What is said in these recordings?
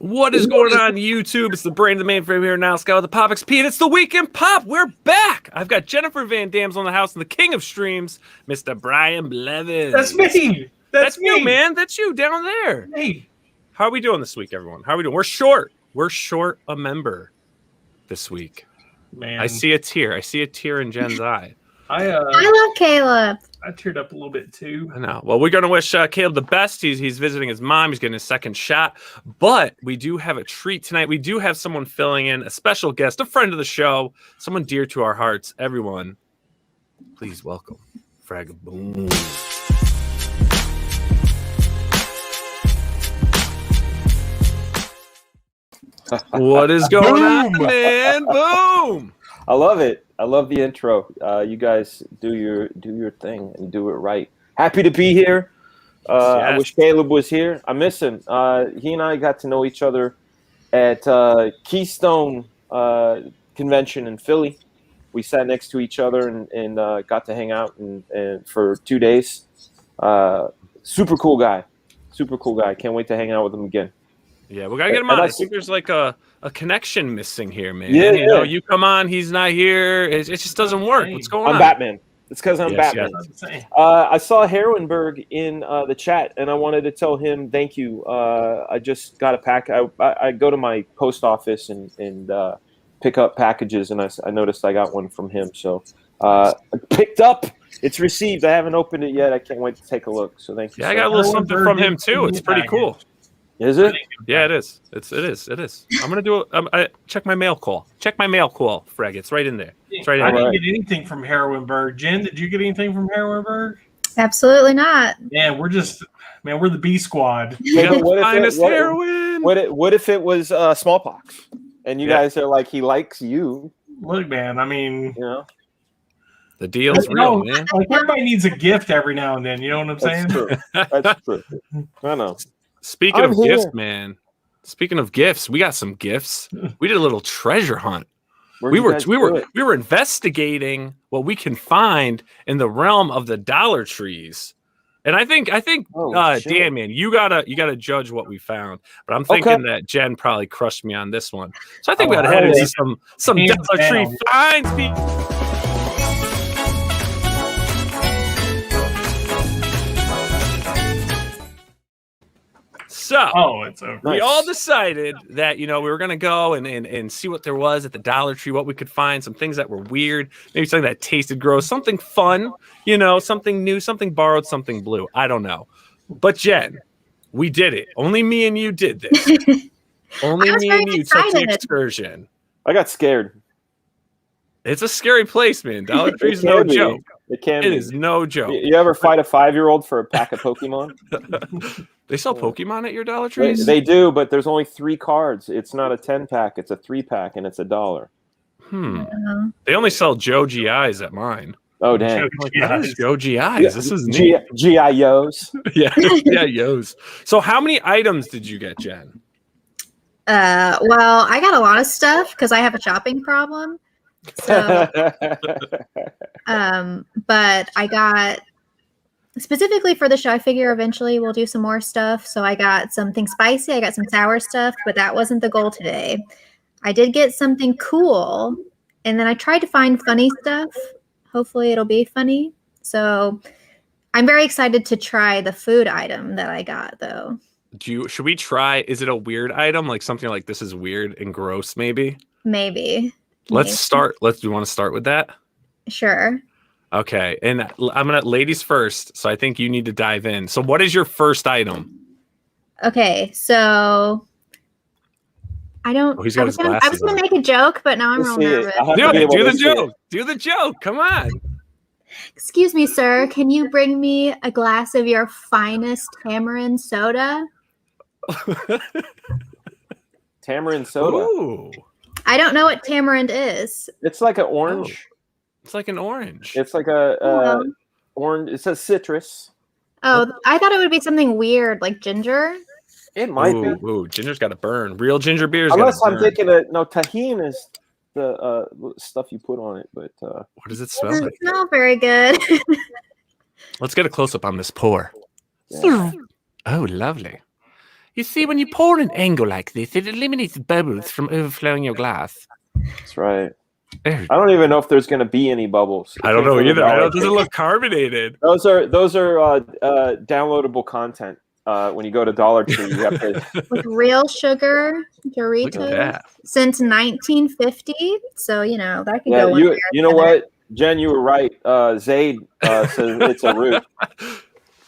What is going on YouTube? It's the brain of the main frame here, Nile Scala, the POPXP, and it's the Weekend Pop. We're back. I've got Jennifer Van Damsel in the house and the king of streams, Mr. Brian Blevins. That's me. That's me. You, man. That's you down there. Hey. How are we doing this week, everyone? How are we doing? We're short. We're short a member this week. Man, I see a tear. I see a tear in Jen's eye. I love Caleb. I teared up a little bit too. I know. Well, we're going to wish Caleb the best. He's visiting his mom. He's getting his second shot. But we do have a treat tonight. We do have someone filling in, a special guest, a friend of the show, someone dear to our hearts. Everyone, please welcome FragaBOOM. What is going on, man? Boom! I love it. I love the intro. You guys do your thing and do it right. Happy to be here. Yes. I wish Caleb was here. I miss him. He and I got to know each other at Keystone Convention in Philly. We sat next to each other and got to hang out and for 2 days. Super cool guy. Super cool guy. Can't wait to hang out with him again. Yeah, we gotta get him on. I think there's like a connection missing here, man. Yeah, you know, you come on, he's not here. It just doesn't work. What's going on? I'm Batman. It's because I'm Batman. Yes. I saw Heroinberg in the chat, and I wanted to tell him thank you. I just got a pack. I go to my post office and pick up packages, and I noticed I got one from him. So I picked up. It's received. I haven't opened it yet. I can't wait to take a look. So thank you. Yeah, I got a little something from him too. It's pretty cool. Is it? Yeah, it is. It is. I'm gonna do I check my mail call. Check my mail call, Frag. It's right in there. It's right in I there. didn't get anything from Heroinberg. Jen, did you get anything from Heroinberg? Absolutely not. Man, we're the B squad. We got the finest heroin. What if it was smallpox? And you guys are like, he likes you. Look, man. I mean, You know, The deal's real, man. like everybody needs a gift every now and then. You know what I'm saying? that's true. That's true. I know. Speaking I'm of here. gifts, man. Speaking of gifts, we got some gifts. We did a little treasure hunt. Where'd We you were guys do it? investigating what we can find in the realm of the Dollar Trees. And I think Oh, shit. Dan, man, you gotta judge what we found. But I'm thinking that Jen probably crushed me on this one. So I think we gotta head into some Hands Dollar Tree down. finds, people. So It's over. we all decided that, we were going to go and see what there was at the Dollar Tree, what we could find, some things that were weird, maybe something that tasted gross, something fun, something new, something borrowed, something blue. I don't know. But Jen, we did it. Only me and you did this. Only me and you took the excursion. I got scared. It's a scary place, man. Dollar Tree's It no can be. joke. It can It be. is no joke. You ever fight a 5-year-old for a pack of Pokemon? They sell Pokemon at your Dollar Trees? They do, but there's only 3 cards. It's not a 10-pack. It's a 3-pack, and it's $1. They only sell Joe GIs at mine. Oh, dang. What is Joe GIs? This is neat. GIOs. Yeah, yos. So how many items did you get, Jen? Well, I got a lot of stuff because I have a shopping problem. So, but I got specifically for the show. I figure eventually we'll do some more stuff. So I got something spicy. I got some sour stuff, but that wasn't the goal today. I did get something cool, and then I tried to find funny stuff. Hopefully it'll be funny. So I'm very excited to try the food item that I got, though. Should we try? Is it a weird item, like something like this is weird and gross? Maybe. Let's start. Do you want to start with that? Sure. Okay, and I'm gonna ladies first. So I think you need to dive in. So what is your first item? Okay, so I don't. Oh, he's got his I was glasses gonna on. make a joke, but now I'm real nervous. Do the joke. Do the joke. Come on. Excuse me, sir. Can you bring me a glass of your finest tamarind soda? Tamarind soda. Ooh. I don't know what tamarind is. It's like an orange. It's like an orange. It's like a orange. It says citrus. Oh, I thought it would be something weird like ginger. It might be. Ooh, ginger's got to burn. Real ginger beer's Unless gotta I'm burn. thinking tahini is the stuff you put on it. But What does it It smell doesn't like? smell very good. Let's get a close up on this pour. yeah. Oh, lovely. You see, when you pour an angle like this, it eliminates bubbles from overflowing your glass. That's right. I don't even know if there's going to be any bubbles. I don't know either. It doesn't look carbonated. Those are downloadable content. When you go to Dollar Tree, you have to With real sugar Look at Doritos that. since 1950. So that could Yeah, go. you know what, Jen, you were right. Zaid says it's a root.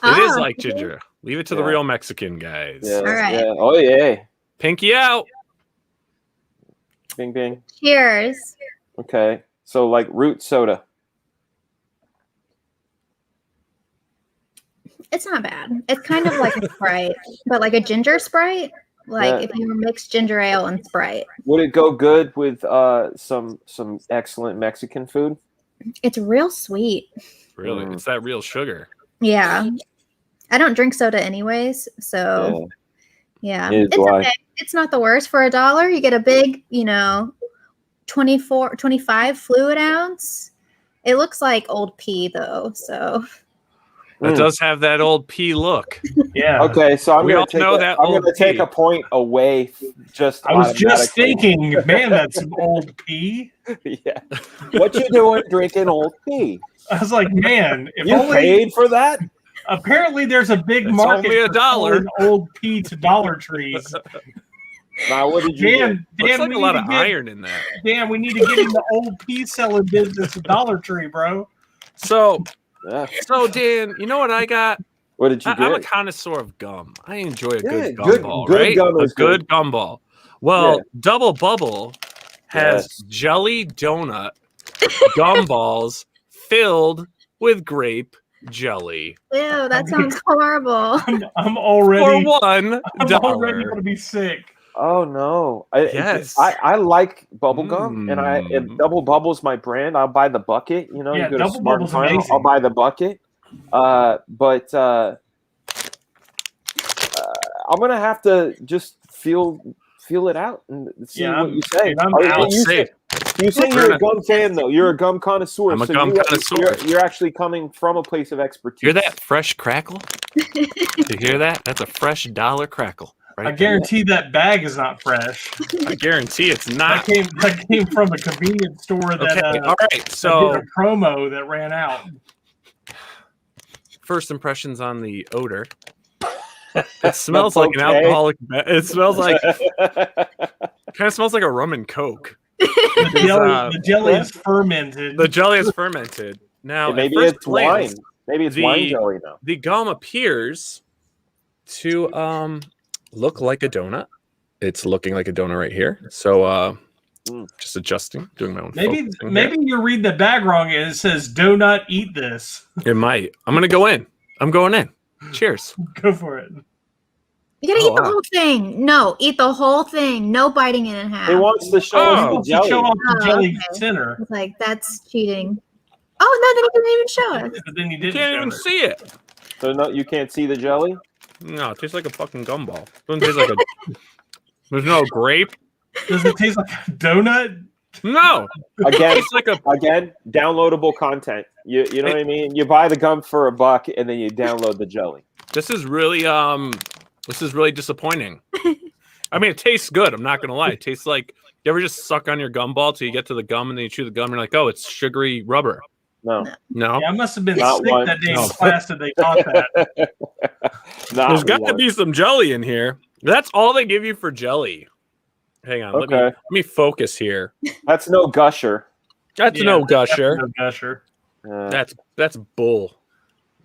It is like ginger. Leave it to the Yeah. real Mexican guys. Yeah, All right. yeah. Oh yeah. Pinky out. Bing bing. Cheers. Okay. So like root soda. It's not bad. It's kind of like a Sprite, but like a ginger Sprite. Like Yeah. if you mix ginger ale and Sprite. Would it go good with some excellent Mexican food? It's real sweet. Really? It's that real sugar. Yeah. I don't drink soda anyways, so yeah. Neither It's do I. okay. It's not the worst. For $1, you get a big, 25 fluid ounce. It looks like old pee though, so It does have that old pea look. Yeah. Okay, so I'm We going all to take know that I'm going to old take pea. a point away. Just I was just automatically. thinking, man, that's some old pee. Yeah. What you doing drinking old tea? I was like, man, if You only paid for that? apparently there's a big It's market only for $1. selling old pee to Dollar Trees. Now, what did you get? Looks Dan, like we a lot need of to get, iron in that. Dan, we need to get in the old pea selling business at Dollar Tree, bro. So, Yeah. Dan, you know what I got? What did you I'm a get? connoisseur of gum. I enjoy a Yeah, good gumball, right? gum A is good gumball. Well, Yeah. Double Bubble has Yes. jelly donut gumballs filled with grape jelly ew, that sounds horrible. I'm for already $1. going to be sick. Oh no! Yes. I like bubble gum, and if Double Bubble's my brand, I'll buy the bucket. You Yeah, go to Double Smart Bubble's Final, amazing. I'll buy the bucket. But I'm gonna have to just feel it out and see Yeah, what you say. dude, I'm Are- out. you say you're a gum fan though. You're a gum connoisseur. I'm a so gum connoisseur. You're actually coming from a place of expertise. Hear that fresh crackle? You hear that? That's a fresh $1 crackle. Right I there. guarantee that bag is not fresh. I guarantee it's not. That came from a convenience store that Okay, all right. that So did a promo that ran out. first impressions on the odor. It smells like an Okay. alcoholic. It smells like kind of smells like a rum and coke. The jelly is fermented. The jelly is fermented. Now, at Maybe first it's wine. glance, Maybe it's wine jelly now. the gum appears to look like a donut. It's looking like a donut right here. So just adjusting, doing my own. focusing here. Maybe you're reading the bag wrong and it says "Do not eat this." It might. I'm gonna go in. I'm going in. Cheers. Go for it. You gotta eat the wow. whole thing. No, eat the whole thing. No biting it in half. He wants to show us Wants the to jelly. show off the Oh, jelly okay. center, It's like that's cheating. Oh no, then he didn't even show us. but then you You didn't. can't show even it. see it. So no, you can't see the jelly. No, it tastes like a fucking gumball. Doesn't taste like a. There's no grape. Does it taste like a donut? No. Again, It's like a. downloadable content. You know what I mean? You buy the gum for $1 and then you download the jelly. This is really disappointing. I mean, it tastes good. I'm not gonna lie. It tastes like you ever just suck on your gumball till you get to the gum and then you chew the gum and you're like, oh, it's sugary rubber. No, No. Yeah, I must have been Not sick one. that day No. in class that they taught that. There's got to one. be some jelly in here. That's all they give you for jelly. Hang on, let Okay. me focus here. That's no gusher. That's Yeah, no gusher. No gusher. That's bull.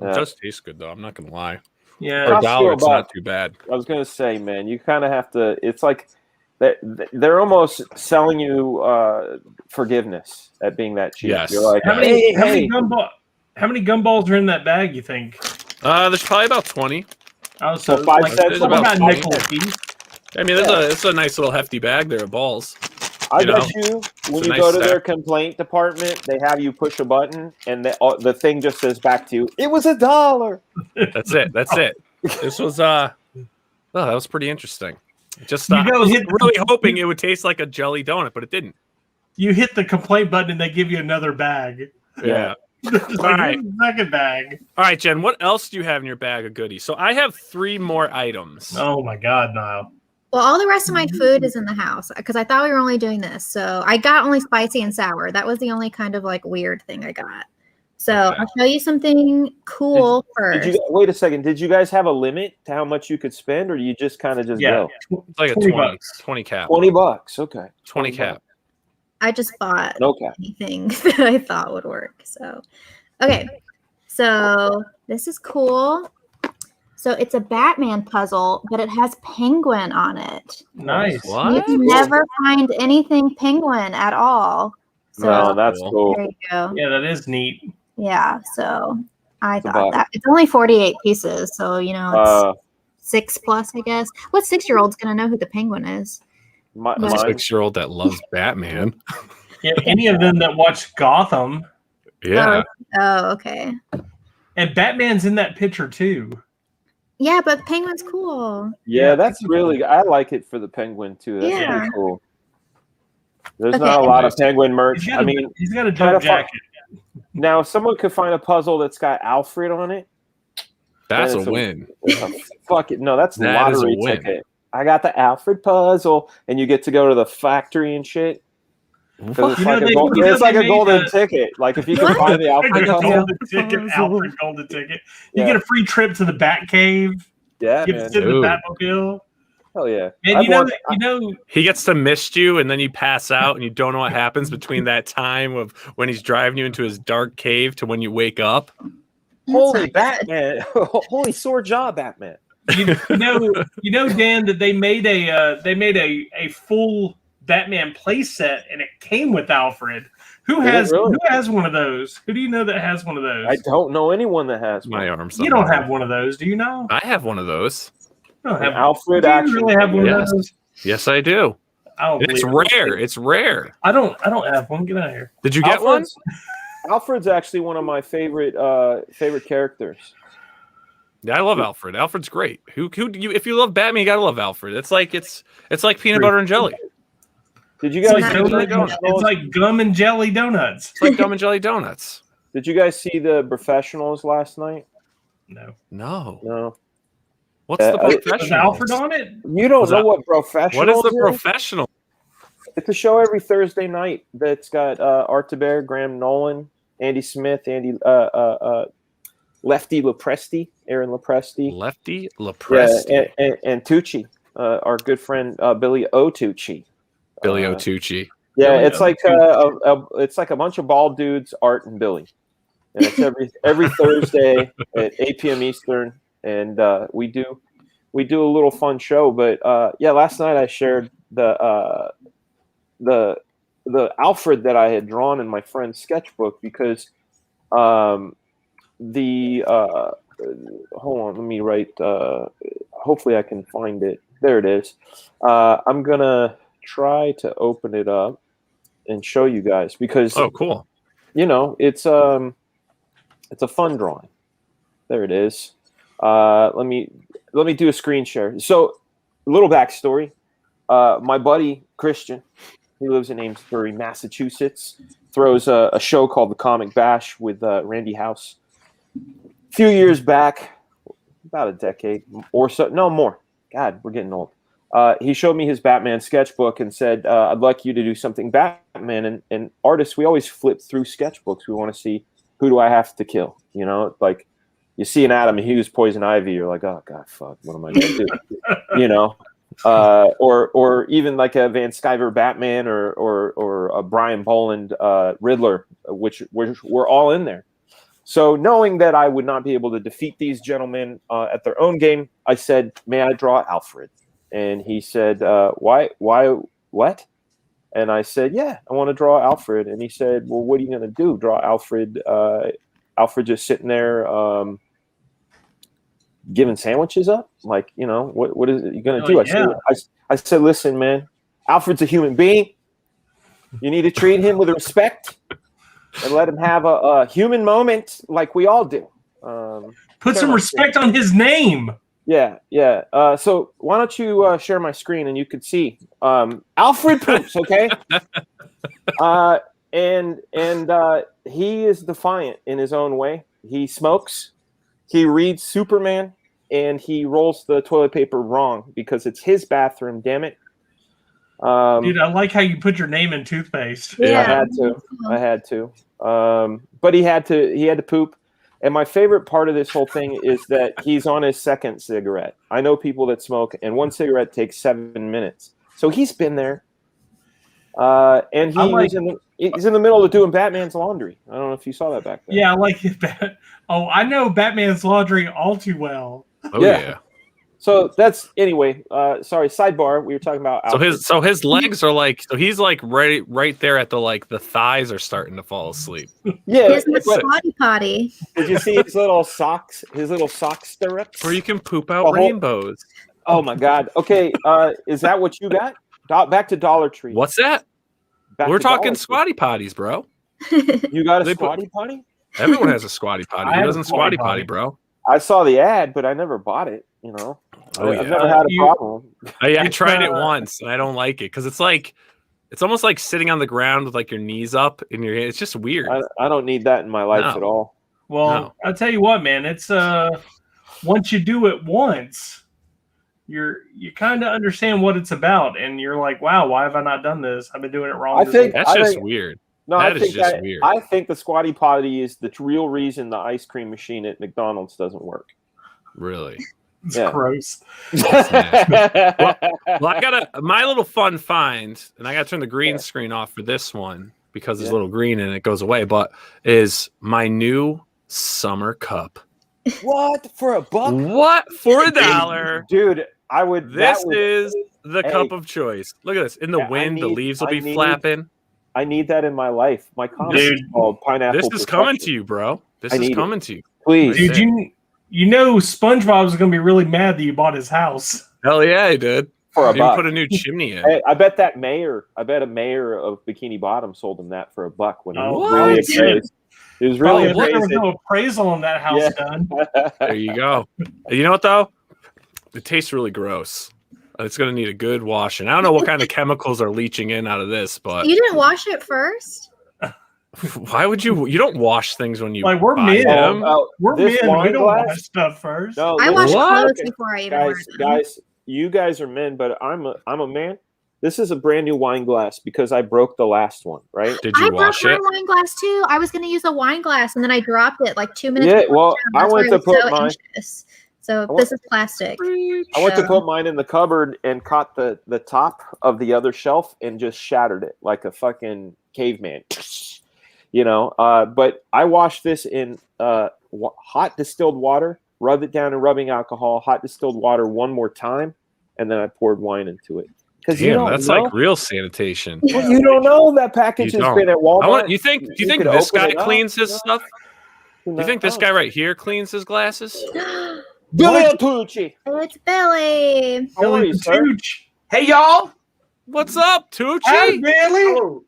Yeah. It does taste good though. I'm not gonna lie. Yeah. For How's $1, it feel it's about- not too bad. I was gonna say, man, you kind of have to. It's like they're almost selling you forgiveness at being that cheap. Yes. You're like, How many, hey, how many gumballs are in that bag, you think? There's probably about 20. Oh, So so 5 like, cents what about about 5 nickel cents. piece? I mean, it's a nice little hefty bag there of balls. I you know, bet you when a you nice go to stack. their complaint department, they have you push a button and the thing just says back to you, "It was $1." That's it. That's it. This was that was pretty interesting. Just You go I was hit- really hoping it would taste like a jelly donut, but it didn't. You hit the complaint button and they give you another bag. Yeah. right. Second bag. All right, Jen, what else do you have in your bag of goodies? So I have 3 more items. Oh my God, Nile. Well, all the rest of my food is in the house because I thought we were only doing this. So I got only spicy and sour. That was the only kind of like weird thing I got. So Okay. I'll show you something cool first. Wait a second. Did you guys have a limit to how much you could spend, or you just kind of just go? It's like a 20 20 bucks. 20 cap. $20. Okay. 20 cap. I just bought No cap. anything that I thought would work. So, okay. So this is cool. So it's a Batman puzzle, but it has penguin on it. Nice. What? You can never find anything penguin at all. So No, that's cool. there you go. Yeah, that is neat. Yeah. So I It's a thought box. that it's only 48 pieces. So, you know, it's 6 plus, I guess. What 6-year-old's going to know who the penguin is? A Mine, 6-year-old that loves Batman. Yeah, any of them that watch Gotham. Yeah. Oh, okay. And Batman's in that picture too. Yeah, but penguin's cool. yeah, that's really. I like it for the penguin too. That's Yeah. really cool. There's Okay. not a lot of penguin merch. He's I got mean, he's got a try dope to find- jacket. now if someone could find a puzzle that's got Alfred on it, That's It's a a- win. fuck it. No, that's the That is a lottery win. ticket. I got the Alfred puzzle, and you get to go to the factory and shit. 'Cause it's You know, like, they- a, gold, you know, it's like they a made golden the- ticket. Like if you can What? find the Alfred Like a puzzle, golden ticket, Alfred golden ticket. You Yeah. get a free trip to the Batcave. yeah, You get to man. sit in the Dude. Batmobile. Hell yeah. And I've you know, won- He gets to mist you, and then you pass out, and you don't know what happens between that time of when he's driving you into his dark cave to when you wake up. Holy That's not Batman! Holy sore jaw, Batman! you know, Dan, that they made a full Batman play set, and it came with Alfred. Who Did it has really? who has one of those? Who do you know that has one of those? I don't know anyone that has one. My arms. You don't have one of those, do you know? I have one of those. You don't An have Alfred Do you action. really have one Yes. of those? Yes, I do. I don't It's believe it. rare. It's rare. I don't have one. Get out of here. Did you get one? Alfred's actually one of my favorite characters. Yeah, I love Alfred. Alfred's great. Who you? If you love Batman, you gotta love Alfred. It's like peanut butter and jelly. Did you It's guys? like, Nice. it's like gum and jelly donuts. It's like gum and jelly donuts. Did you guys see the professionals last night? No. No. No. What's the Was Was professional? Alfred on it? You don't Was know that- what professionals What is the is? professional? It's a show every Thursday night that's got Art DeBear, Graham Nolan, Andy Smith, Lefty Lopresti, Aaron Lopresti. Lefty Yeah, Lopresti. and Tucci, our good friend Billy O. Tucci. Billy O'Tucci. Yeah, Billy it's like it's like a bunch of bald dudes, Art and Billy, and it's every Thursday at 8 p.m. Eastern, and we do a little fun show. But yeah, last night I shared the Alfred that I had drawn in my friend's sketchbook because hold on, let me write. Hopefully I can find it. There it is. I'm gonna try to open it up and show you guys because Oh, cool. you know it's a fun drawing. There it is. Let me do a screen share. So a little backstory. My buddy Christian, he lives in Amesbury, Massachusetts, throws a show called the Comic Bash with Randy House. A few years back, about a decade or so, no more. God, we're getting old. He showed me his Batman sketchbook and said, I'd like you to do something Batman. And artists, we always flip through sketchbooks. We want to see, who do I have to kill? You know, like you see an Adam Hughes Poison Ivy, you're like, oh, God, fuck, what am I going to do? You know, or even like a Van Sciver Batman or a Brian Boland Riddler, which we're all in there. So knowing that I would not be able to defeat these gentlemen at their own game, I said, may I draw Alfred? And he said, why, what? And I said, yeah, I want to draw Alfred. And he said, well, what are you going to do? Draw Alfred? Alfred just sitting there giving sandwiches up? Like, you know, what is it you're going to do? Yeah. I said, listen, man, Alfred's a human being. You need to treat him with respect and let him have a human moment like we all do. Put some respect on his name. Yeah. So why don't you share my screen and you could see Alfred poops, okay? and he is defiant in his own way. He smokes, he reads Superman, and he rolls the toilet paper wrong because it's his bathroom. Damn it! Dude, I like how you put your name in toothpaste. Yeah. I had to. But he had to poop. And my favorite part of this whole thing is that he's on his second cigarette. I know people that smoke, and one cigarette takes 7 minutes. So he's been there. And he's in the middle of doing Batman's laundry. I don't know if you saw that back there. Yeah, I like it. Oh, I know Batman's laundry all too well. Oh yeah. So that's anyway. Sorry, sidebar. We were talking about Alfred. So his legs are like, so he's like right there at the thighs are starting to fall asleep. Yeah. Here's the squatty potty. Did you see his little socks? His little sock stirrups. Where you can poop out rainbows. Oh my God. Okay. Is that what you got? Back to Dollar Tree. What's that? We're talking squatty potties, bro. You got a squatty potty? Everyone has a squatty potty. Who doesn't squatty potty, bro? I saw the ad, but I never bought it. You know, Oh, I've yeah. never had a problem. I tried it once and I don't like it because it's almost like sitting on the ground with like your knees up in your. It's just weird. I don't need that in my life at all. Well, I'll tell you what, man. It's once you do it once, you kind of understand what it's about, and you're like, wow, why have I not done this? I've been doing it wrong. That's just weird. No, that is just weird. I think the squatty potty is the real reason the ice cream machine at McDonald's doesn't work. Really? It's gross. Well, I got my little fun find, and I got to turn the green screen off for this one because there's a little green and it goes away. But is my new summer cup? What, for $1? What, for $1, dude? I would. This is the cup of choice. Look at this. In the wind, the leaves will be flapping. I need that in my life. My comic is called Pineapple. This is coming to you, bro. This is coming to you. Please, dude. You know SpongeBob's going to be really mad that you bought his house. Hell yeah, he did. For $1. Put a new chimney in. Hey, I bet a mayor of Bikini Bottom sold him that for $1 when he was really appraised. It was really appraised. There was no appraisal on that house done. There you go. You know what though? It tastes really gross. It's going to need a good washing. I don't know what kind of chemicals are leaching in out of this, but You didn't wash it first? why would you? You don't wash things when you we're men. them. We're men. We don't wash stuff first. No, I wash clothes before I even wear them. Guys, you guys are men, but I'm a man. This is a brand new wine glass because I broke the last one, right? Did you wash it? I broke my wine glass too. I was going to use a wine glass and then I dropped it like 2 minutes. Yeah, well, I went to put mine. So this is plastic. I went to put mine in the cupboard and caught the top of the other shelf and just shattered it like a fucking caveman. You know, but I washed this in hot distilled water, rubbed it down in rubbing alcohol, hot distilled water one more time, and then I poured wine into it. Damn, that's like real sanitation. Well, you don't know that package has been at Walmart. Do you think this guy cleans his stuff? Do you think this guy right here cleans his glasses? Billy Tucci. It's Billy. Billy Tucci. Hey, y'all. What's up, Tucci? Hey, Billy.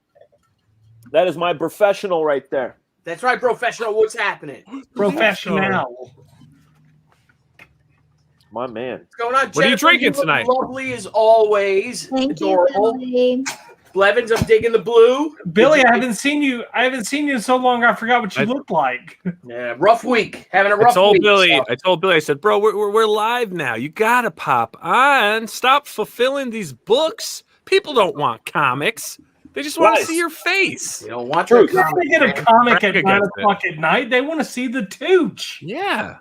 That is my professional right there. That's right, professional. What's happening? Professional. My man. What's going on, Jennifer? What are you drinking tonight? Lovely as always. Thank Adorable. you, Billy. Blevins, I'm digging the blue. Billy, I haven't seen you in so long. I forgot what you looked like. Yeah, rough week. Having a rough week. I told Billy, I said, bro, we're live now. You gotta pop on. Stop fulfilling these books. People don't want comics. They just want to see your face. They don't want to get a comic at 9 o'clock at night. They want to see the Tooch. Yeah.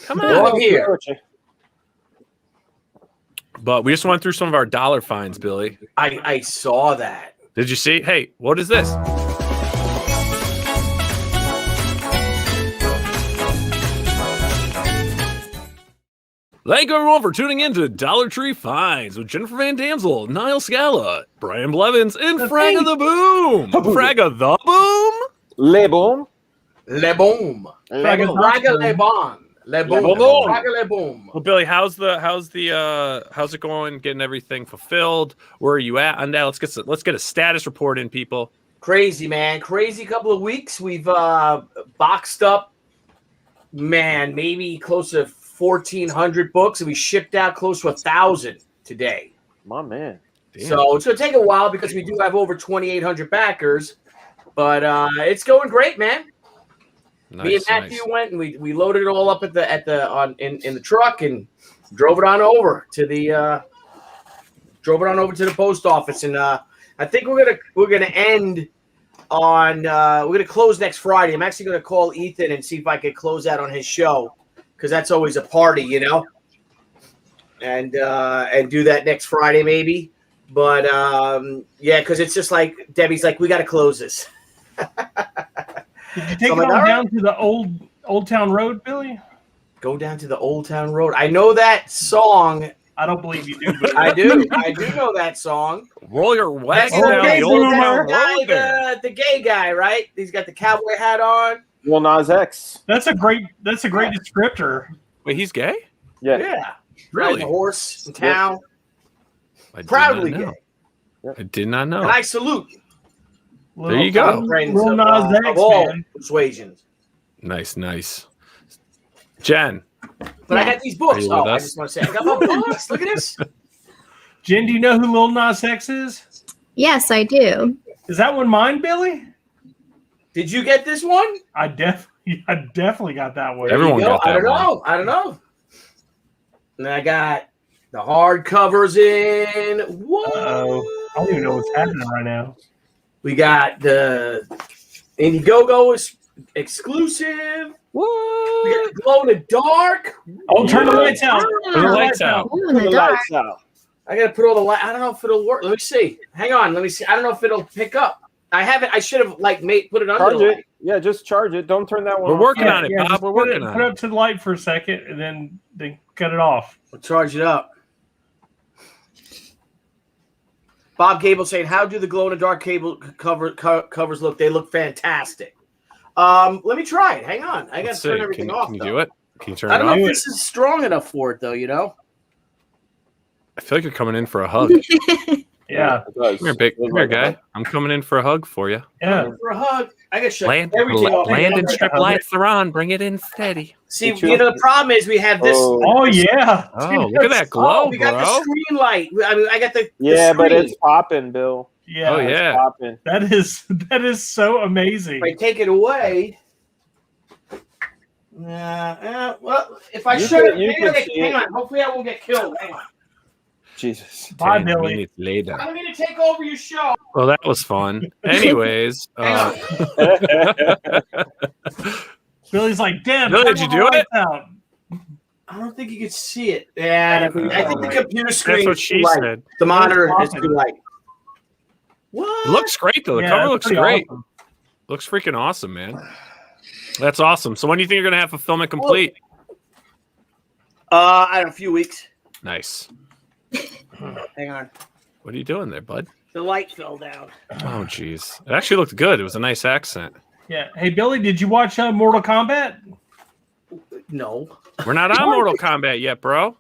Come on. on. Here. But we just went through some of our dollar finds, Billy. I saw that. Did you see? Hey, what is this? Thank you, everyone, for tuning in to Dollar Tree Finds with Jennifer Van Damsel, Nile Scala, Brian Blevins, and Fraga the Boom. Fraga the Boom? Le Boom. Le Boom. Fraga Le Boom. Le Boom. Fraga Le Boom. Well, Billy, how's it going? Getting everything fulfilled? Where are you at on that? Let's get a status report in, people. Crazy, man. Crazy couple of weeks. We've boxed up, man, maybe close to 1,400 books, and we shipped out close to 1,000 today. My man. Damn. So it's going to take a while because we do have over 2,800 backers. But it's going great, man. Me and Nice, Matthew nice. went and we loaded it all up in the truck and drove it on over to the post office. And I think we're gonna end on we're gonna close next Friday. I'm actually gonna call Ethan and see if I could close out on his show, because that's always a party, you know. And do that next Friday maybe. But yeah, because it's just like Debbie's like, we got to close this. Did you take it on down to the Old Town Road, Billy? Go down to the Old Town Road. I know that song. I don't believe you do. But I do know that song. Roll your wagon the down gay the old boomer. town Guy, road there. the gay guy, right? He's got the cowboy hat on. Lil Nas X. that's a great descriptor. Wait, he's gay? Yeah. Yeah. Really? Riding a horse in town. I did Proudly not know. gay. I did not know. And I salute you. There you go. Friends Lil Nas X, of all man. persuasions. Nice. Jen, But I got these books. Are you Oh, with I us? just want to say, I got my books. Look at this. Jen, do you know who Lil Nas X is? Yes, I do. Is that one mine, Billy? Did you get this one? I definitely got that one. Everyone There you got that one. I don't know. And I got the hardcovers in. What? Uh-oh. I don't even know what's happening right now. We got the Indiegogo exclusive. What? We got the glow in the dark. Oh, turn the lights out. Turn the lights out. Ooh, in the The dark. lights out. I gotta put all the light. I don't know if it'll work. Let me see. Hang on. Let me see. I don't know if it'll pick up. I haven't. I should have put it under Charge the it. light. Yeah, just charge it. Don't turn that one We're off. working on it, Bob. just We're put working it on it. up to the light for a second, and then cut it off. We'll charge it up. Bob Gable saying, "How do the glow in the dark covers look? They look fantastic." Let me try it. Hang on. I got Let's to turn see. everything Can off. you though. do it? Can you turn I it don't know off? if this is strong enough for it, though. You know. I feel like you're coming in for a hug. Yeah, It does. Come here, big. Come here, It does. guy. I'm coming in for a hug for you. yeah. For a hug. I got to shut Land, everything off. and strip lights are on. Bring it in steady. See, Did you- you know, the problem is we have this. Oh. Oh yeah. Oh, look at that glow, we got the bro. screen light. I mean, I got the Yeah, the but screen. it's popping, Bill. Yeah. Oh, It's yeah. popping. That is so amazing. If I take it away. Well, if I You shut could- it, you maybe could I'll get, see hang it. on. Hopefully, I won't get killed. Hang on. Jesus. Bye, 10 Billy. minutes later. I'm going to take over your show. Well, that was fun. Anyways, Billy's like, damn. Billy, did turn you the do it? lights out. I don't think you can see it. Yeah, I think the computer screen that's what is she too light. said. The monitor is Awesome. too light. What? It looks great, though. The Yeah, cover that's looks pretty great. awesome. Looks freaking awesome, man. That's awesome. So when do you think you're going to have fulfillment complete? I have a few weeks. Nice. Hang on. What are you doing there, bud? The light fell down. Oh, jeez. It actually looked good. It was a nice accent. Yeah. Hey, Billy, did you watch Mortal Kombat? No. We're not on Mortal Kombat yet, bro.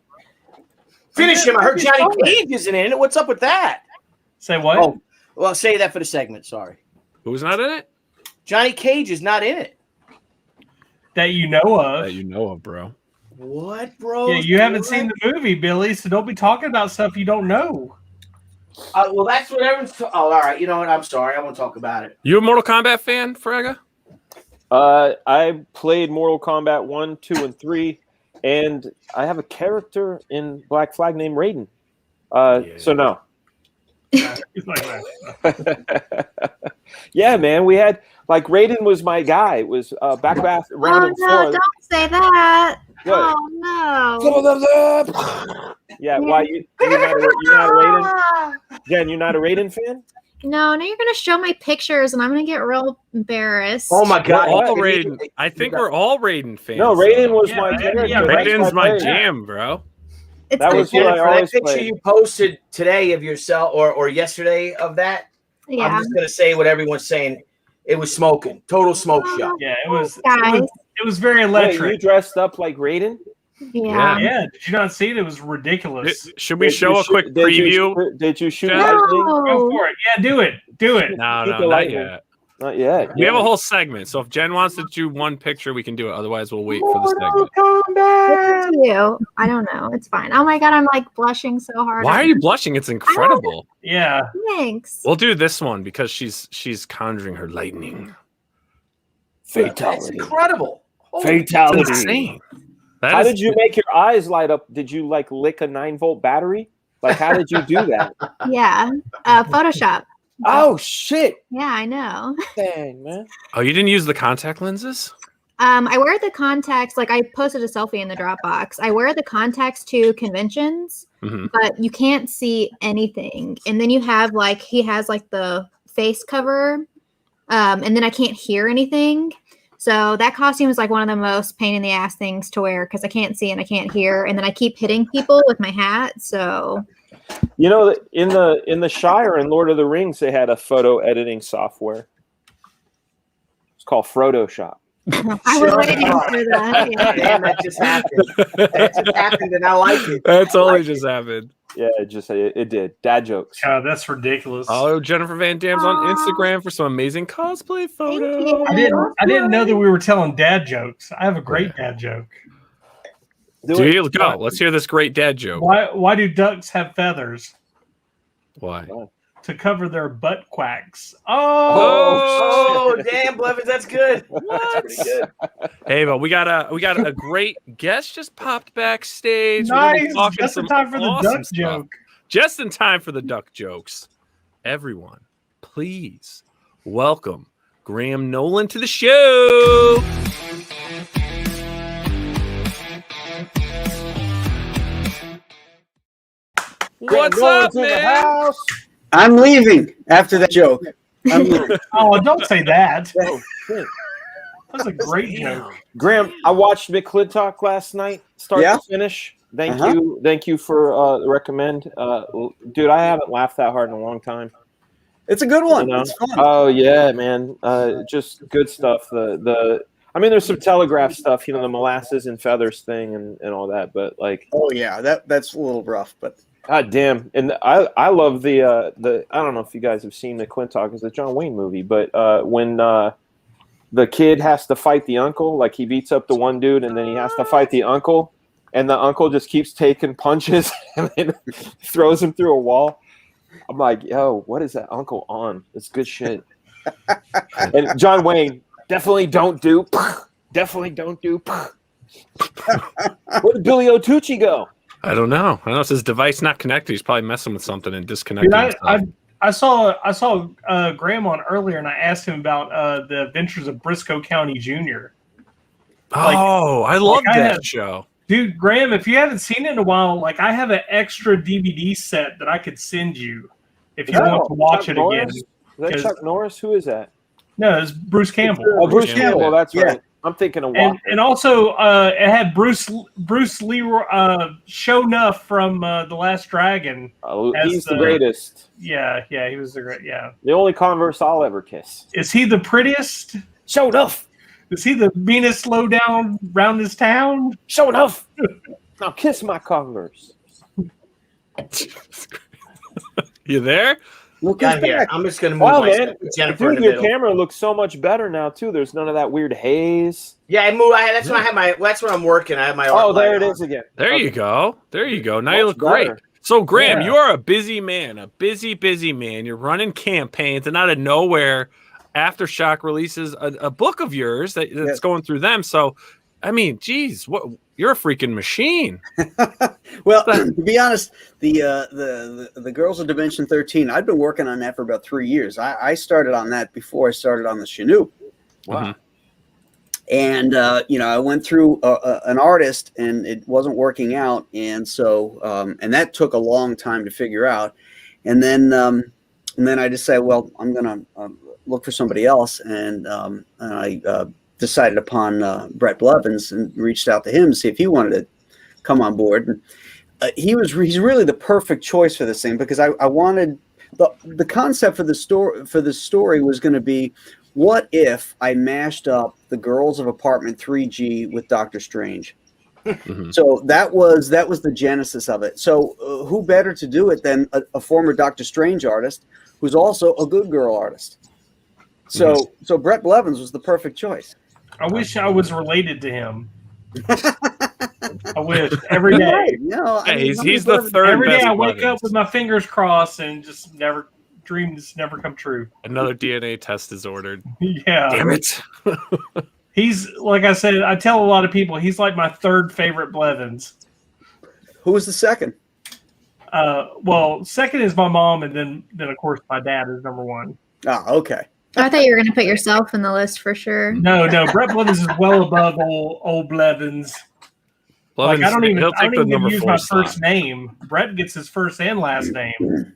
Finish him. I heard Johnny Cage isn't in it. What's up with that? Say what? Oh, well, I'll say that for the segment. Sorry. Who's not in it? Johnny Cage is not in it. That you know of. That you know of, bro. What, bro? Yeah, you haven't seen the movie, Billy, so don't be talking about stuff you don't know. Well, that's what everyone's. All right. You know what? I'm sorry. I won't talk about it. You a Mortal Kombat fan, Fraga? I played Mortal Kombat 1, 2, and 3, and I have a character in Black Flag named Raiden. So no. He's like that. Yeah, man, we had like Raiden was my guy. It was back round Oh and no, forth. don't say that. What? Oh no. Yeah, why you're not a Raiden? Jen, you're not a Raiden fan? No, you're gonna show my pictures and I'm gonna get real embarrassed. Oh my God! We're all Raiden. I think we're all Raiden fans. No, Raiden was Yeah, my yeah, character. yeah, That's Raiden's my played. jam, bro. It's That the was what I For always that picture played. you posted today of yourself or yesterday of that, yeah. I'm just gonna say what everyone's saying. It was smoking. Total smoke show. Yeah, it was Guys. it was very Wait, you electric. dressed up like Raiden? Yeah. Yeah, did you not see it? It was ridiculous. Should we show a quick Did you preview? Did you shoot Jen? lightning? Go No. for it. Yeah, do it. Do it. No, Keep no, the not lightning. yet. Not yet. We have a whole segment, so if Jen wants to do one picture, we can do it. Otherwise, we'll wait for the segment. Thank you. I don't know. It's fine. Oh my god, I'm like blushing so hard. Why are you blushing? It's incredible. Yeah. Thanks. We'll do this one because she's conjuring her lightning. That's Fatality. incredible. Fatality. It's insane. How did you make your eyes light up? Did you like lick a 9-volt battery? Like, how did you do that? Yeah. Photoshop. Oh shit! Yeah, I know. Dang, man. Oh, you didn't use the contact lenses? I wear the contacts. Like I posted a selfie in the Dropbox. I wear the contacts to conventions, but you can't see anything. And then you have like he has like the face cover, and then I can't hear anything. So that costume is like one of the most pain in the ass things to wear because I can't see and I can't hear, and then I keep hitting people with my hat. So. You know, in the Shire in Lord of the Rings, they had a photo editing software. It's called Photoshop. I was waiting for that. Yeah. Damn, that just happened. That just happened, and I like it. That's only just happened. Yeah, it did. Dad jokes. God, that's ridiculous. Follow Jennifer Van Damsel on Instagram for some amazing cosplay photos. you. I didn't know that we were telling dad jokes. I have a great dad joke. Do you go? Let's hear this great dad joke. Why do ducks have feathers? Why? To cover their butt quacks. Oh, damn, Blevins, that's good. That's pretty good. Hey, but we got a great guest just popped backstage. We're gonna be Nice. talking Just in some time for the awesome duck stuff. joke. Just in time for the duck jokes. Everyone, please welcome Graham Nolan to the show. What's up, man? I'm leaving after that joke. I'm leaving. Oh, don't say that. Oh, shit. That's a great joke. Graham, I watched McClintock last night, start Yeah? to finish. Thank you for the recommend. Dude, I haven't laughed that hard in a long time. It's a good one. You know? It's fun. Oh yeah, man. Just good stuff. I mean, there's some Telegraph stuff, you know, the molasses and feathers thing and all that, but like, Oh yeah, that's a little rough, but god damn. And I love the I don't know if you guys have seen McClintock, it's a John Wayne movie, but when the kid has to fight the uncle, like he beats up the one dude and then he has to fight the uncle, and the uncle just keeps taking punches and then throws him through a wall. I'm like, yo, what is that uncle on? It's good shit. And John Wayne, definitely don't do. Definitely don't do. Where did Billy O'Tucci go? I don't know. It's his device not connected. He's probably messing with something and disconnecting. Dude, I saw Graham on earlier, and I asked him about the Adventures of Briscoe County Jr. I love I that had- show. Dude, Graham, if you haven't seen it in a while, like I have an extra DVD set that I could send you if you want to watch Chuck it Norris? again. Is that 'Cause- Chuck Norris? Who is that? No, it's Bruce Campbell. Oh, Bruce Campbell. Campbell. That's Yeah. right. I'm thinking of And also it had Bruce Leroy Show Nuff from The Last Dragon. he's the the- greatest. Yeah, he was the great. Yeah, The only Converse I'll ever kiss. is he the prettiest? Show enough. Is he the meanest low down round this town? Show enough. Now kiss my Converse. You there? look Got who's here. back. I'm just gonna move Wow, my man. Jennifer in Dude, the your middle. camera looks so much better now too. There's none of that weird haze. Yeah, I moved. That's when I have my. That's when I'm working. I have my. Oh, art there light it on. is again. There Okay. you go. There you go. Now you Much look great. better. So, Graham, Yeah. you are a busy man, a busy man. You're running campaigns, and out of nowhere, Aftershock releases a book of yours that's Yes. going through them. So, I mean, geez, you're a freaking machine. Well, to be honest, the Girls of Dimension 13, I've been working on that for about 3 years. I started on that before I started on the Chinook. Wow. And I went through an artist, and it wasn't working out, and so and that took a long time to figure out. And then I decided, well, I'm gonna look for somebody else, and I decided upon Brett Blevins and reached out to him to see if he wanted to come on board. And, he's really the perfect choice for this thing, because I wanted the concept for the story was going to be, what if I mashed up the Girls of Apartment 3G with Doctor Strange? Mhm. So that was the genesis of it. So who better to do it than a former Doctor Strange artist who's also a Good Girl artist? So Brett Blevins was the perfect choice. I wish I was related to him. I wish every day. Right. No, I mean, he's the third Every day best I wake Blevins. up with my fingers crossed and just never dreams never come true. Another DNA test is ordered. Yeah. Damn it. He's like I said, I tell a lot of people he's like my third favorite Blevins. Who was the second? Well, second is my mom, and then of course my dad is number one. Ah, okay. I thought you were going to put yourself in the list for sure. No, Brett Blevins is well above old Blevins. Blevins, Like I don't even number use 4 my slot. first name. Brett gets his first and last name.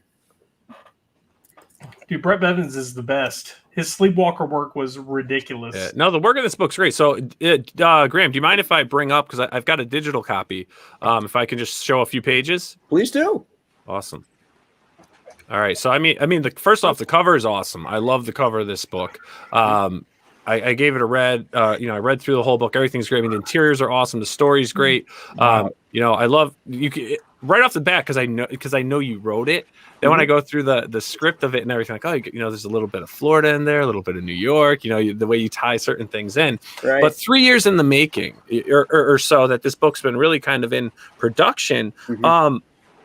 Dude, Brett Blevins is the best. His Sleepwalker work was ridiculous. Yeah. No, the work of this book's great. So, Graham, do you mind if I bring up, because I've got a digital copy, if I can just show a few pages? Please do. Awesome. All right. So, I mean, first off, the cover is awesome. I love the cover of this book. I gave it a read. I read through the whole book. Everything's great. I mean, the interiors are awesome. The story's great. I love right off the bat because I know you wrote it. Then when I go through the script of it and everything, like, there's a little bit of Florida in there, a little bit of New York. The way you tie certain things in. Right. But 3 years in the making, or so, that this book's been really kind of in production.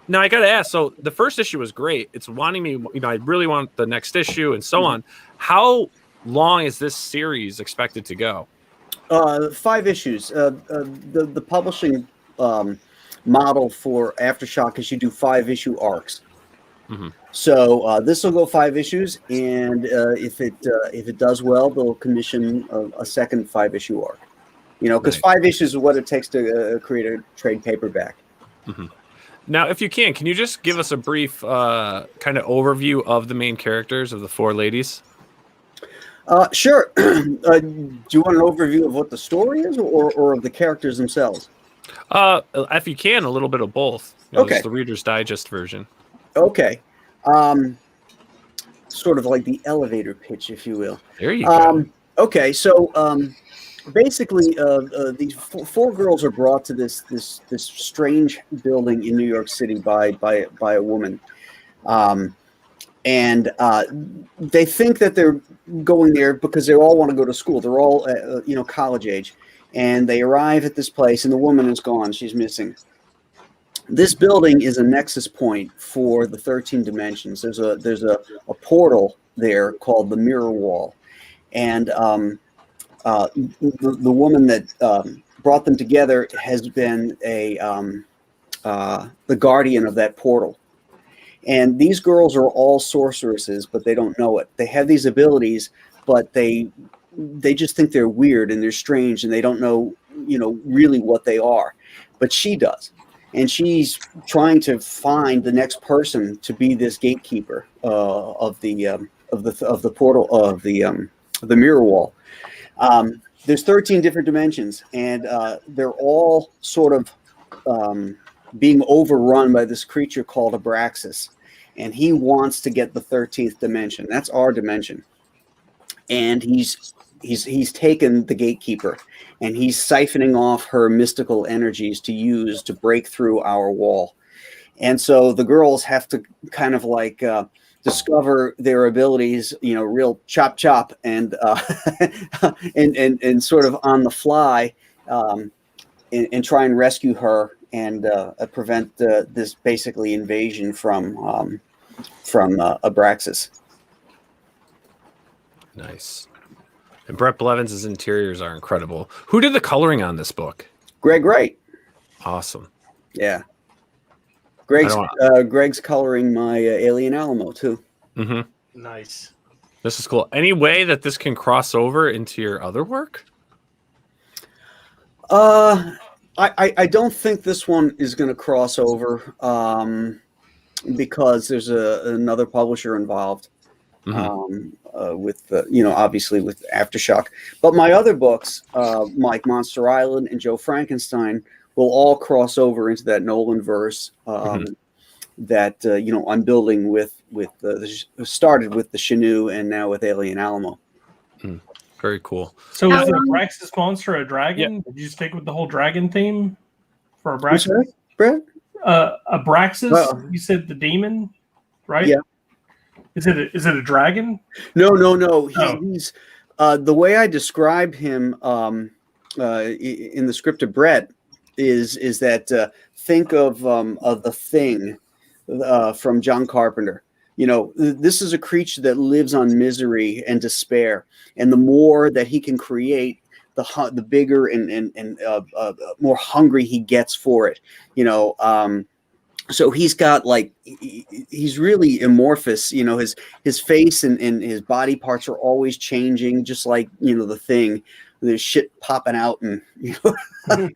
Now I got to ask. So the first issue was great. It's wanting me. I really want the next issue and so on. How long is this series expected to go? 5 issues. The publishing model for Aftershock is you do 5-issue arcs. So this will go 5 issues, and if it does well, they'll commission a second 5-issue arc. Because 5 issues is what it takes to create a trade paperback. Now, if you can you just give us a brief kind of overview of the main characters of the 4 ladies? Sure. Do you want an overview of what the story is, or of the characters themselves? If you can, a little bit of both. Okay. Just the Reader's Digest version. Okay. Sort of like the elevator pitch, if you will. There you go. Okay, so basically, these 4 girls are brought to this strange building in New York City by a woman, and they think that they're going there because they all want to go to school. They're all college age, and they arrive at this place, and the woman is gone. She's missing. This building is a nexus point for the 13 dimensions. There's a portal there called the Mirror Wall, and the woman that brought them together has been the guardian of that portal. And these girls are all sorceresses, but they don't know it. They have these abilities, but they just think they're weird and they're strange, and they don't know really what they are. But she does. And she's trying to find the next person to be this gatekeeper of the portal of the Mirror Wall. There's 13 different dimensions, and they're all sort of being overrun by this creature called Abraxas, and he wants to get the 13th dimension. That's our dimension, and he's taken the gatekeeper, and he's siphoning off her mystical energies to use to break through our wall. And so the girls have to kind of like discover their abilities, real chop, and and sort of on the fly, and try and rescue her and prevent this basically invasion from Abraxas. Nice. And Brett Blevins' interiors are incredible. Who did the coloring on this book? Greg Wright. Awesome. Yeah. Greg's coloring my Alien Alamo too. Nice. This is cool. Any way that this can cross over into your other work? I don't think this one is going to cross over because there's another publisher involved. With obviously with Aftershock, but my other books, like Monster Island and Joe Frankenstein, will all cross over into that Nolan verse that I'm building with started with the Chenu and now with Alien Alamo. Very cool. So is the Abraxas monster a dragon? Yeah. Did you stick with the whole dragon theme for Abraxas? Sorry, Brett? Abraxas, you said the demon, right? Yeah. Is it a dragon? No. Oh. He's the way I describe him in the script of Brett is that think of The Thing from John Carpenter. You know, this is a creature that lives on misery and despair, and the more that he can create, the bigger and more hungry he gets for it. You know, so he's got like he's really amorphous. You know, his face and his body parts are always changing, just like, you know, The Thing. There's shit popping out and, you know,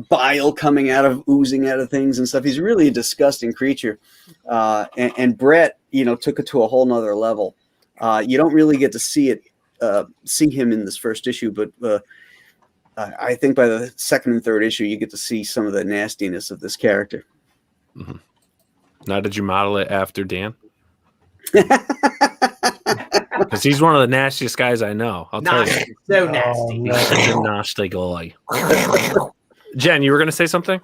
bile coming oozing out of things and stuff. He's really a disgusting creature. And Brett, you know, took it to a whole nother level. You don't really get to see him in this first issue, but I think by the second and third issue, you get to see some of the nastiness of this character. Mm-hmm. Now, did you model it after Dan? Because he's one of the nastiest guys I know. I'll tell you. So nasty. He's such a nasty guy. Jen, you were going to say something?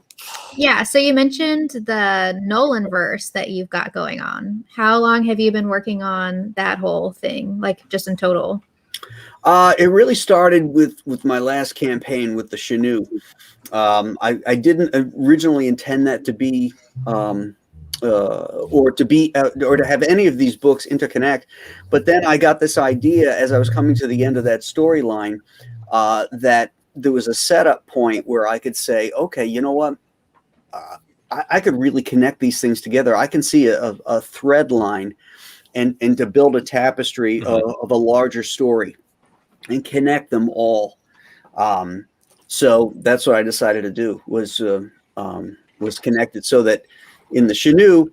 Yeah, so you mentioned the Nolan verse that you've got going on. How long have you been working on that whole thing, like just in total? It really started with my last campaign with the Chenoo. I didn't originally intend that to be or to have any of these books interconnect, but then I got this idea as I was coming to the end of that storyline that there was a setup point where I could say, okay, you know what, I could really connect these things together. I can see a thread line and to build a tapestry of a larger story and connect them all. So that's what I decided to do, was connect it so that in the Chenoo,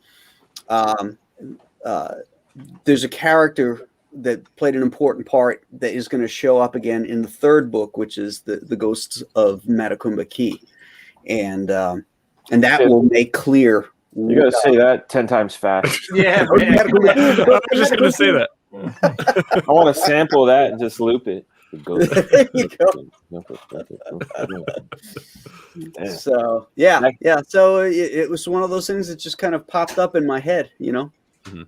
there's a character that played an important part that is going to show up again in the third book, which is the Ghosts of Matacumba Key, and that will make clear. You got to say that 10 times fast. Yeah, I was just going to say that. I want to sample that and just loop it. There you go. So yeah. So it was one of those things that just kind of popped up in my head, you know. Mm-hmm.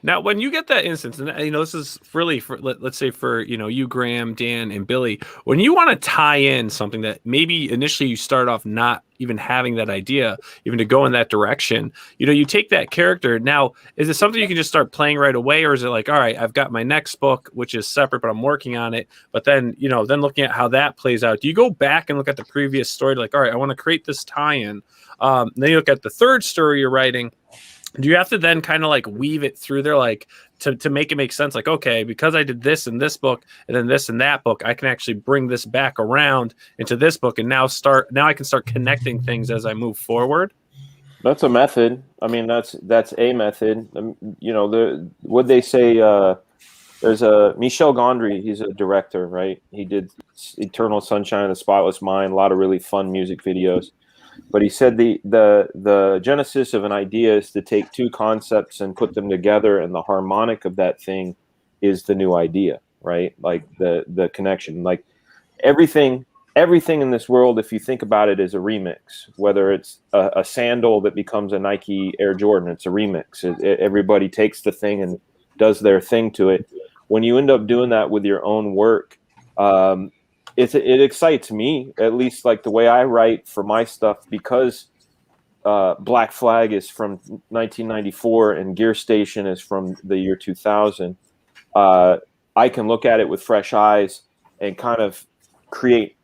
Now, when you get that instance, and you know, this is really for, let's say for, you know, you, Graham, Dan, and Billy, when you want to tie in something that maybe initially you start off not even having that idea, even to go in that direction, you know, you take that character. Now, is it something you can just start playing right away, or is it like, all right, I've got my next book, which is separate, but I'm working on it. But then, you know, then looking at how that plays out, do you go back and look at the previous story, like, all right, I want to create this tie-in. Then you look at the third story you're writing. Do you have to then kind of like weave it through there, like to make it make sense? Like, okay, because I did this in this book and then this in that book, I can actually bring this back around into this book, and now I can start connecting things as I move forward. That's a method. I mean, that's a method. You know, what they say. There's a Michel Gondry. He's a director, right? He did Eternal Sunshine of the Spotless Mind, a lot of really fun music videos. But he said the genesis of an idea is to take two concepts and put them together, and the harmonic of that thing is the new idea, right? Like the connection. Like everything in this world, if you think about it, is a remix. Whether it's a sandal that becomes a Nike Air Jordan, it's a remix. Everybody takes the thing and does their thing to it. When you end up doing that with your own work, it excites me, at least like the way I write for my stuff, because Black Flag is from 1994 and Gear Station is from the year 2000. I can look at it with fresh eyes and kind of create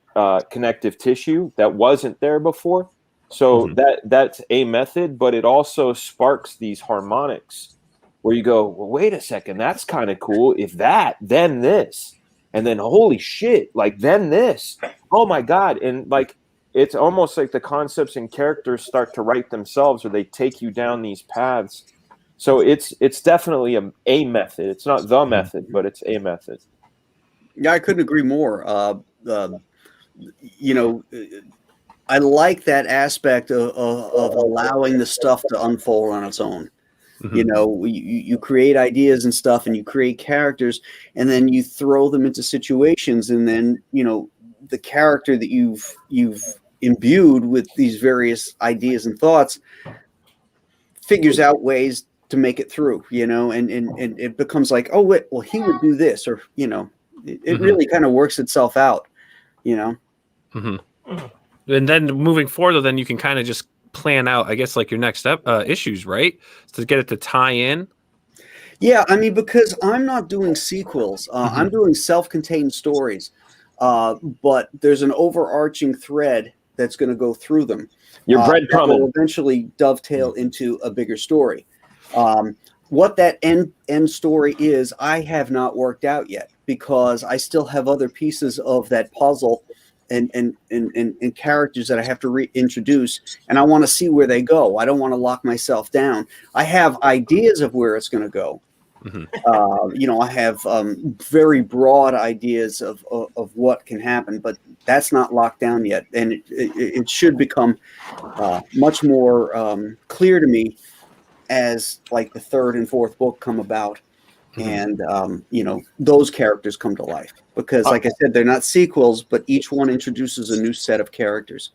connective tissue that wasn't there before. So that's a method, but it also sparks these harmonics where you go, well, wait a second, that's kind of cool. If that, then this. And then, holy shit, like, then this. Oh, my God. And, like, it's almost like the concepts and characters start to write themselves, or they take you down these paths. So it's definitely a method. It's not the method, but it's a method. Yeah, I couldn't agree more. You know, I like that aspect of allowing the stuff to unfold on its own. You know, you create ideas and stuff, and you create characters, and then you throw them into situations, and then, you know, the character that you've imbued with these various ideas and thoughts figures out ways to make it through, you know, and it becomes like, oh wait, well he would do this, or you know, it really kind of works itself out, you know. And then moving forward, then you can kind of just plan out, I guess, like your next step issues, right? To get it to tie in. Yeah, I mean, because I'm not doing sequels, I'm doing self-contained stories, but there's an overarching thread that's going to go through them. Your breadcrumbing will eventually dovetail into a bigger story. What that end story is, I have not worked out yet, because I still have other pieces of that puzzle and characters that I have to reintroduce, and I want to see where they go. I don't want to lock myself down. I have ideas of where it's going to go. You know, I have very broad ideas of what can happen, but that's not locked down yet, and it should become much more clear to me as like the third and fourth book come about, and you know, those characters come to life, because like I said, they're not sequels, but each one introduces a new set of characters.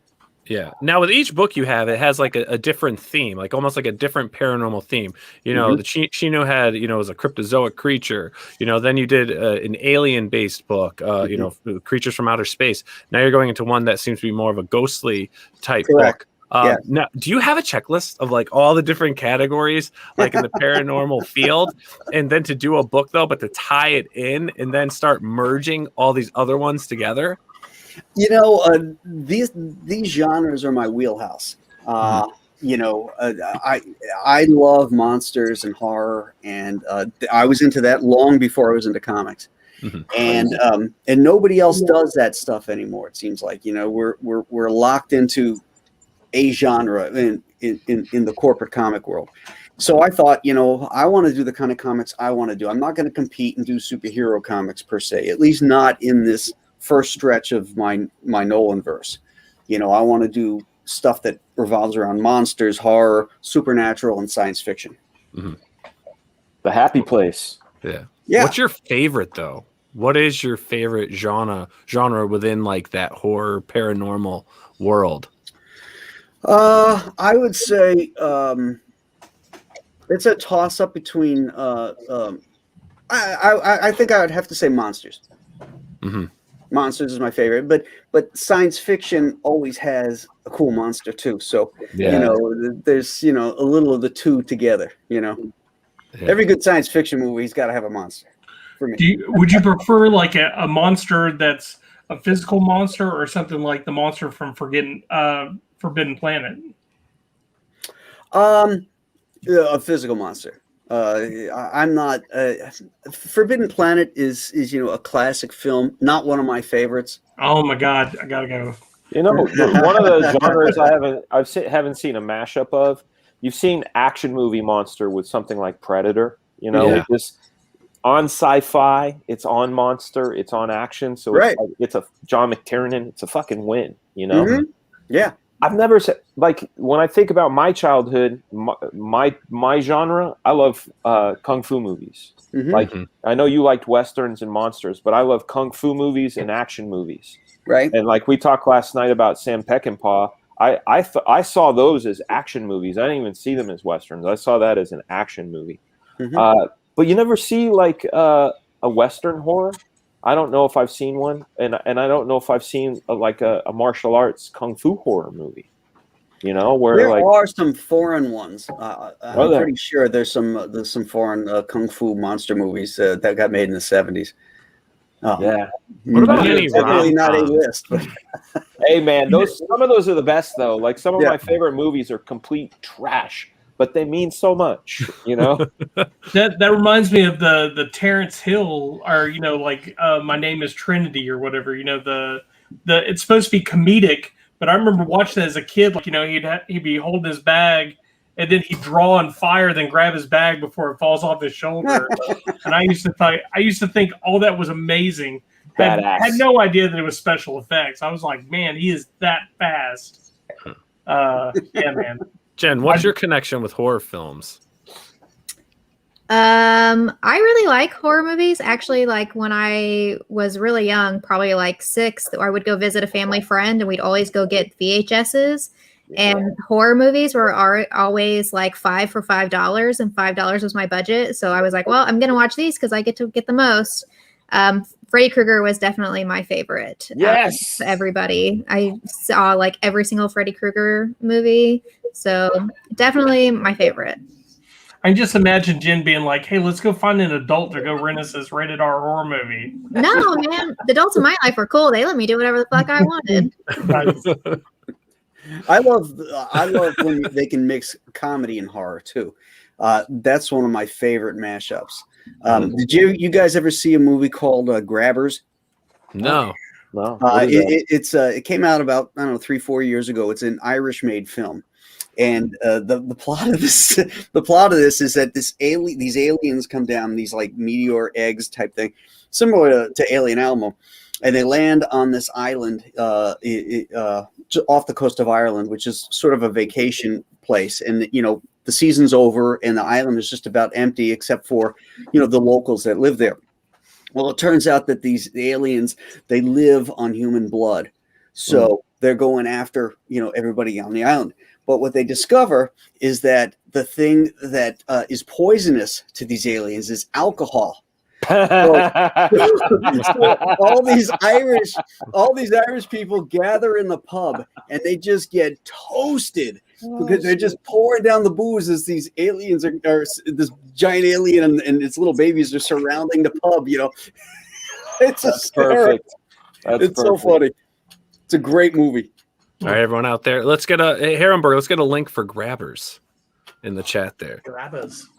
Yeah. Now with each book you have, it has like a different theme, like almost like a different paranormal theme. You know, the Chino had, you know, was a cryptozoic creature. You know, then you did an alien-based book, you know, creatures from outer space. Now you're going into one that seems to be more of a ghostly type book. Now, do you have a checklist of like all the different categories, like in the paranormal field, and then to do a book though, but to tie it in and then start merging all these other ones together? You know, these genres are my wheelhouse. You know, I love monsters and horror, and I was into that long before I was into comics. And nobody else does that stuff anymore. It seems like, you know, we're locked into a genre in the corporate comic world. So I thought, you know, I want to do the kind of comics I want to do. I'm not going to compete and do superhero comics per se, at least not in this first stretch of my Nolan verse. You know, I want to do stuff that revolves around monsters, horror, supernatural, and science fiction. the happy place. Yeah. Yeah. What's your favorite though? What is your favorite genre within like that horror paranormal world? I would say it's a toss up between I think I would have to say monsters. Monsters is my favorite, but science fiction always has a cool monster too. So you know, there's a little of the two together. You know, every good science fiction movie's got to have a monster. For me. Would you prefer like a monster that's a physical monster, or something like the monster from Forbidden Planet? A physical monster. I'm not. Forbidden Planet is a classic film. Not one of my favorites. Oh my god, I gotta go. You know, one of the genres I haven't seen a mashup of. You've seen action movie monster with something like Predator. You know, with this on sci-fi, it's on monster, it's on action. So it's a John McTiernan. It's a fucking win. You know. Yeah. I've never said, like, when I think about my childhood, my genre, I love kung fu movies. Like, I know you liked westerns and monsters, but I love kung fu movies and action movies. Right. And like we talked last night about Sam Peckinpah, I saw those as action movies. I didn't even see them as westerns. I saw that as an action movie. But you never see like a western horror. I don't know if I've seen one, and I don't know if I've seen a martial arts kung fu horror movie. You know, where there like are some foreign ones. I'm pretty sure there's some foreign kung fu monster movies that got made in the 70s. What about any definitely not a list? But hey man, some of those are the best though. Like some of my favorite movies are complete trash, but they mean so much, you know. That reminds me of the Terrence Hill, or My Name is Trinity or whatever. You know, the it's supposed to be comedic, but I remember watching it as a kid. Like, he'd be holding his bag, and then he'd draw on fire, then grab his bag before it falls off his shoulder. And I used to think all that was amazing. Had no idea that it was special effects. I was like, man, he is that fast. Yeah, man. Jen, what's your connection with horror films? I really like horror movies. Actually, like when I was really young, probably like 6, I would go visit a family friend, and we'd always go get VHSs. And horror movies were always like $5 for $5, and $5 was my budget. So I was like, well, I'm going to watch these because I get to get the most. Freddy Krueger was definitely my favorite. Yes. Everybody. I saw like every single Freddy Krueger movie. So definitely my favorite. I can just imagine Jen being like, hey, let's go find an adult to go rent us this rated R horror movie. No, man. The adults in my life were cool. They let me do whatever the fuck I wanted. I love when they can mix comedy and horror too. That's one of my favorite mashups. Did you guys ever see a movie called Grabbers? No. No. It came out about 3-4 years ago. It's an Irish-made film, and the plot of this is that these aliens come down, these like meteor eggs type thing, similar to Alien Alamo, and they land on this island off the coast of Ireland, which is sort of a vacation place, and the season's over and the island is just about empty except for the locals that live there. Well, it turns out that these aliens, they live on human blood, so they're going after everybody on the island. But what they discover is that the thing that is poisonous to these aliens is alcohol. So all these Irish people gather in the pub and they just get toasted because they're just pouring down the booze as these aliens are this giant alien and its little babies are surrounding the pub. It's perfect. It's so funny. It's a great movie. All right, everyone out there, let's get Herrenberg. Let's get a link for Grabbers in the chat there. Grabbers.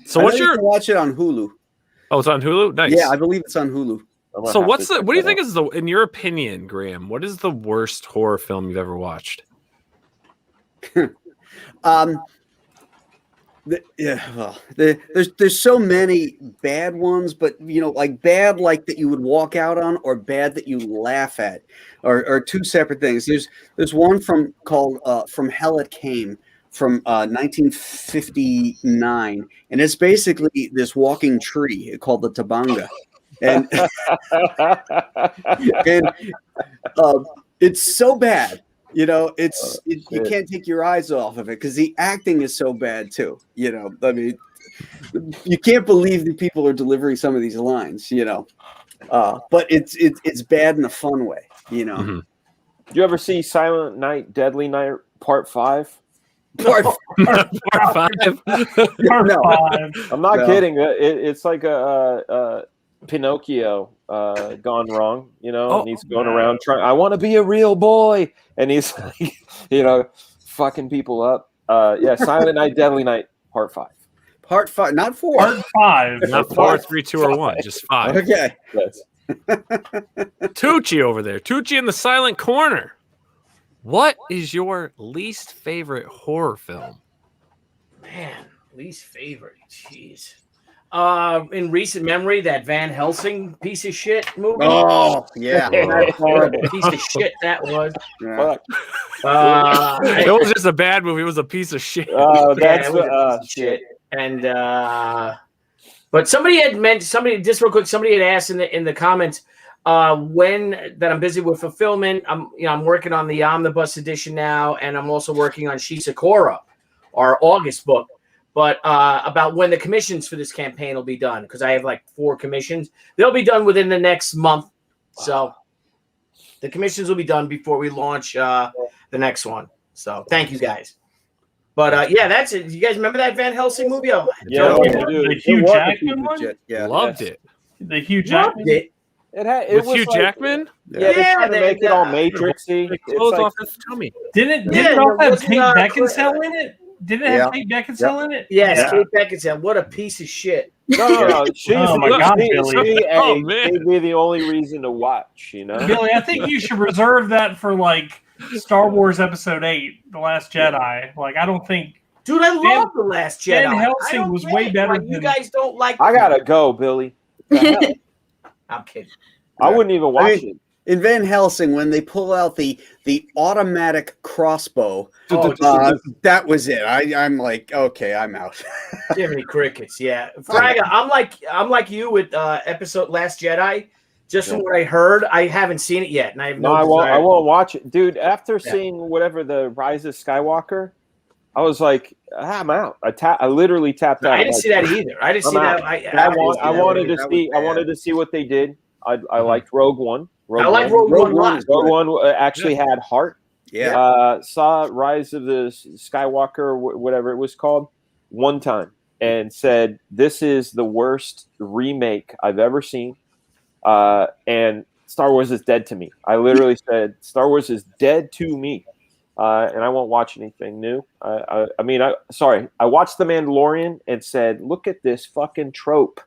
So what's your watch it on Hulu? Oh, it's on Hulu. Nice. Yeah, I believe it's on Hulu. So what do you think is in your opinion, Graham? What is the worst horror film you've ever watched? There's so many bad ones, but like bad like that you would walk out on, or bad that you laugh at, are two separate things. There's one called From Hell It Came, from 1959, and it's basically this walking tree called the Tabanga, and it's so bad. You can't take your eyes off of it because the acting is so bad too. I mean, you can't believe that people are delivering some of these lines. But it's bad in a fun way. Mm-hmm. You ever see Silent Night, Deadly Night Part 5? Part 5. I'm not kidding. It's like a Pinocchio gone wrong, and he's going around trying. I want to be a real boy, and he's like, fucking people up. Silent Night, Deadly Night, Part 5. Part 5, not 4. Part 5, not 4, 3, 2, or 1, just 5. Okay. Yes. Tucci over there, Tucci in the silent corner. What is your least favorite horror film? Man, least favorite. Jeez. In recent memory, that Van Helsing piece of shit movie. Oh, yeah. That's horrible piece of shit that was. Yeah. It was just a bad movie. It was a piece of shit. That's shit. And but somebody had mentioned just real quick. Somebody had asked in the comments when that I'm busy with fulfillment. I'm working on the omnibus edition now, and I'm also working on Shisakura, our August book. But about when the commissions for this campaign will be done, because I have like 4 commissions. They'll be done within the next month. So the commissions will be done before we launch the next one. So thank you guys. But that's it. You guys remember that Van Helsing movie? The Hugh Jackman one? Yeah. Loved it. The Hugh Jackman? It With was Hugh like, Jackman? Yeah, they tried to make it all Matrixy. Clothes off his tummy. Did it all have Kate Beckinsale in it? Did it have Kate Beckinsale in it? Yes, Kate Beckinsale. What a piece of shit. No. She's Billy. maybe the only reason to watch, Billy, I think you should reserve that for like Star Wars Episode 8, The Last Jedi. Like, I don't think. Dude, I love The Last Jedi. Van Helsing was way better than you guys don't like. I gotta go, Billy. I'm kidding. I wouldn't even watch it. In Van Helsing, when they pull out the automatic crossbow, that was it. I'm like, okay, I'm out. Jiminy crickets, yeah. Fraga, I'm like you with episode Last Jedi. Just from what I heard, I haven't seen it yet, and I have no. I won't watch it, dude. After Yeah. seeing whatever the Rise of Skywalker, I was like, I'm out. I literally tapped out. I didn't see that either. I didn't see that. I wanted to see what they did. I liked Rogue One. I like Rogue One. Rogue One actually had heart. Yeah. Saw Rise of the Skywalker, whatever it was called, one time, and said, "This is the worst remake I've ever seen." And Star Wars is dead to me. I literally said, Star Wars is dead to me. And I won't watch anything new. I watched The Mandalorian and said, look at this fucking trope.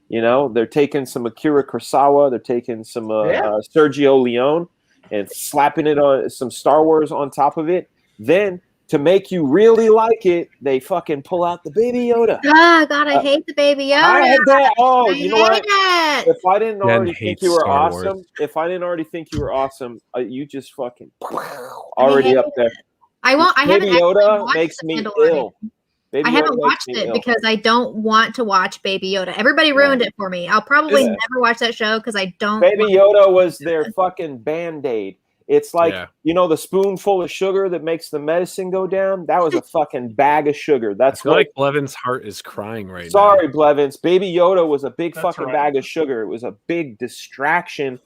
You know, they're taking some Akira Kurosawa, they're taking some Sergio Leone and slapping it on some Star Wars on top of it. Then to make you really like it, they fucking pull out the Baby Yoda. Oh God, I hate the Baby Yoda. I had that. Oh, you know what? It. If I didn't already think you were Star awesome, Wars. You just fucking already up there. I haven't Baby Yoda watched makes The me Mandalorian. ill. Baby I Yoda haven't makes watched me it ill. because I don't want to watch Baby Yoda. Everybody ruined it for me. I'll probably Yeah. never watch that show because I don't. Baby Yoda was their fucking Band-Aid. It's like, Yeah. you know, the spoonful of sugar that makes the medicine go down? That was a fucking bag of sugar. That's I feel like Blevins' heart is crying right now. Sorry, Blevins. Baby Yoda was a big That's fucking right. bag of sugar. It was a big distraction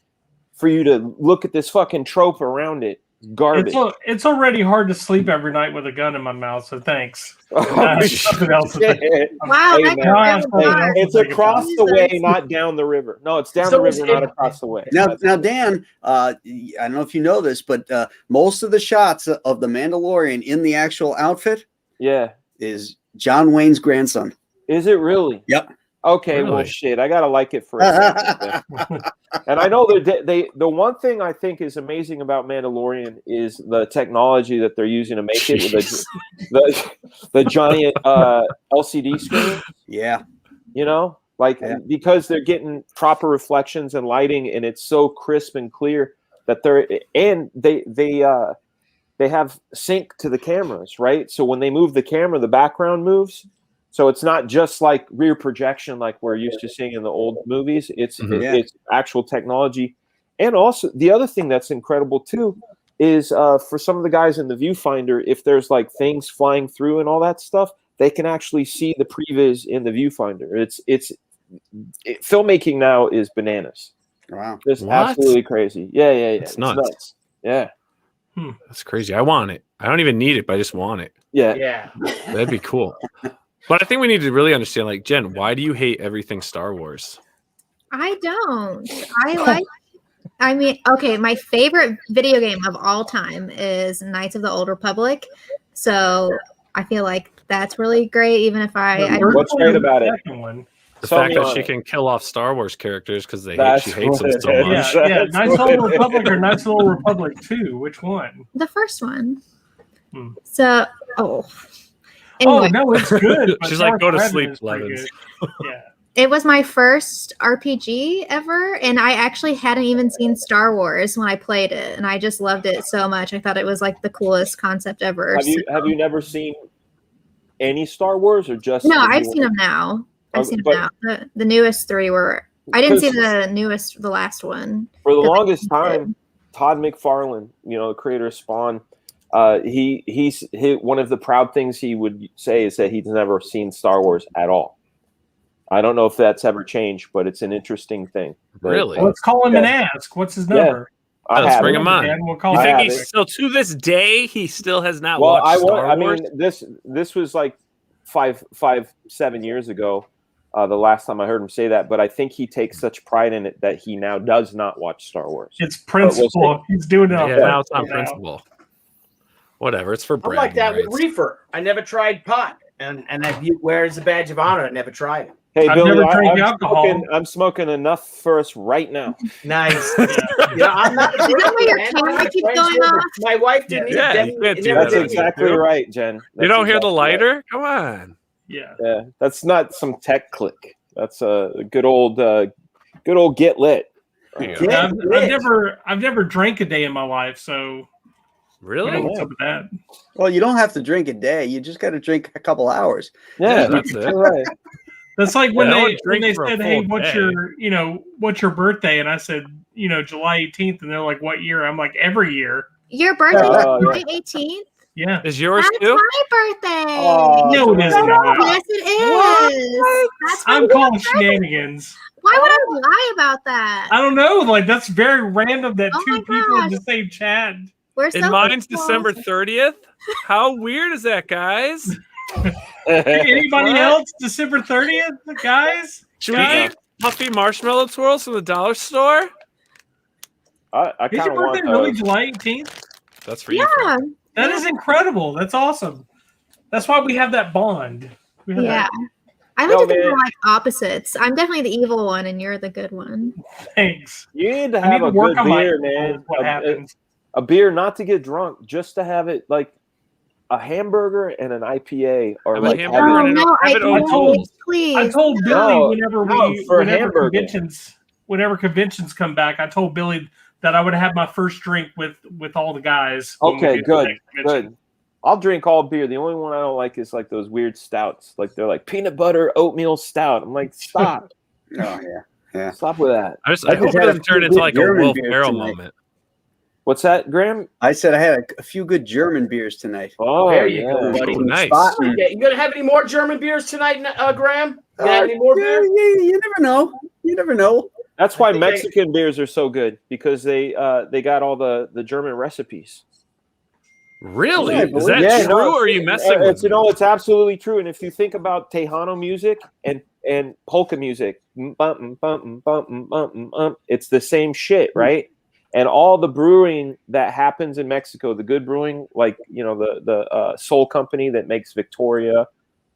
for you to look at this fucking trope around it. Garbage. It's already hard to sleep every night with a gun in my mouth, so thanks. Oh, Something else to think. shit. Wow, Hey, that's man. really Hey, dark. It's across the way, not down the river. No, it's down So the is river, not it- across the way. Now, Dan, I don't know if you know this, but most of the shots of the Mandalorian in the actual outfit Yeah. is John Wayne's grandson. Is it really? Yep. Okay, well, Really? shit. I gotta like it for a second. then. And I know the one thing I think is amazing about Mandalorian is the technology that they're using to make it with the giant LCD screen. Yeah. You know, like Yeah. because they're getting proper reflections and lighting, and it's so crisp and clear that they have sync to the cameras, right? So when they move the camera, the background moves. So it's not just like rear projection like we're used to seeing in the old movies. It's it's actual technology. And also the other thing that's incredible too is for some of the guys in the viewfinder, if there's like things flying through and all that stuff, they can actually see the previs in the viewfinder. Filmmaking now is bananas. Wow. It's What? absolutely crazy. Yeah. It's nuts. Yeah. That's crazy. I want it. I don't even need it, but I just want it. Yeah. Yeah. That'd be cool. But I think we need to really understand, like, Jen, why do you hate everything Star Wars? I don't. I mean, okay, my favorite video game of all time is Knights of the Old Republic. So I feel like that's really great, even if What's great about it? The Tell fact me that on she it. can kill off Star Wars characters because she That's hates them what so it much. is. Yeah, That's Knights of what the it Old Republic or Knights of the Old Republic 2? Which one? the first one. Hmm. So, Oh anyway, no, it's good. but She's like, Darth go to Revan sleep, is pretty Blevins. good. Yeah. it was my first RPG ever, and I actually hadn't even seen Star Wars when I played it, and I just loved it so much. I thought it was like the coolest concept ever. Have you never seen any Star Wars or just No, the I've new seen one? them now. I've seen But- them now. The newest three were. I didn't see Because- the last one. For the 'cause I longest did. time, Todd McFarlane, the creator of Spawn, he's one of the proud things he would say is that he's never seen Star Wars at all. I don't know if that's ever changed, but it's an interesting thing. But, Really? Let's call him and ask. What's his number? I Let's have bring it. him on. Dan, we'll call You I him. think have he's it. still, to this day, he still has not Well, watched Star Wars? this was like 7 years ago, the last time I heard him say that. But I think he takes such pride in it that he now does not watch Star Wars. It's principle. He's doing it on Yeah, now it's purpose on now. principle. Whatever, it's for I'm bragging like that with rights. reefer. I never tried pot, and where is the badge of honor? I never tried it. Hey, I've Billy, never drank alcohol. I'm smoking enough for us right now. Nice. I'm not. Is that why your camera keeps going off? My wife didn't. Yeah, even- you can't do never That's that. did. exactly right, Jen. You That's don't hear the exactly right. lighter? Come on. Yeah. Yeah, that's not some tech click. That's a good old get lit. There you go. Yeah. I've never drank a day in my life, so I Really? don't know what's up with that. Well, you don't have to drink a day. You just got to drink a couple hours. Yeah, that's it. that's right. That's like when I would they drink for a said, "Hey, full what's day." what's your birthday?" And I said, July 18th, and they're like, "What year?" I'm like, "Every year." Your birthday is Oh, July 18th? Yeah. Is yours That's too? my birthday. No, it is not. Yes, it is. That's my I'm calling birthday. shenanigans. Why would I lie about that? I don't know. Like, that's very random that Oh two my people in gosh. the same chat. We're And so mine's cool. December 30th. How weird is that, guys? Anybody What? else? December 30th, guys? Should we eat puffy marshmallow twirls from the dollar store? I Is kind your of want birthday really those. July 18th? That's for you. Yeah. That is incredible. That's awesome. That's why we have that bond. We have Yeah. that. I No, like to think man. we're like opposites. I'm definitely the evil one and you're the good one. Thanks. You need to I need have to a work good on my beer, man. what happens. A beer, not to get drunk, just to have it like a hamburger and an IPA, or I'm a like hamburger Oh and no, have it on toast. please. I told Billy No, whenever for hamburger. conventions come back, I told Billy that I would have my first drink with all the guys. when we Okay, do the next good. convention. I'll drink all beer. The only one I don't like is like those weird stouts. Like they're like peanut butter oatmeal stout. I'm like, stop. Oh yeah. Stop with that. I I hope just it had a doesn't turn few into good like a German Wolf beers Barrel tonight. moment. What's that, Graham? I said I had a few good German beers tonight. Oh, There you go, yeah. buddy. Ooh, nice. Spaten. Yeah, you gonna have any more German beers tonight, Graham? You gonna have any more Yeah, beer? you never know. You never know. That's why I think I- Mexican beers are so good, because they got all the German recipes. Really? Yeah, Is that Yeah, true, no, or are you messing with it's, me? it's absolutely true. And if you think about Tejano music and polka music, it's the same shit, right? And all the brewing that happens in Mexico, the good brewing, like the Soul Company that makes Victoria,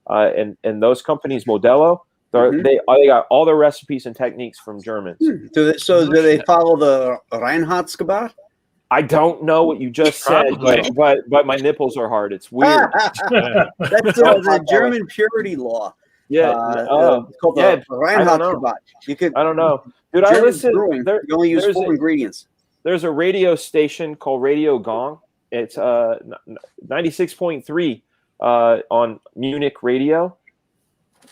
and those companies, Modelo, they got all their recipes and techniques from Germans. Do they follow the Reinheitsgebot? I don't know what you just said, Probably. but my nipples are hard. It's weird. That's the German purity law. Yeah. It's called yeah, the Reinheitsgebot. You could. I don't know, dude. German I listen. brewing, There, you only use there's 4 ingredients. there's a radio station called Radio Gong. It's 96.3 on Munich radio.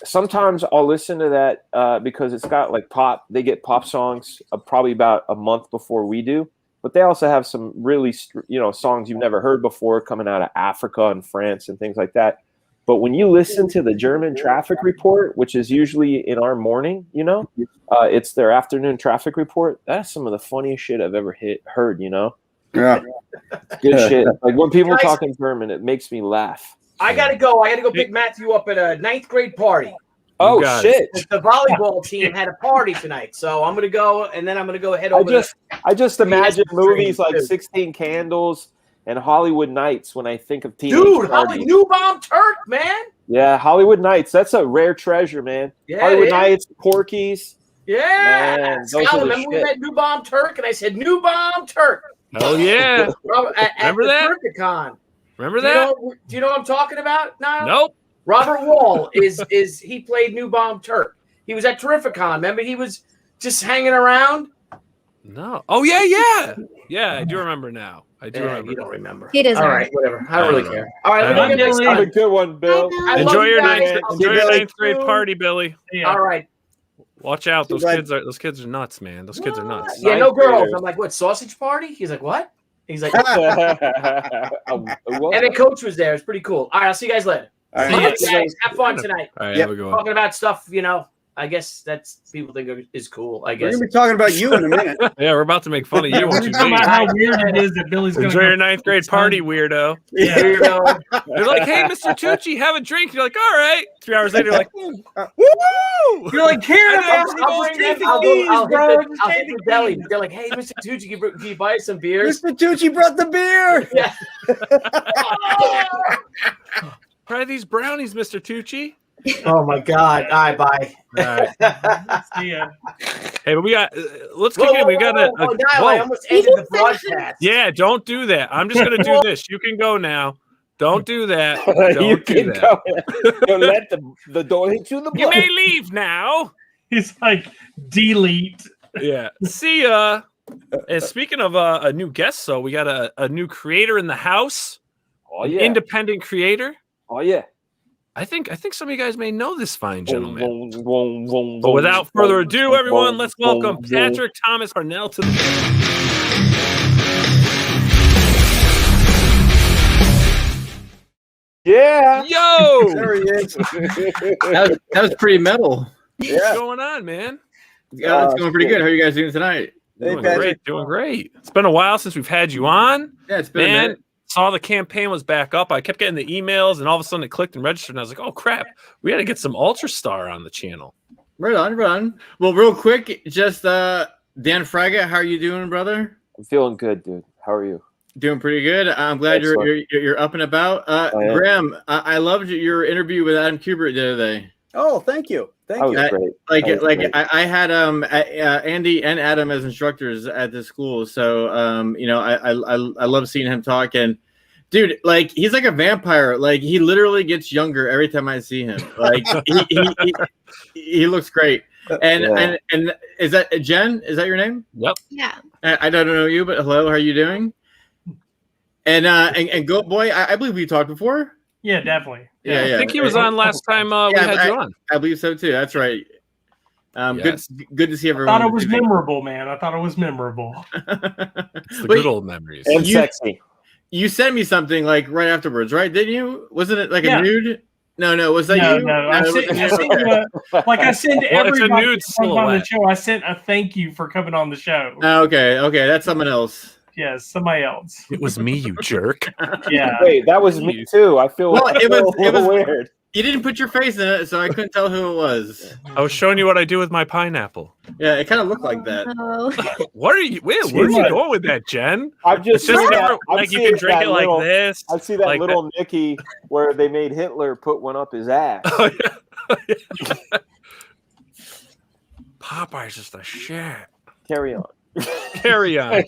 Sometimes I'll listen to that because it's got like pop. They get pop songs probably about a month before we do, but they also have some really songs you've never heard before coming out of Africa and France and things like that. But when you listen to the German traffic report, which is usually in our morning, it's their afternoon traffic report. That's some of the funniest shit I've ever heard. Yeah. Good shit. Like when people Guys- talk in German, it makes me laugh. I gotta go. I gotta go pick Matthew up at a 9th grade party. Oh guys. shit! The volleyball team had a party tonight, so I'm gonna go, and then I'm gonna go head over. I just imagine Yes, movies like dude. 16 Candles and Hollywood Nights when I think of teenage Dude, parties. New Bomb Turk, man. Yeah, Hollywood Nights. That's a rare treasure, man. Yeah, Hollywood it is. Nights, Porky's. Yeah. Man, those Scala, are the remember we shit. met New Bomb Turk, and I said New Bomb Turk. Oh yeah. At Remember the that? Turkicon. Remember Do you that? know what I'm talking about, Niall? Nope. Robert Wall he played New Bomb Turk. He was at Terrificon. Remember, he was just hanging around. No. Oh yeah. Yeah, I do remember now. I do remember. You don't remember. He doesn't. All right, whatever. I don't really care. All right, I let me know. get next Have a time. good one, Bill. Bye, I Bill. love Enjoy you your guys. ninth. I'll Enjoy see your you ninth grade soon. party, Billy. Yeah. All right. Watch out. Those Glad- kids are nuts, man. Those kids are nuts. Yeah, no Ninth girls. graders. I'm like, what, sausage party? He's like, what? He's like, What? and then Coach was there. It's pretty cool. All right, I'll see you guys later. All See right. ya. All right, guys, have fun tonight. All right, Yep. have a good one. Talking about stuff, I guess that's people think is cool. I We're guess. gonna be talking about you in a minute. Yeah, we're about to make fun of you. We're Once you talking leave. about how weird it is that Billy's going to Enjoy your ninth grade party, weirdo. Yeah. Here you go. They're like, hey, Mr. Tucci, have a drink. You're like, all right. 3 hours later, you're like, woo! You're like, Karen, I know, I'll bring them. I'll hit the deli. They're like, hey, Mr. Tucci, can you buy us some beers? Mr. Tucci brought the beer. Yeah. Try these brownies, Mr. Tucci. Oh my God! All right, bye. All right. See ya. Hey, but we got, let's kick in. We got Niall, I almost ended the broadcast. Yeah, don't do that. I'm just going to do this. You can go now. Don't do that. Don't You do can that. go. Don't let the door hit you in the You butt. may leave now. He's like, delete. Yeah. See ya. And speaking of a new guest, so we got a new creator in the house. Oh An yeah. independent creator. Oh yeah. I think some of you guys may know this fine gentleman. But without further ado, everyone, let's welcome Patrick Thomas Parnell to the Yeah. Yo! There he is. That was pretty metal. What's Yeah. going on, man? Yeah, it's going pretty good. How are you guys doing tonight? Hey, Doing Patrick. great, doing great. It's been a while since we've had you on. Yeah, it's been a Man, minute. saw the campaign was back up. I kept getting the emails, and all of a sudden it clicked and registered, and I was like, oh, crap. We got to get some Ultrastar on the channel. Right on, right on. Well, real quick, just Dan Fraga, how are you doing, brother? I'm feeling good, dude. How are you? Doing pretty good. I'm glad you're up and about. Graham, I loved your interview with Adam Kubert the other day. Oh, thank you. Thank you. Great. I had Andy and Adam as instructors at the school, so I love seeing him talk. And dude, like, he's like a vampire. Like, he literally gets younger every time I see him. Like, he looks great. And is that Jen? Is that your name? Yep. Yeah. I don't know you, but hello, how are you doing? And Goat Boy, I believe we talked before. Yeah, definitely. Yeah. I think he was on last time we had you on. I believe so too. That's right. Yes. Good to see I everyone. thought it was memorable, man. I thought it was memorable. It's the good old memories. And sexy. You sent me something like right afterwards, right? Didn't you? Wasn't it like a nude? No. Was that No, you? no. I sent you like I send Well, it's a everybody nude who comes on the silhouette. show. I sent a thank you for coming on the show. Okay, that's someone else. Yes, somebody else. It was me, you jerk. Yeah. Wait, that was me too. I feel Well, it was weird. You didn't put your face in it, so I couldn't tell who it was. I was showing you what I do with my pineapple. Yeah, it kind of looked like that. Oh. What are you? Where are you going with that, Jen? I've just It's just seen never, that. I'm like you seeing can drink that it like little- this. I see that like little Nicky where they made Hitler put one up his ass. Oh, yeah. Popeye's just a shit. Carry on. Carry on.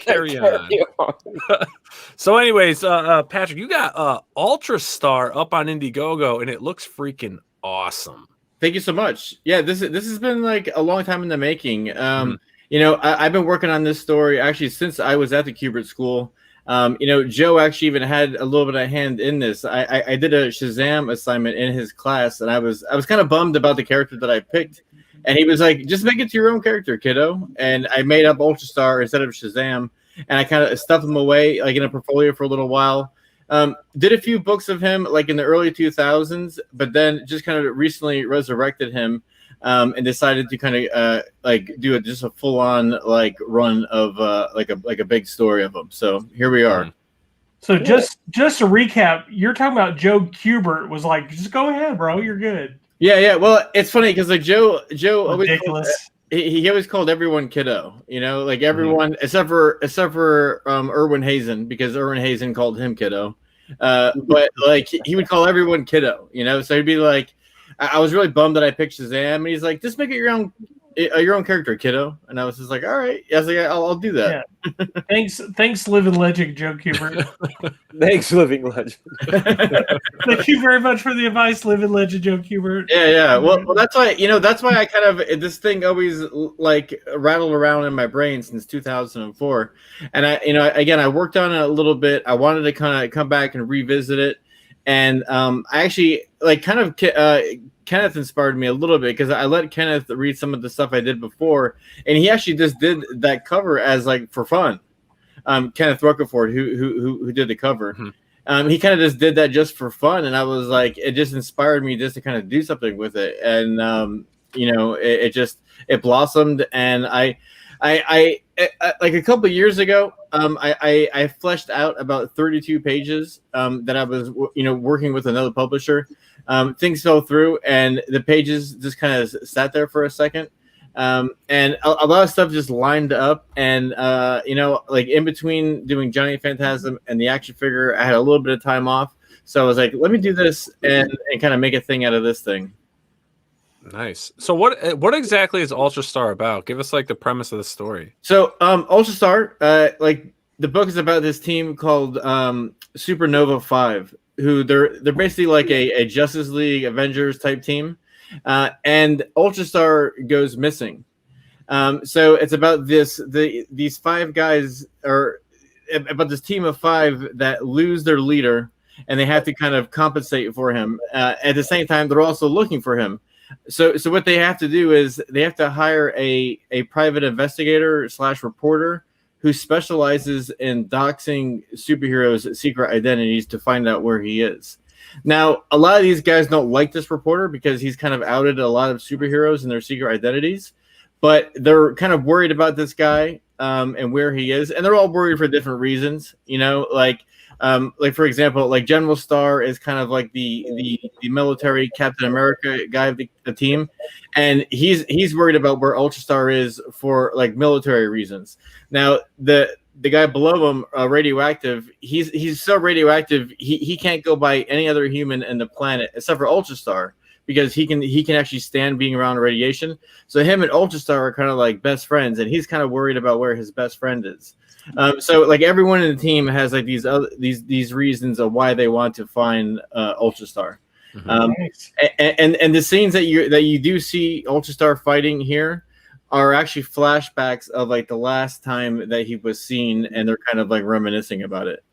So, anyways, Patrick, you got Ultrastar up on Indiegogo, and it looks freaking awesome. Thank you so much. Yeah, this has been like a long time in the making. I've been working on this story actually since I was at the Kubert School. Joe actually even had a little bit of hand in this. I did a Shazam assignment in his class, and I was kind of bummed about the character that I picked. And he was like, just make it to your own character, kiddo. And I made up Ultrastar instead of Shazam. And I kind of stuffed him away like in a portfolio for a little while. Did a few books of him like in the early 2000s, but then just kind of recently resurrected him and decided to kind of do just a full on like run of like a big story of him. So here we are. So just to recap, you're talking about Joe Kubert was like, just go ahead, bro. You're good. Yeah. Well, it's funny because like Joe always Ridiculous. he always called everyone kiddo, like everyone except for Erwin Hazen, because Erwin Hazen called him kiddo. But like he would call everyone kiddo, so he'd be like, I was really bummed that I picked Shazam, and he's like, just make it your own character, kiddo. And I was just like, all right. I was like, I'll do that. Yeah. Thanks, living legend Joe Kubert. Thanks, living legend. Thank you very much for the advice, living legend Joe Kubert. Yeah. Well, that's why I kind of, this thing always like rattled around in my brain since 2004. And I worked on it a little bit. I wanted to kind of come back and revisit it. And I actually like kind of Kenneth inspired me a little bit because I let Kenneth read some of the stuff I did before, and he actually just did that cover as like for fun. Kenneth Rocafort, who did the cover, he kind of just did that just for fun, and I was like, it just inspired me just to kind of do something with it, and it blossomed, and I like a couple of years ago, I fleshed out about 32 pages that I was working with another publisher. Things fell through, and the pages just kind of sat there for a second, and a lot of stuff just lined up. And like in between doing Johnny Phantasm and the action figure, I had a little bit of time off, so I was like, let me do this and kind of make a thing out of this thing. Nice. So what exactly is Ultrastar about? Give us like the premise of the story. So Ultrastar, like the book is about this team called Supernova 5, who they're basically like a Justice League Avengers type team, and Ultrastar goes missing. So it's about these 5 guys, or about this team of 5 that lose their leader, and they have to kind of compensate for him. At the same time, they're also looking for him. So what they have to do is they have to hire a private investigator / reporter who specializes in doxing superheroes' secret identities to find out where he is. Now, a lot of these guys don't like this reporter because he's kind of outed a lot of superheroes and their secret identities, but they're kind of worried about this guy and where he is, and they're all worried for different reasons. Like for example, like General Star is kind of like the military Captain America guy of the team, and he's worried about where Ultrastar is for like military reasons. Now the guy below him, Radioactive, he's so radioactive he can't go by any other human in the planet except for Ultrastar, because he can actually stand being around radiation. So him and Ultrastar are kind of like best friends, and he's kind of worried about where his best friend is. So like everyone in the team has like these reasons of why they want to find Ultrastar. Nice. And the scenes that you do see Ultrastar fighting here are actually flashbacks of like the last time that he was seen, and they're kind of like reminiscing about it.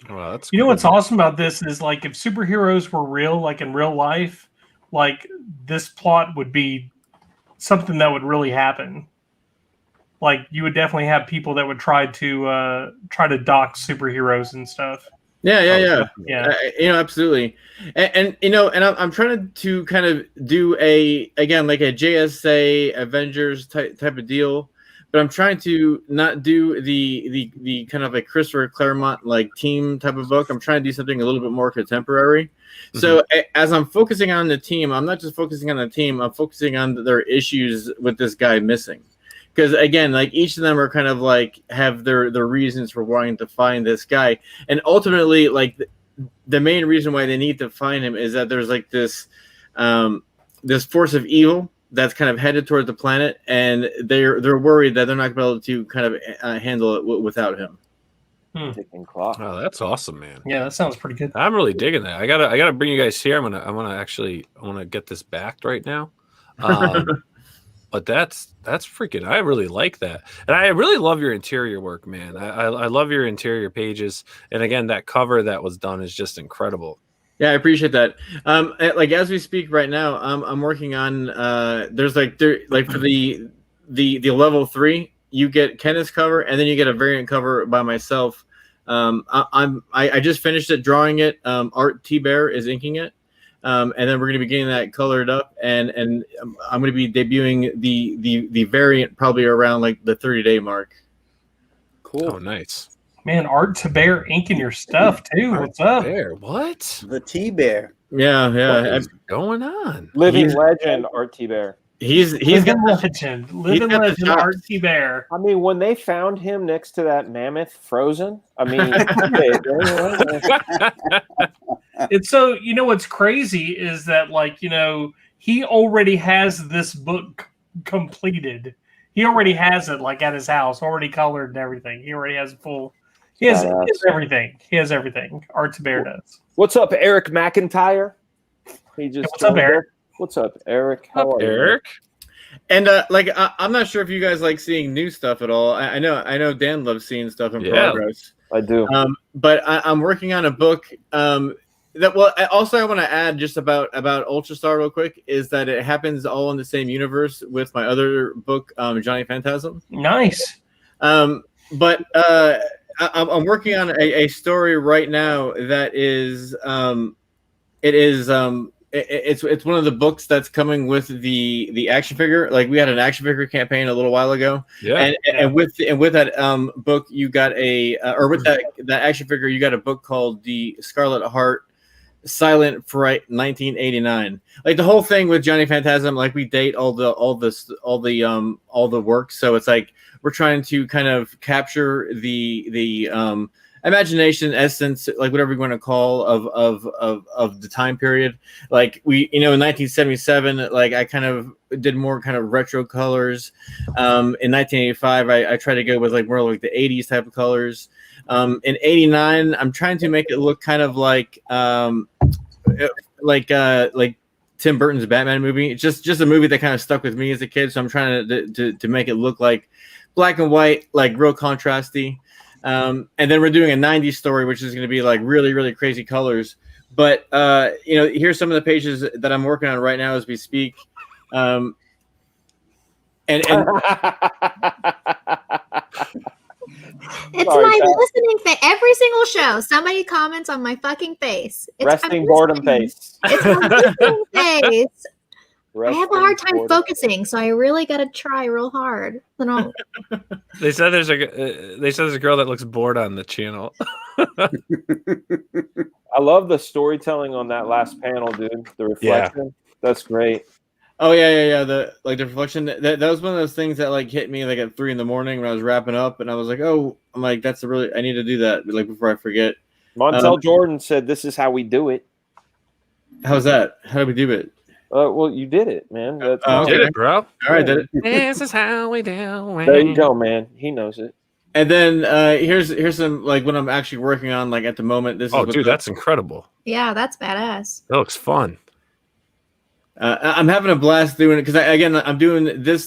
Well, that's You know cool. what's awesome about this is like if superheroes were real, like in real life, like this plot would be something that would really happen. Like you would definitely have people that would try to dox superheroes and stuff. Yeah. Yeah. Absolutely. And I'm trying to kind of do a JSA Avengers type of deal, but I'm trying to not do the kind of like Christopher Claremont like team type of book. I'm trying to do something a little bit more contemporary. Mm-hmm. So as I'm focusing on the team, I'm not just focusing on the team. I'm focusing on their issues with this guy missing. Because again, like each of them are kind of like have their reasons for wanting to find this guy, and ultimately, like the main reason why they need to find him is that there's like this force of evil that's kind of headed toward the planet, and they're worried that they're not going to be able to kind of handle it without him. Ticking clock. Oh, that's awesome, man. Yeah, that sounds pretty good. I'm really digging that. I gotta bring you guys here. I want to get this backed right now. But that's freaking, I really like that. And I really love your interior work, man. I love your interior pages. And again, that cover that was done is just incredible. Yeah, I appreciate that. Like as we speak right now, I'm working on there's like for the level 3, you get Kenneth's cover, and then you get a variant cover by myself. I just finished it, drawing it. Art T Bear is inking it. And then we're going to be getting that colored up, and I'm going to be debuting the variant probably around like the 30-day mark. Cool. Oh, nice. Man, Art to Bear inking your stuff too. What's up? Bear, what? The T-Bear. Yeah. What is going on? Living legend, Art T Bear. He's got living legend Art T Bear. I mean, when they found him next to that mammoth frozen, I mean, it's so, what's crazy is that he already has this book completed. He already has it like at his house, already colored and everything. He already has full. He has everything. He has everything. Art to Bear does. What's up, Eric McIntyre? What's up, Eric? What's up, Eric? How are you, Eric? And I'm not sure if you guys like seeing new stuff at all. I know Dan loves seeing stuff in progress. I do. But I'm working on a book. I want to add just about Ultrastar real quick is that it happens all in the same universe with my other book, Johnny Phantasm. Nice. But I'm working on a story right now that is it's one of the books that's coming with the action figure. Like we had an action figure campaign a little while ago. Yeah. And with that book you got with that action figure you got a book called The Scarlet Heart Silent Fright 1989. Like the whole thing with Johnny Phantasm, like we date all the work. So it's like we're trying to kind of capture the imagination, essence, like whatever you want to call of the time period. Like we, in 1977, like I kind of did more kind of retro colors. In 1985, I tried to go with like more like the 80s type of colors. In 89, I'm trying to make it look kind of like Tim Burton's Batman movie. It's just a movie that kind of stuck with me as a kid. So I'm trying to make it look like black and white, like real contrasty. And then we're doing a 90s story, which is going to be like really, really crazy colors. But, here's some of the pages that I'm working on right now as we speak. And It's Sorry, my Pat. listening face. Every single show, somebody comments on my fucking face. It's Resting my boredom listening- face. It's my listening face. I have a Resting hard time boredom. focusing, so I really got to try real hard. I don't. They said there's a girl that looks bored on the channel. I love the storytelling on that last panel, dude. The reflection. That's great. oh yeah. The reflection. That was one of those things that like hit me like at 3 a.m. when I was wrapping up, and I was like, oh, I'm like, I need to do that like before I forget. Montel Jordan said, "This is how we do it." How's that? How do we do it? Well, you did it, man. That's Oh, Did it, bro? All right, did it. This is how we do it. There you go, man. He knows it. And then here's some like what I'm actually working on like at the moment. This is Oh, what dude, that's incredible. Yeah, that's badass. That looks fun. I'm having a blast doing it because I'm doing this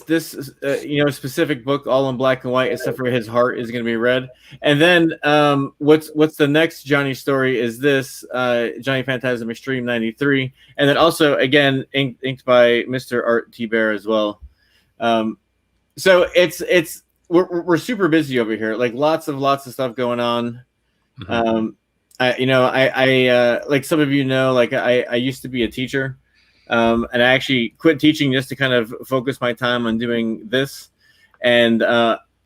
specific book all in black and white except for his heart is going to be red. And then what's the next Johnny story is this Johnny Phantasm Extreme 93, and then also again inked by Mr. Art T. Bear as well. So we're super busy over here, like lots of stuff going on. Mhm. I like some of you know, like I used to be a teacher. And I actually quit teaching just to kind of focus my time on doing this. And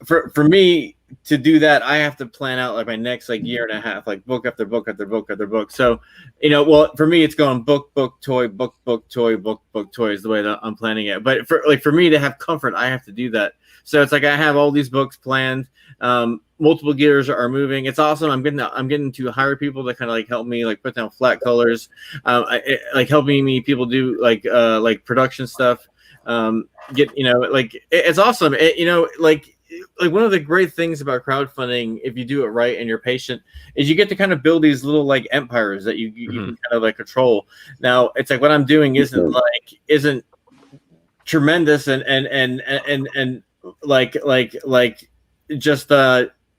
for me to do that, I have to plan out like my next like year and a half, like book after book after book after book. So, well, for me, it's going book, toy, book, toy, book, toy is the way that I'm planning it. But for me to have comfort, I have to do that. So it's like I have all these books planned. Multiple gears are moving. It's awesome. I'm getting to hire people to kind of like help me like put down flat colors, like helping me people do like production stuff. It's awesome. Like one of the great things about crowdfunding, if you do it right and you're patient, is you get to kind of build these little like empires that you can kind of like control. Now it's like what I'm doing isn't tremendous and just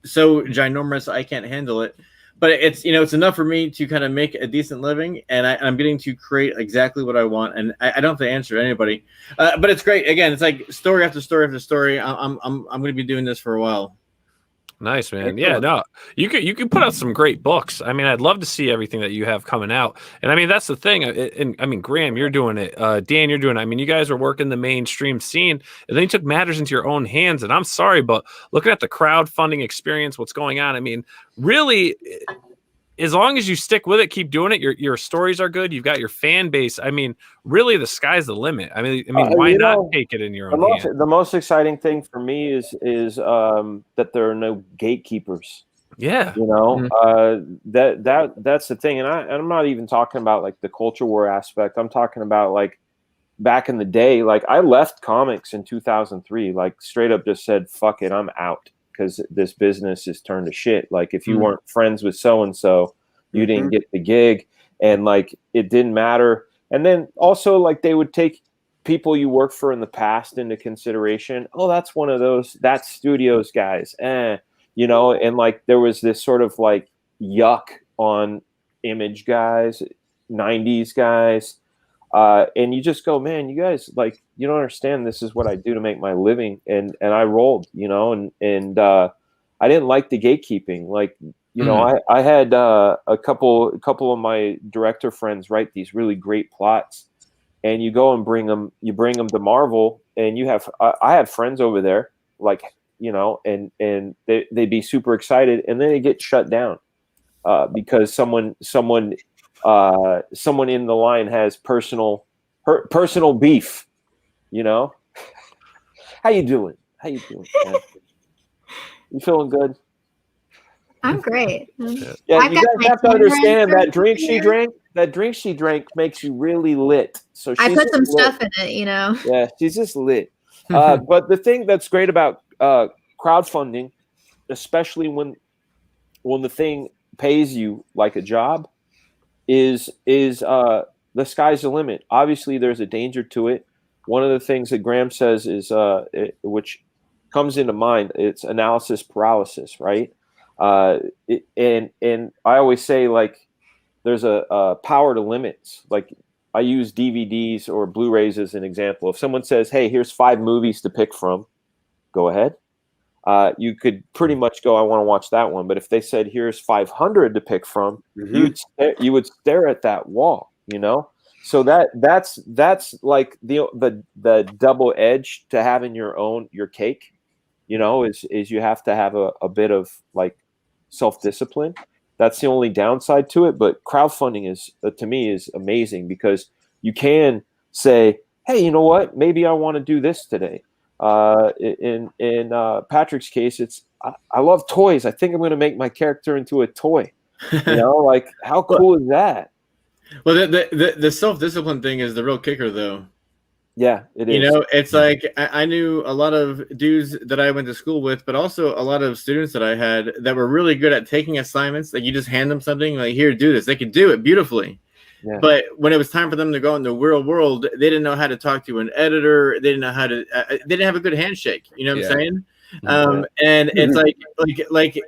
so ginormous I can't handle it, but it's it's enough for me to kind of make a decent living, and I'm getting to create exactly what I want, and I don't have to answer to anybody, but it's great. Again, it's like story after story after story. I'm going to be doing this for a while. Nice, man. Yeah, no, you could put out some great books. I mean, I'd love to see everything that you have coming out. And I mean, that's the thing. And I mean, Graham, you're doing it. Dan, you're doing it. I mean, you guys are working the mainstream scene, and then you took matters into your own hands. And I'm sorry, but looking at the crowdfunding experience, what's going on, I mean, really, as long as you stick with it, keep doing it. Your stories are good. You've got your fan base. I mean, really, the sky's the limit. I mean, why not take it in your own hands? The most exciting thing for me is that there are no gatekeepers. Yeah, that's the thing, and I'm not even talking about like the culture war aspect. I'm talking about like back in the day. Like I left comics in 2003. Like straight up just said, "Fuck it, I'm out." Because this business is turned to shit. Like if you weren't friends with so-and-so, you didn't get the gig, and like it didn't matter. And then also like they would take people you worked for in the past into consideration. Oh, that's one of those, that's studios guys. And like there was this sort of like yuck on image guys, 90s guys. And you just go, man, you guys, like, you don't understand. This is what I do to make my living. And I rolled, and I didn't like the gatekeeping. Like, I had a couple of my director friends write these really great plots, and you go and bring them to Marvel, and I have friends over there, like, and they'd be super excited, and then they get shut down because someone in the line has personal beef, How you doing, man? You feeling good? I'm great. Yeah, I've you got guys my have to Tinder understand that drink drink she drank makes you really lit. So I she's put some just lit. stuff in it, Yeah, she's just lit. But the thing that's great about crowdfunding, especially when the thing pays you like a job, is the sky's the limit. Obviously, there's a danger to it. One of the things that Graham says is, which comes into mind, it's analysis paralysis, right? And I always say, like, there's a power to limits. Like, I use DVDs or Blu-rays as an example. If someone says, hey, here's 5 movies to pick from, go ahead. You could pretty much go, I want to watch that one. But if they said, here's 500 to pick from, you would stare at that wall, you know? So that's like the double edge to having your cake, you know, is you have to have a bit of like self-discipline. That's the only downside to it. But crowdfunding to me is amazing, because you can say, hey, you know what? Maybe I want to do this today. In Patrick's case, I love toys. I think I'm going to make my character into a toy. You know, like, how cool is that? Well, the self-discipline thing is the real kicker, though. Yeah, it is. You know, it's like I knew a lot of dudes that I went to school with, but also a lot of students that I had that were really good at taking assignments. Like, you just hand them something, like, here, do this. They could do it beautifully. Yeah. But when it was time for them to go in the real world, they didn't know how to talk to an editor. They didn't know how to. They didn't have a good handshake. You know what I'm saying? And it's like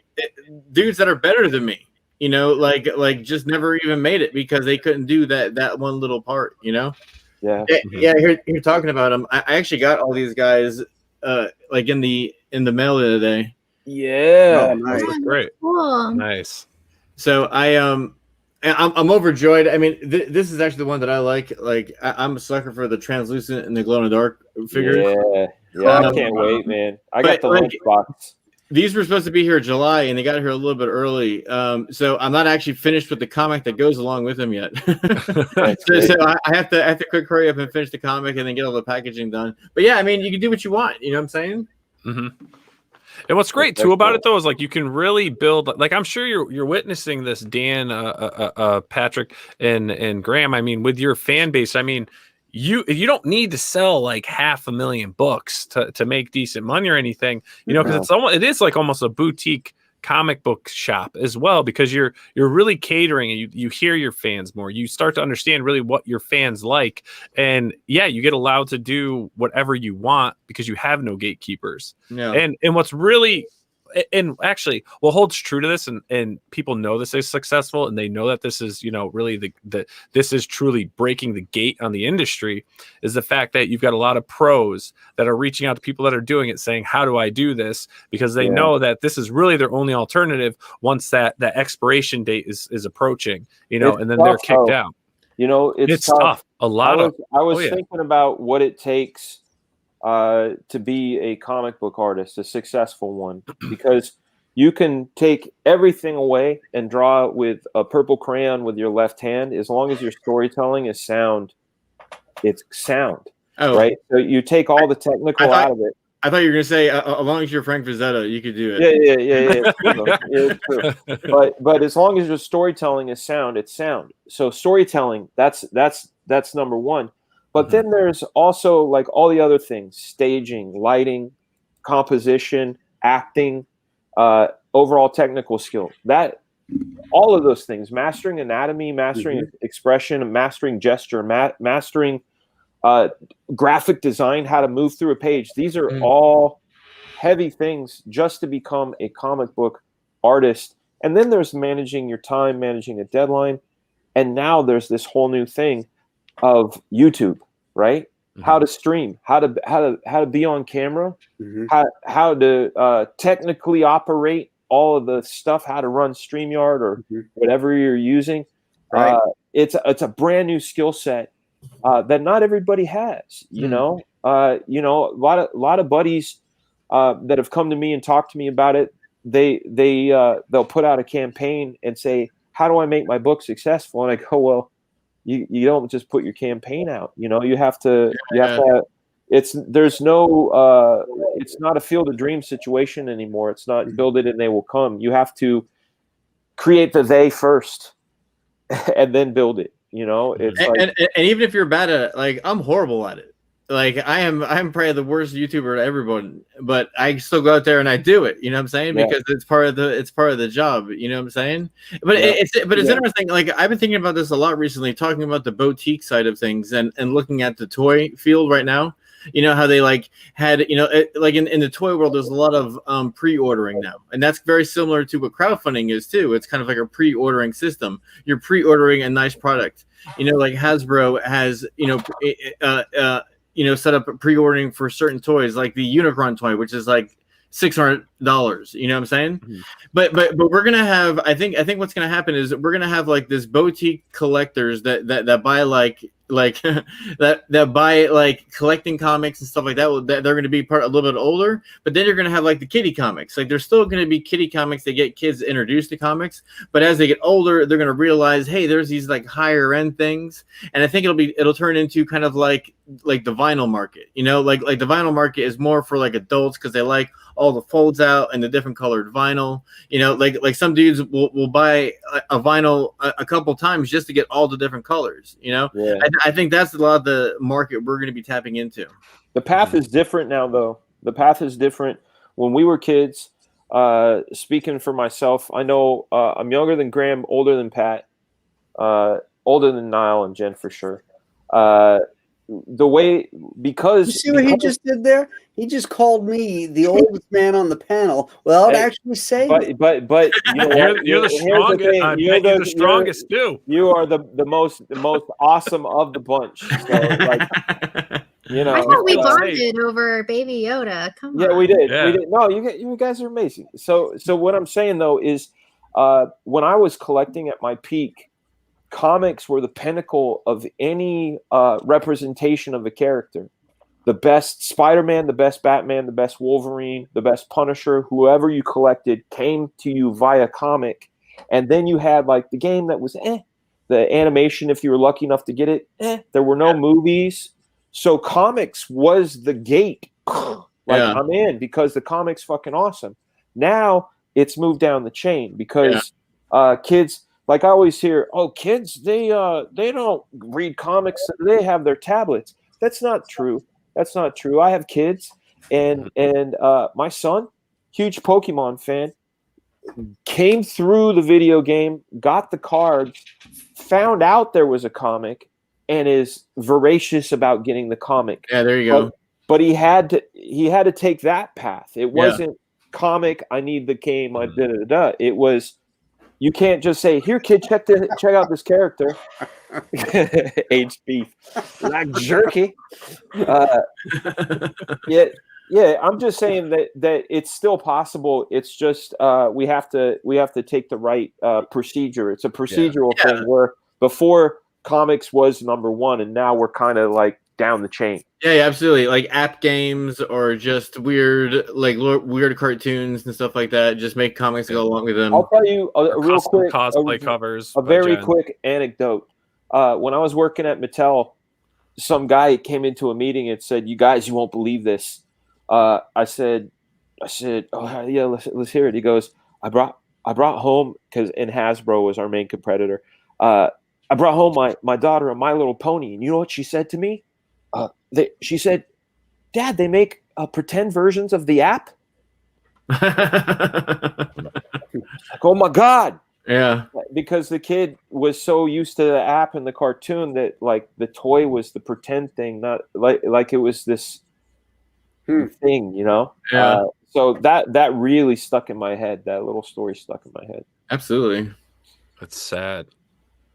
dudes that are better than me. You know, like just never even made it because they couldn't do that one little part. You know? Yeah. Yeah. You're talking about them. I actually got all these guys like in the mail the other day. Yeah. Oh, nice. That's great. Cool. Nice. So I'm overjoyed. I mean, this is actually the one that I like. Like, I'm a sucker for the translucent and the glow in the dark figures. Yeah. I can't wait, man. I got the lunchbox. These were supposed to be here in July, and they got here a little bit early. So I'm not actually finished with the comic that goes along with them yet. so I have to quick hurry up and finish the comic and then get all the packaging done. But yeah, I mean, you can do what you want. You know what I'm saying? Mm-hmm. And what's great too about it, though, is like you can really build. Like, I'm sure you're witnessing this, Dan, Patrick, and Graham. I mean, with your fan base. I mean, you don't need to sell like 500,000 books to make decent money or anything, you know, because it is like almost a boutique comic book shop as well, because you're really catering and you hear your fans more. You start to understand really what your fans like, and you get allowed to do whatever you want because you have no gatekeepers. And what's really, and actually what holds true to this, and people know this is successful, and they know that this is, you know, really this is truly breaking the gate on the industry, is the fact that you've got a lot of pros that are reaching out to people that are doing it, saying, how do I do this? Because they know that this is really their only alternative once that expiration date is approaching, you know, and then they're kicked out. You know, it's tough. A lot I was thinking about what it takes to be a comic book artist, a successful one, because you can take everything away and draw with a purple crayon with your left hand. As long as your storytelling is sound, it's sound. Right? So you take all the technical out of it. I thought you were going to say, as long as you're Frank Frazetta, you could do it. Yeah. It's true. But as long as your storytelling is sound, it's sound. So storytelling, that's number one. But then there's also like all the other things: staging, lighting, composition, acting, overall technical skill. That all of those things, mastering anatomy, mastering expression, mastering gesture, mastering graphic design, how to move through a page. These are all heavy things just to become a comic book artist. And then there's managing your time, managing a deadline. And now there's this whole new thing of YouTube, right? How to stream, how to be on camera, how to technically operate all of the stuff, how to run StreamYard or whatever you're using. Right. It's a brand new skill set that not everybody has. You know, a lot of buddies that have come to me and talked to me about it. They'll put out a campaign and say, how do I make my book successful? And I go, well, you don't just put your campaign out. You know, you have to it's not a Field of Dreams situation anymore. It's not build it and they will come. You have to create the they first and then build it. You know, it's and even if you're bad at it, like I'm horrible at it. Like I'm probably the worst YouTuber to everyone, but I still go out there and I do it. You know what I'm saying? Because it's part of the job. You know what I'm saying? But it's interesting. Like I've been thinking about this a lot recently, talking about the boutique side of things and looking at the toy field right now. You know how they like had, you know, like in the toy world, there's a lot of pre-ordering now, and that's very similar to what crowdfunding is too. It's kind of like a pre-ordering system. You're pre-ordering a nice product. You know, like Hasbro has, set up pre-ordering for certain toys, like the Unicron toy, which is like $600. You know what I'm saying? Mm-hmm. But we're gonna have. I think what's gonna happen is we're gonna have like this boutique collectors that buy like that buy like collecting comics and stuff like that. They're going to be a little bit older, but then you're going to have like the kiddie comics. Like there's still going to be kiddie comics that get kids introduced to comics, but as they get older, they're going to realize, hey, there's these like higher end things, and I think it'll turn into kind of like the vinyl market. You know, like the vinyl market is more for like adults because they like all the folds out and the different colored vinyl. You know, like some dudes will buy a vinyl a couple times just to get all the different colors. You know, yeah. I think that's a lot of the market we're going to be tapping into. The path is different now, though. The path is different. When we were kids, speaking for myself, I know I'm younger than Graham, older than Pat, older than Nile and Jen for sure. The way because you see what he just did there? He just called me the oldest man on the panel without actually saying. But you know you're the strongest. You're the strongest too. You are the most awesome of the bunch. So, like, you know, I thought we bonded over Baby Yoda. Come on. Yeah, we did. Yeah. We did. No, you guys are amazing. So what I'm saying though is, when I was collecting at my peak, comics were the pinnacle of any representation of a character. The best Spider-Man, the best Batman, the best Wolverine, the best Punisher, whoever you collected came to you via comic. And then you had like the game that was the animation, if you were lucky enough to get it, there were no movies. So comics was the gate. I'm in because the comic's fucking awesome. Now it's moved down the chain because kids, like I always hear, kids, they don't read comics. They have their tablets. That's not true. That's not true. I have kids, and my son, huge Pokemon fan, came through the video game, got the cards, found out there was a comic, and is voracious about getting the comic. Yeah, there you go. But he had to take that path. It wasn't comic. I need the game. It was. You can't just say, "Here, kid, check out this character." Aged beef, like jerky. I'm just saying that it's still possible. It's just we have to take the right procedure. It's a procedural thing where before comics was number one, and now we're kind of like down the chain. Yeah, absolutely. Like app games or just weird cartoons and stuff like that. Just make comics go along with them. I'll tell you a real quick cosplay covers. A very quick anecdote. When I was working at Mattel, some guy came into a meeting and said, "You guys, you won't believe this." I said, "Oh yeah, let's hear it." He goes, "I brought home," because Hasbro was our main competitor. I brought home my daughter a My Little Pony, and you know what she said to me? She said, "Dad, they make pretend versions of the app." Like, oh my God. Yeah. Because the kid was so used to the app and the cartoon that like the toy was the pretend thing, not like it was this thing, you know? Yeah. So that really stuck in my head. That little story stuck in my head. Absolutely. That's sad.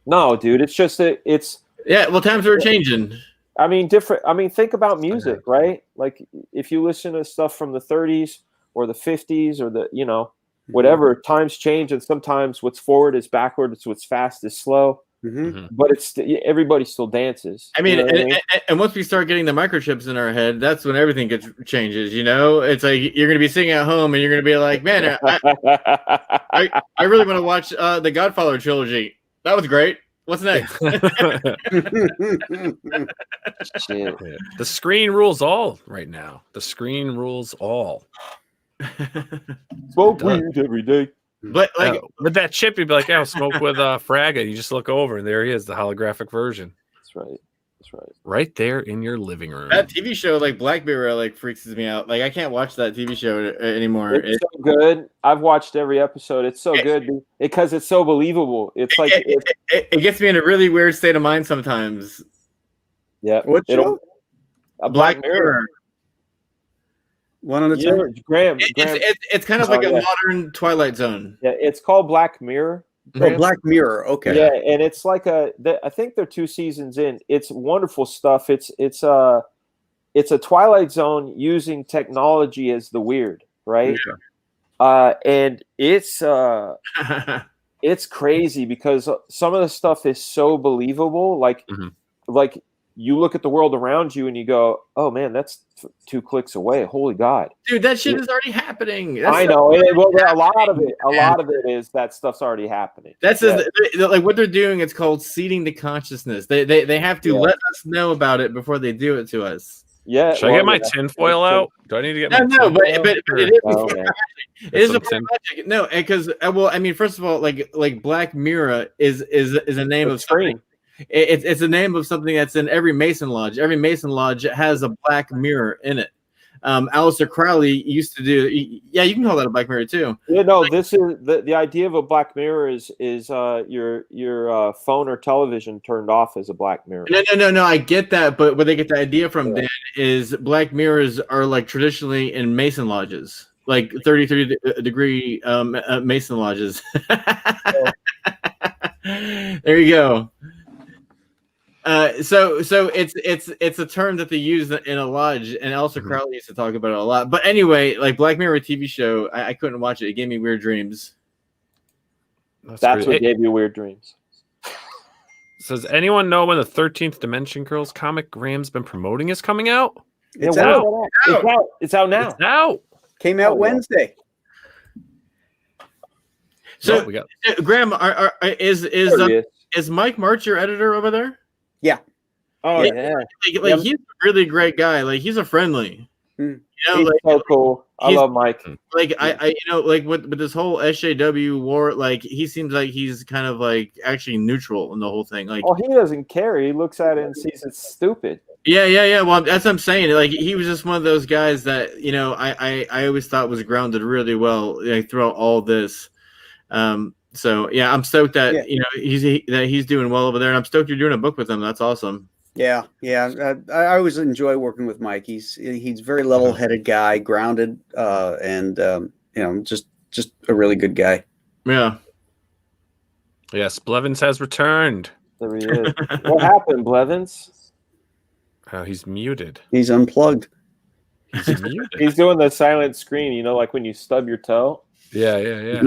No, dude, it's just that it's. Yeah, well, times are changing. I mean, different. I mean, think about music, right? Like if you listen to stuff from the 30s or the 50s or the, whatever, times change, and sometimes what's forward is backward. It's what's fast is slow. But it's everybody still dances. I mean, and once we start getting the microchips in our head, that's when everything changes. It's like you're going to be sitting at home and you're going to be like, man, I really want to watch the Godfather trilogy. That was great. What's next? Shit. The screen rules all right now. The screen rules all. Smoke weed every day. But like with that chip, you'd be like, "I'll smoke with Fraga." You just look over, and there he is, the holographic version. That's right. That's right. Right there in your living room. That TV show, like Black Mirror, like freaks me out. Like I can't watch that TV show anymore. It's so good. I've watched every episode. It's so good because it's so believable. It's like it gets me in a really weird state of mind sometimes. Yeah. What show? A Black Mirror. 1 out of 10. Graham. It's kind of like a modern Twilight Zone. Yeah, it's called Black Mirror. Oh, Black Mirror. Okay. Yeah, and it's like I think they're 2 seasons in. It's wonderful stuff. It's a Twilight Zone using technology as the weird, right? Yeah. And it's crazy because some of the stuff is so believable. Like you look at the world around you and you go, "Oh man, that's 2 clicks away." Holy God, dude, that shit is already happening. I know. A lot of it is that stuff's already happening. That's like what they're doing. It's called seeding the consciousness. They have to let us know about it before they do it to us. Yeah. Should I get my tinfoil out? Do I need to get my tinfoil? But it is a magic. No, because I mean, first of all, like Black Mirror is a name of something. It's a name of something that's in every Mason Lodge. Every Mason Lodge has a black mirror in it. Aleister Crowley used to do. Yeah, you can call that a black mirror too. Yeah, no. This is the idea of a black mirror is your phone or television turned off as a black mirror. No. I get that, but where they get the idea from, Dan, is black mirrors are like traditionally in Mason lodges, like 33-degree Mason lodges. There you go. So it's a term that they use in a lodge, and Aleister Crowley used to talk about it a lot. But anyway, like Black Mirror TV show, I couldn't watch it. It gave me weird dreams. That's what gave you weird dreams. So does anyone know when the 13th Dimension Girls comic Graham's been promoting is coming out? It's out. It's out now. It's out. Came out Wednesday. So we got Graham. Is Mike March your editor over there? Yeah. Oh yeah. Like he's a really great guy. Like he's a friendly. You know, he's so cool. I love Mike. Like I like with this whole SJW war, like he seems like he's kind of like actually neutral in the whole thing. Like, he doesn't care. He looks at it and sees it's stupid. Yeah. Well, that's what I'm saying. Like he was just one of those guys that I always thought was grounded really well, like throughout all this. So yeah, I'm stoked that he's doing well over there, and I'm stoked you're doing a book with him. That's awesome. Yeah. I always enjoy working with Mike. He's a very level-headed guy, grounded, and just a really good guy. Yeah. Yes, Blevins has returned. There he is. What happened, Blevins? Oh, he's muted. He's unplugged. He's muted. He's doing the silent screen. Like when you stub your toe. Yeah.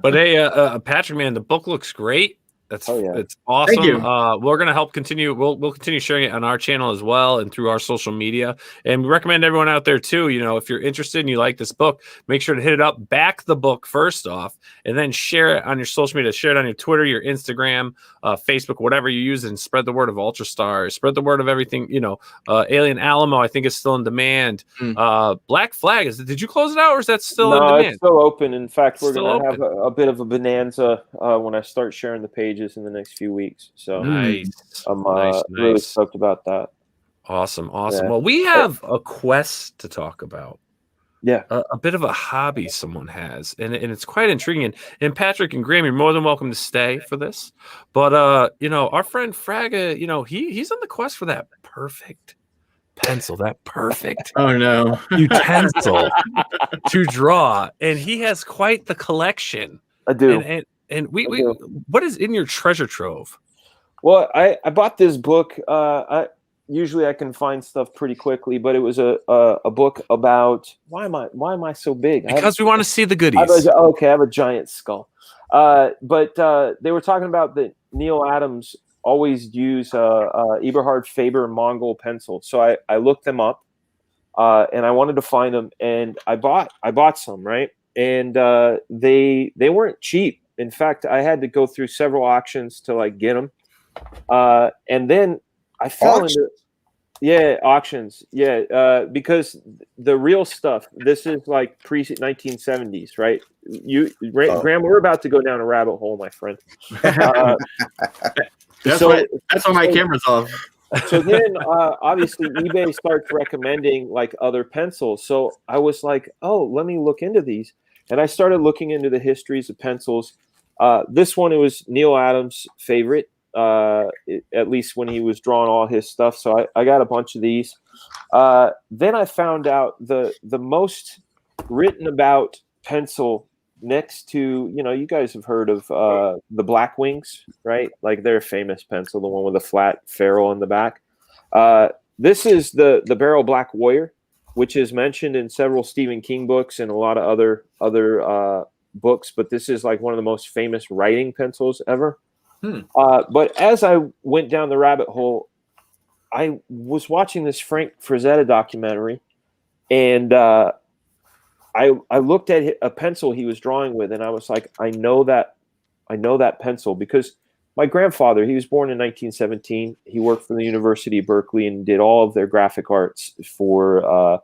But hey, Patrick, man, the book looks great. It's awesome. Thank you. We're gonna help continue. We'll continue sharing it on our channel as well and through our social media. And we recommend everyone out there too. If you're interested and you like this book, make sure to hit it up, back the book first off, and then share it on your social media. Share it on your Twitter, your Instagram, Facebook, whatever you use, and spread the word of Ultrastar. Spread the word of everything. Alien Alamo, I think, is still in demand. Black Flag did you close it out, or is that still in demand? It's still open. In fact, we're Still gonna have a bit of a bonanza when I start sharing the page in the next few weeks. So nice. I'm really stoked about that. Awesome. Yeah. Well, we have a quest to talk about. Yeah. A bit of a hobby someone has, and it's quite intriguing. And Patrick and Graham, you're more than welcome to stay for this. But our friend Fraga, he's on the quest for that perfect pencil, that perfect utensil to draw, and he has quite the collection. I do. And we what is in your treasure trove? Well, I bought this book. Usually I can find stuff pretty quickly, but it was a book about why am I so big? Because we want to see the goodies. I have a giant skull. But they were talking about that Neil Adams always used Eberhard Faber Mongol pencil. So I looked them up, and I wanted to find them, and I bought some, right? And they weren't cheap. In fact, I had to go through several auctions to get them. And then I fell into auctions. Yeah, because the real stuff, this is like pre-1970s, right? Graham, we're about to go down a rabbit hole, my friend. That's why my camera's off. So then, obviously, eBay starts recommending other pencils. So I was like, oh, let me look into these. And I started looking into the histories of pencils. This one, it was Neil Adams' favorite. at least when he was drawing all his stuff. So I got a bunch of these. Then I found out the most written about pencil next to, you guys have heard of the Black Wings, right? Like their famous pencil, the one with a flat ferrule in the back. This is the Barrel Black Warrior, which is mentioned in several Stephen King books and a lot of other books, but this is like one of the most famous writing pencils ever. But as I went down the rabbit hole, I was watching this Frank Frazetta documentary, and I looked at a pencil he was drawing with, and I was like, I know that pencil, because my grandfather, he was born in 1917. He worked for the University of Berkeley and did all of their graphic arts for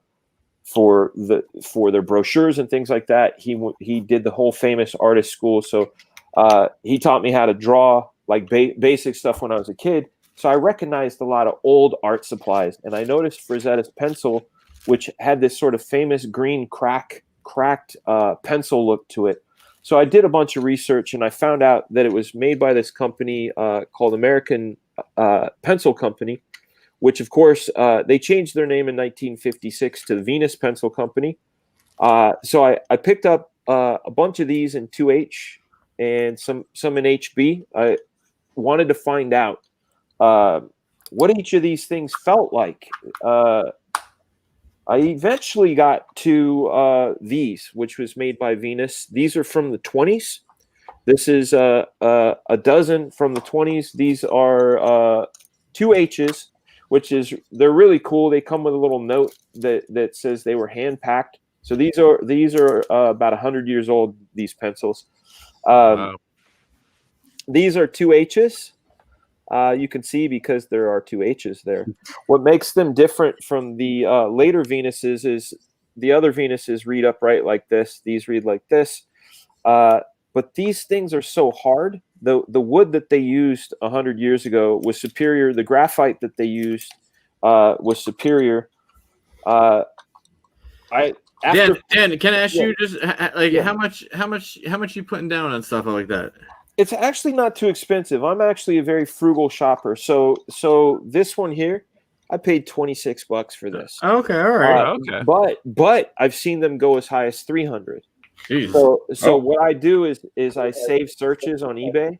their brochures and things like that. He did the whole famous artist school. So he taught me how to draw like basic stuff when I was a kid. So I recognized a lot of old art supplies, and I noticed Frazetta's pencil, which had this sort of famous green cracked pencil look to it. So I did a bunch of research, and I found out that it was made by this company called American Pencil Company, which, of course, they changed their name in 1956 to the Venus Pencil Company. So I picked up a bunch of these in 2H and some in HB. I wanted to find out what each of these things felt like. I eventually got to these, which was made by Venus. These are from the 20s. This is a dozen from the 20s. These are 2H's, they're really cool. They come with a little note that says they were hand packed. So these are about 100 years old, these pencils. Wow. These are 2H's. You can see because there are 2H's there. What makes them different from the later Venuses is the other Venuses read upright like this. These read like this. But these things are so hard. The wood that they used 100 years ago was superior. The graphite that they used was superior. Dan, can I ask you just how much you putting down on stuff like that? It's actually not too expensive. I'm actually a very frugal shopper. So this one here, I paid $26 for this. Okay, all right. Okay. But I've seen them go as high as $300. Jeez. So what I do is I save searches on eBay,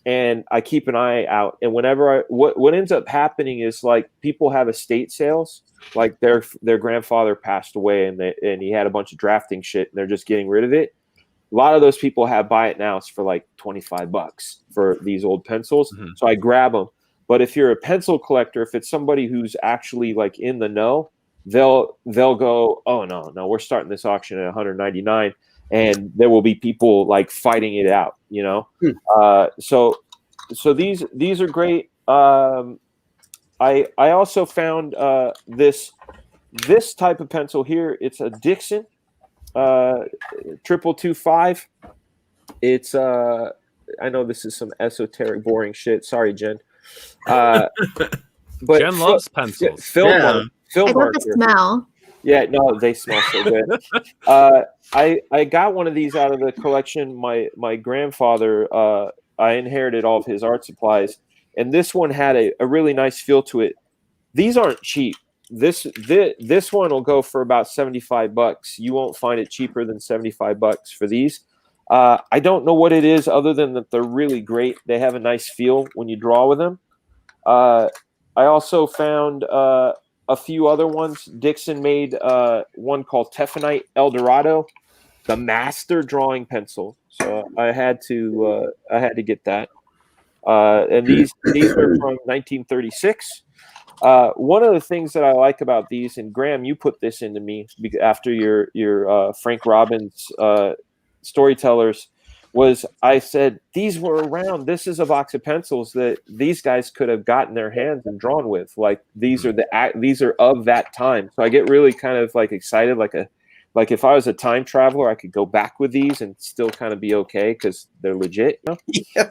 and I keep an eye out. And whenever what ends up happening is like people have estate sales, like their grandfather passed away and he had a bunch of drafting shit and they're just getting rid of it. A lot of those people have buy it nows for like $25 for these old pencils. Mm-hmm. So I grab them. But if you're a pencil collector, if it's somebody who's actually like in the know, they'll go, oh no, we're starting this auction at $199, and there will be people like fighting it out, So these are great. I also found this type of pencil here. It's a Dixon 225. It's I know this is some esoteric, boring shit. Sorry, Jen. But Jen loves pencils. Film I love the smell. Yeah, no, they smell so good. I got one of these out of the collection. My grandfather, I inherited all of his art supplies, and this one had a really nice feel to it. These aren't cheap. This one will go for about $75. You won't find it cheaper than $75 for these. I don't know what it is other than that they're really great. They have a nice feel when you draw with them. I also found a few other ones. Dixon made one called Teffonite Eldorado, the master drawing pencil. So I had to get that. And these are from 1936. One of the things that I like about these, and Graham, you put this into me after your Frank Robbins storytellers, was I said these were around. This is a box of pencils that these guys could have gotten their hands and drawn with. Like these are of that time. So I get really kind of like excited, like if I was a time traveler, I could go back with these and still kind of be okay because they're legit. Yeah.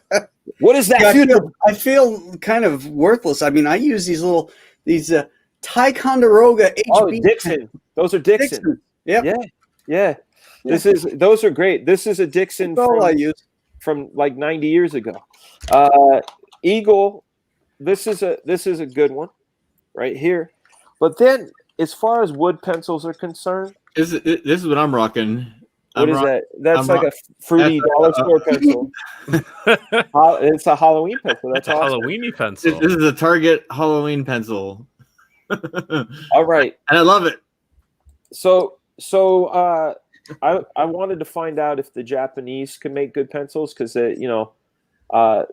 What is that? Yeah, I feel kind of worthless. I mean, I use these Ticonderoga HB. Oh, Dixon. Those are Dixon. Yeah. Those are great. This is a Dixon I use from like 90 years ago. Eagle. This is a good one, right here. But then, as far as wood pencils are concerned, This is what I'm rocking. what is that? That's like a fruity dollar store pencil. It's a Halloween pencil. That's awesome. Halloweeny pencil. This is a Target Halloween pencil. All right, and I love it. So I wanted to find out if the Japanese can make good pencils because a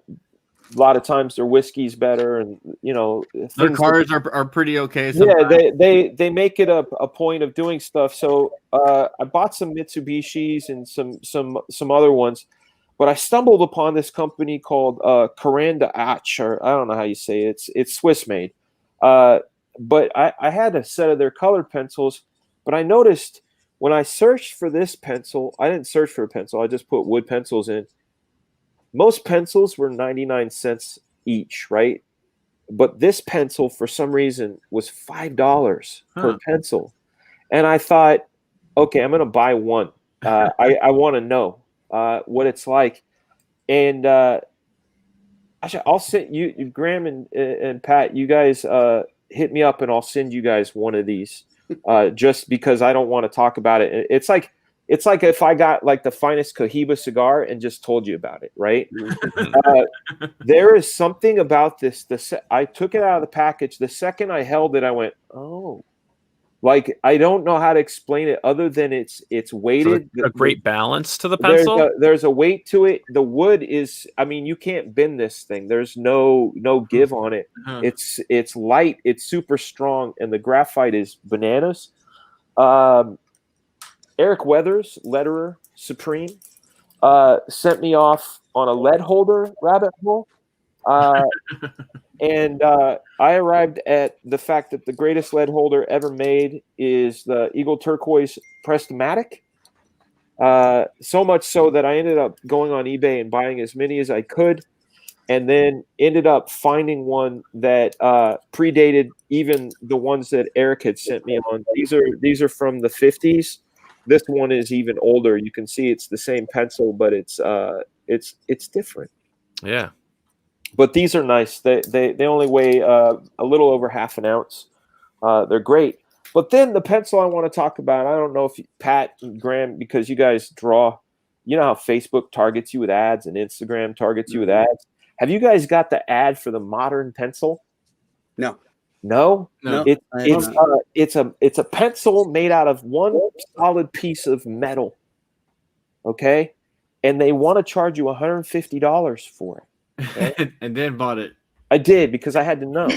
lot of times their whiskey's better, and Their cars are pretty okay. Sometimes. Yeah, they make it a point of doing stuff. So I bought some Mitsubishis and some other ones, but I stumbled upon this company called Caranda Ach, or I don't know how you say it. It's Swiss made. But I had a set of their colored pencils, but I noticed when I searched for this pencil, I didn't search for a pencil. I just put wood pencils in. Most pencils were 99 cents each, right? But this pencil, for some reason, was $5 per pencil. And I thought, okay, I'm going to buy one. I want to know what it's like. And I'll send you, Graham and Pat, you guys hit me up and I'll send you guys one of these just because I don't want to talk about it. It's like if I got like the finest Cohiba cigar and just told you about it, right? There is something about this. I took it out of the package. The second I held it, I went, oh. Like, I don't know how to explain it other than it's weighted. So a great balance to the pencil? There's a weight to it. The wood is, I mean, you can't bend this thing. There's no give on it. It's light. It's super strong. And the graphite is bananas. Eric Weathers, letterer, Supreme, sent me off on a lead holder rabbit hole. And I arrived at the fact that the greatest lead holder ever made is the Eagle Turquoise Press-O-Matic. So much so that I ended up going on eBay and buying as many as I could, and then ended up finding one that predated even the ones that Eric had sent me on. These are from the 50s. This one is even older. You can see it's the same pencil, but it's different. Yeah. But these are nice. They only weigh a little over half an ounce. They're great. But then the pencil I want to talk about, I don't know if Pat and Graham, because you guys draw, you know how Facebook targets you with ads and Instagram targets you with ads. Have you guys got the ad for the modern pencil? No. No? It's a pencil made out of one solid piece of metal. Okay? And they want to charge you $150 for it. Okay? And then bought it. I did because I had to know. So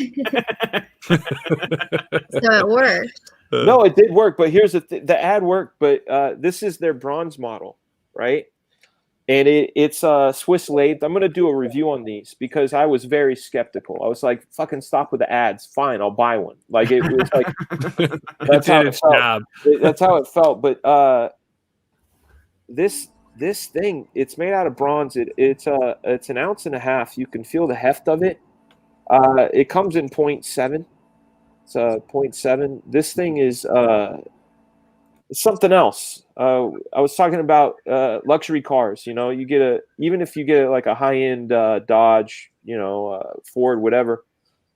it worked. No, it did work, but here's the ad worked, but this is their bronze model, right? And it's Swiss lathe. I'm going to do a review on these because I was very skeptical. I was like, fucking stop with the ads. Fine, I'll buy one. Like, it was like, that's how it felt. That's how it felt. But this thing, it's made out of bronze. It's an ounce and a half. You can feel the heft of it. It comes in 0.7. It's 0.7. This thing is it's something else. I was talking about luxury cars. You know, even if you get like a high-end Dodge, Ford, whatever,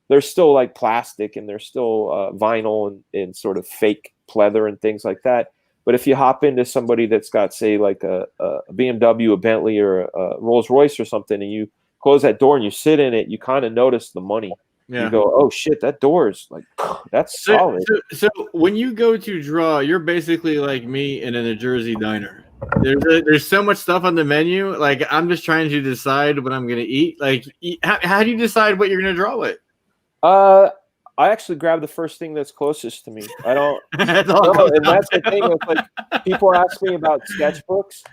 they're still like plastic and they're still vinyl and sort of fake pleather and things like that. But if you hop into somebody that's got, say, like a BMW, a Bentley, or a Rolls Royce or something, and you close that door and you sit in it, you kind of notice the money. Yeah. You go, oh shit, that door is like, that's solid. So when you go to draw, you're basically like me in a New Jersey diner. There's so much stuff on the menu. Like, I'm just trying to decide what I'm gonna eat. Like, how do you decide what you're gonna draw with? I actually grab the first thing that's closest to me. I don't. And that's the thing. It's like people ask me about sketchbooks.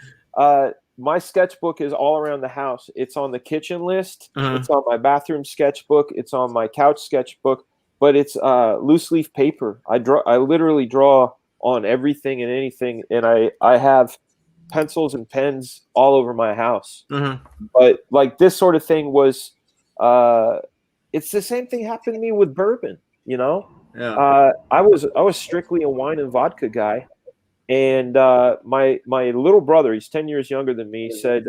My sketchbook is all around the house. It's on the kitchen list. It's on my bathroom sketchbook. It's on my couch sketchbook. But it's loose leaf paper. I literally draw on everything and anything, and I have pencils and pens all over my house. But like this sort of thing was, it's the same thing happened to me with bourbon. Yeah. I was strictly a wine and vodka guy. And my little brother, he's 10 years younger than me, said,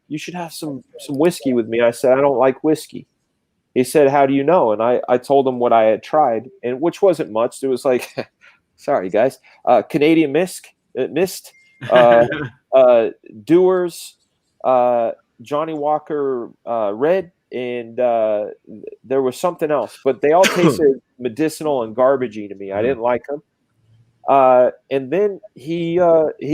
you should have some whiskey with me. I said, I don't like whiskey. he said, "How do you know?" And I told him what I had tried, and which wasn't much. It was like, sorry guys, Canadian mist, Dewar's, Johnny Walker Red, and there was something else, but they all tasted medicinal and garbagey to me. I didn't like them. And then he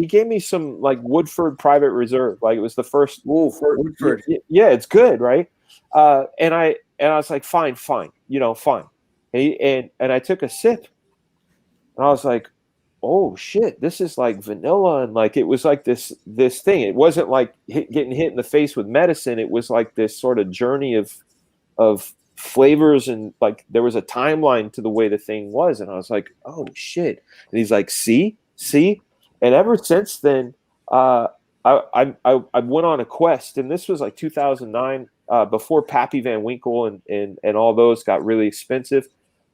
gave me some like Woodford Private Reserve. Like it was the first. Woodford. Yeah, it's good, right? And I was like, fine, fine. And I took a sip, and I was like, oh shit, this is like vanilla, and like it was like this thing. It wasn't like getting hit in the face with medicine. It was like this sort of journey of flavors, and like there was a timeline to the way the thing was, and I was like, oh shit. And he's like, see, and ever since then, I went on a quest, and this was like 2009, before Pappy Van Winkle and all those got really expensive.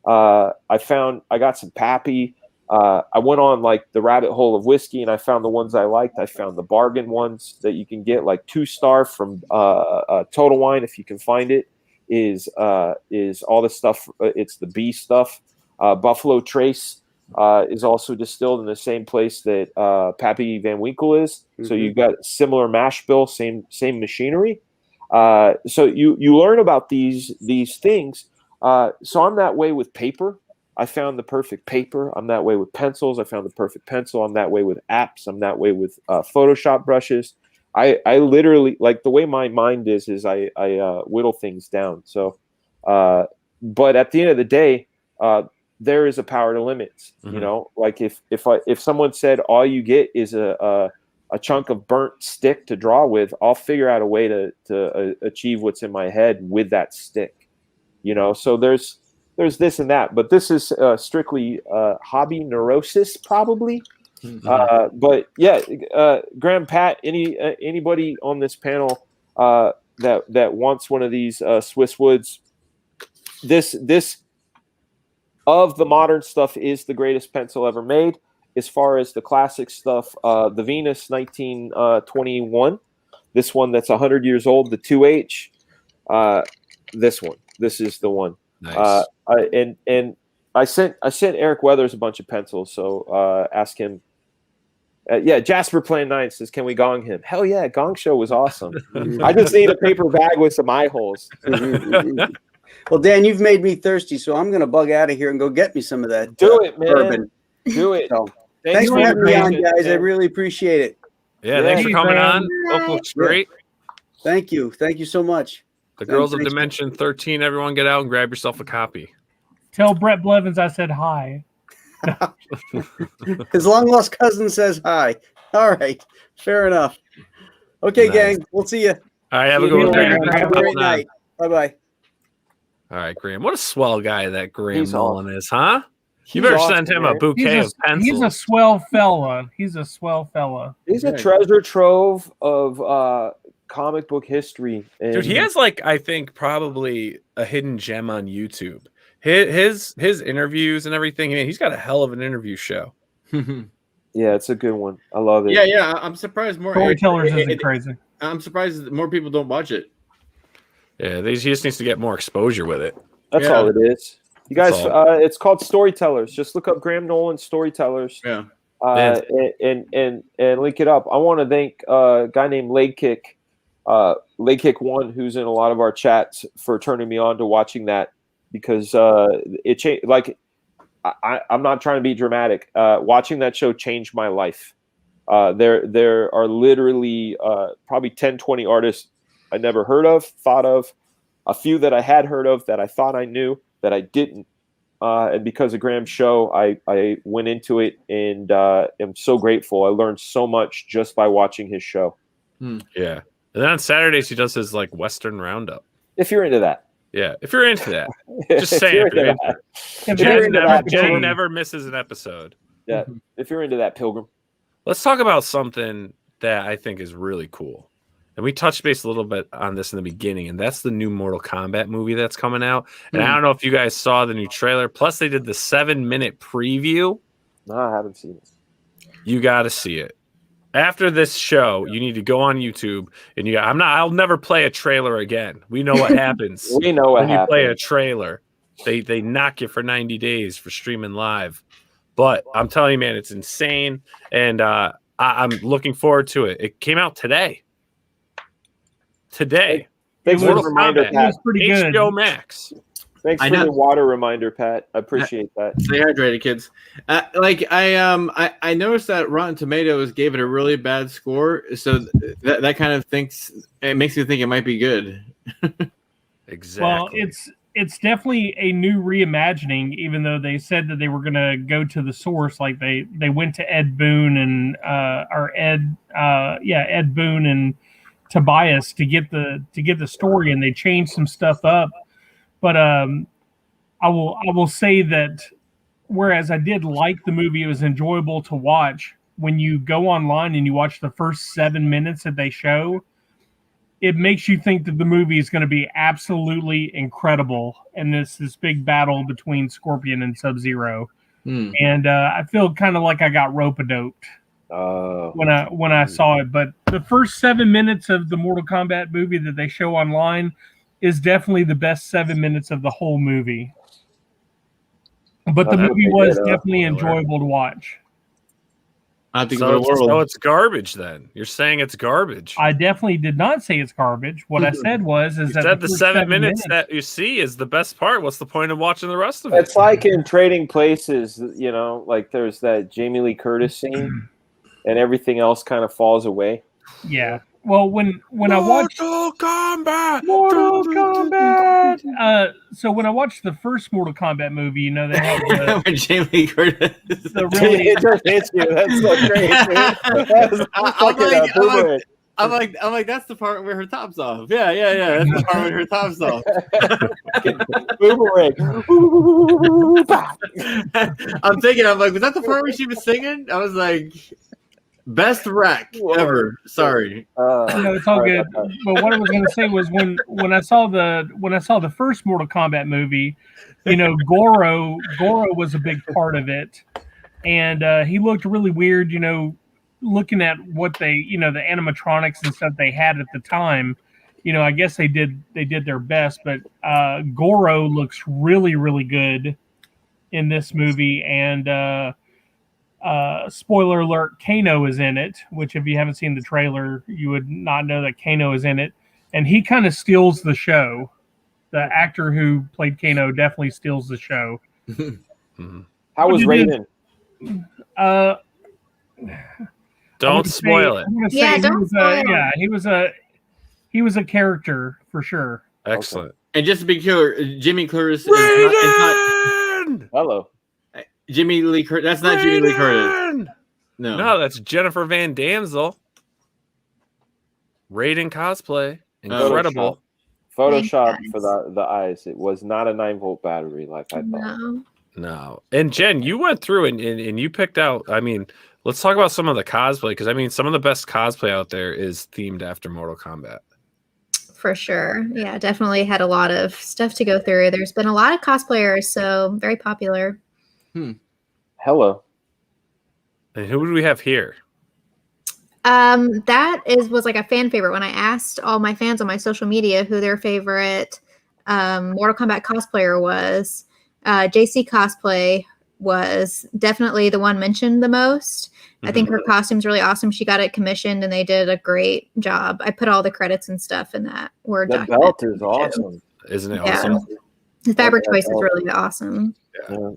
I got some Pappy. I went on like the rabbit hole of whiskey, and I found the ones I liked. I found the bargain ones that you can get, like 2-star from Total Wine, if you can find it. Is all the stuff. It's the B stuff. Buffalo Trace is also distilled in the same place that Pappy Van Winkle is. Mm-hmm. So you got similar mash bill, same machinery. So you learn about these things. So I'm that way with paper. I found the perfect paper. I'm that way with pencils. I found the perfect pencil. I'm that way with apps. I'm that way with Photoshop brushes. I literally, like, the way my mind is I whittle things down. So, but at the end of the day, there is a power to limits. Mm-hmm. You know, like if someone said all you get is a chunk of burnt stick to draw with, I'll figure out a way to achieve what's in my head with that stick. You know, so there's this and that, but this is strictly hobby neurosis, probably. Mm-hmm. But yeah, Graham, Pat, anybody on this panel that wants one of these Swiss Woods, this of the modern stuff is the greatest pencil ever made. As far as the classic stuff, the Venus 1921, this one that's 100 years old, the 2H, this is the one. Nice. And I sent Eric Weathers a bunch of pencils, so ask him. Yeah, Jasper Plan 9 says, can we gong him? Hell yeah, Gong Show was awesome. I just need a paper bag with some eye holes. Well, Dan, you've made me thirsty, so I'm going to bug out of here and go get me some of that. Do it, man. Bourbon. Do it. So, thanks for having me on, guys. Man. I really appreciate it. Yeah, thanks for coming on. Both looks great. Thank you. Thank you so much. The Girls of Dimension 13, everyone get out and grab yourself a copy. Tell Brett Blevins I said hi. His long-lost cousin says hi. All right. Fair enough. Okay, nice. Gang. We'll see you. All right. Have a good one. Have a great night. Bye-bye. All right, Graham. What a swell guy that Graham Nolan is, huh? You He's better awesome, send him man. a bouquet of pencils. He's a swell fella. He's a treasure trove of comic book history. And dude, he has, like, I think probably a hidden gem on YouTube. His interviews and everything. I mean, he's got a hell of an interview show. Yeah, it's a good one. I love it. Yeah. I'm surprised more storytellers isn't crazy. I'm surprised that more people don't watch it. Yeah, he just needs to get more exposure with it. That's all it is. You guys, it's called Storytellers. Just look up Graham Nolan Storytellers. Yeah. And link it up. I want to thank a guy named Lakekick 1, who's in a lot of our chats, for turning me on to watching that, because it changed. Like, I'm not trying to be dramatic. Watching that show changed my life. There are literally probably 10, 20 artists I never heard of, thought of, a few that I had heard of that I thought I knew that I didn't. And because of Graham's show, I went into it and am so grateful. I learned so much just by watching his show. Yeah. And then on Saturdays, he does his, like, Western Roundup. If you're into that. Yeah. If you're into that. Just saying. Jen never misses an episode. Yeah. If you're into that, Pilgrim. Let's talk about something that I think is really cool. And we touched base a little bit on this in the beginning, and that's the new Mortal Kombat movie that's coming out. And I don't know if you guys saw the new trailer. Plus, they did the 7-minute preview. No, I haven't seen it. You got to see it. After this show, you need to go on YouTube and I'll never play a trailer again. We know what happens. We know what when you play a happens. trailer. They knock you for 90 days for streaming live. But I'm telling you, man, it's insane. And I'm looking forward to it. It came out today. Thanks for the Mortal reminder, Kombat. It Pat. was pretty good. HBO Max. Thanks I for know. the water reminder, Pat. I appreciate that. Stay hydrated, kids. I noticed that Rotten Tomatoes gave it a really bad score, so that kind of makes me think it might be good. Exactly. Well, it's definitely a new reimagining, even though they said that they were going to go to the source. Like they went to Ed Boon and Ed Boon and Tobias to get the story, and they changed some stuff up. But I will say that whereas I did like the movie, it was enjoyable to watch. When you go online and you watch the first 7 minutes that they show, it makes you think that the movie is going to be absolutely incredible. And this big battle between Scorpion and Sub-Zero. And I feel kind of like I got rope-a-doped when I saw it. But the first 7 minutes of the Mortal Kombat movie that they show online is definitely the best 7 minutes of the whole movie. But the movie was definitely enjoyable to watch. I think So it's garbage then. You're saying it's garbage. I definitely did not say it's garbage. What I said was You that said the first 7 minutes that you see is the best part. What's the point of watching the rest of it? It's like in Trading Places, you know, like there's that Jamie Lee Curtis scene, and everything else kind of falls away. Yeah. Well, when I watched Mortal Kombat. so when I watched the first Mortal Kombat movie, you know, they had When Jamie Curtis. the really It just hits you. That's so great, dude. That's I'm like, that's the part where her top's off. Yeah. That's the part where her top's off. boomerang. I'm like, was that the part where she was singing? I was like, best wreck ever. Sorry. no, it's all good. But what I was going to say was when I saw the first Mortal Kombat movie, you know, Goro was a big part of it, and he looked really weird. You know, looking at what they, you know, the animatronics and stuff they had at the time. You know, I guess they did their best, but Goro looks really, really good in this movie, and spoiler alert, Kano is in it, which if you haven't seen the trailer, you would not know that Kano is in it. And he kind of steals the show. The actor who played Kano definitely steals the show. How was Raiden? Don't spoil it. Yeah, don't spoil it. Yeah, he was a character for sure. Excellent. And just to be clear, Jimmy Curtis is Raiden! Hello. Jimmy Lee Curtis. That's not Jimmy Lee Curtis. No, that's Jennifer Van Damsel. Raiden cosplay. Incredible. Photoshop for the eyes. It was not a 9-volt battery like I thought. No. And Jen, you went through and you picked out, I mean, let's talk about some of the cosplay, because I mean, some of the best cosplay out there is themed after Mortal Kombat. For sure. Yeah, definitely had a lot of stuff to go through. There's been a lot of cosplayers, so very popular. Hello. And who do we have here? That was like a fan favorite. When I asked all my fans on my social media who their favorite Mortal Kombat cosplayer was, JC Cosplay was definitely the one mentioned the most. I think her costume's really awesome. She got it commissioned and they did a great job. I put all the credits and stuff in that Word The document. belt is awesome. Isn't it Yeah. awesome? The fabric choice is really awesome. Yeah.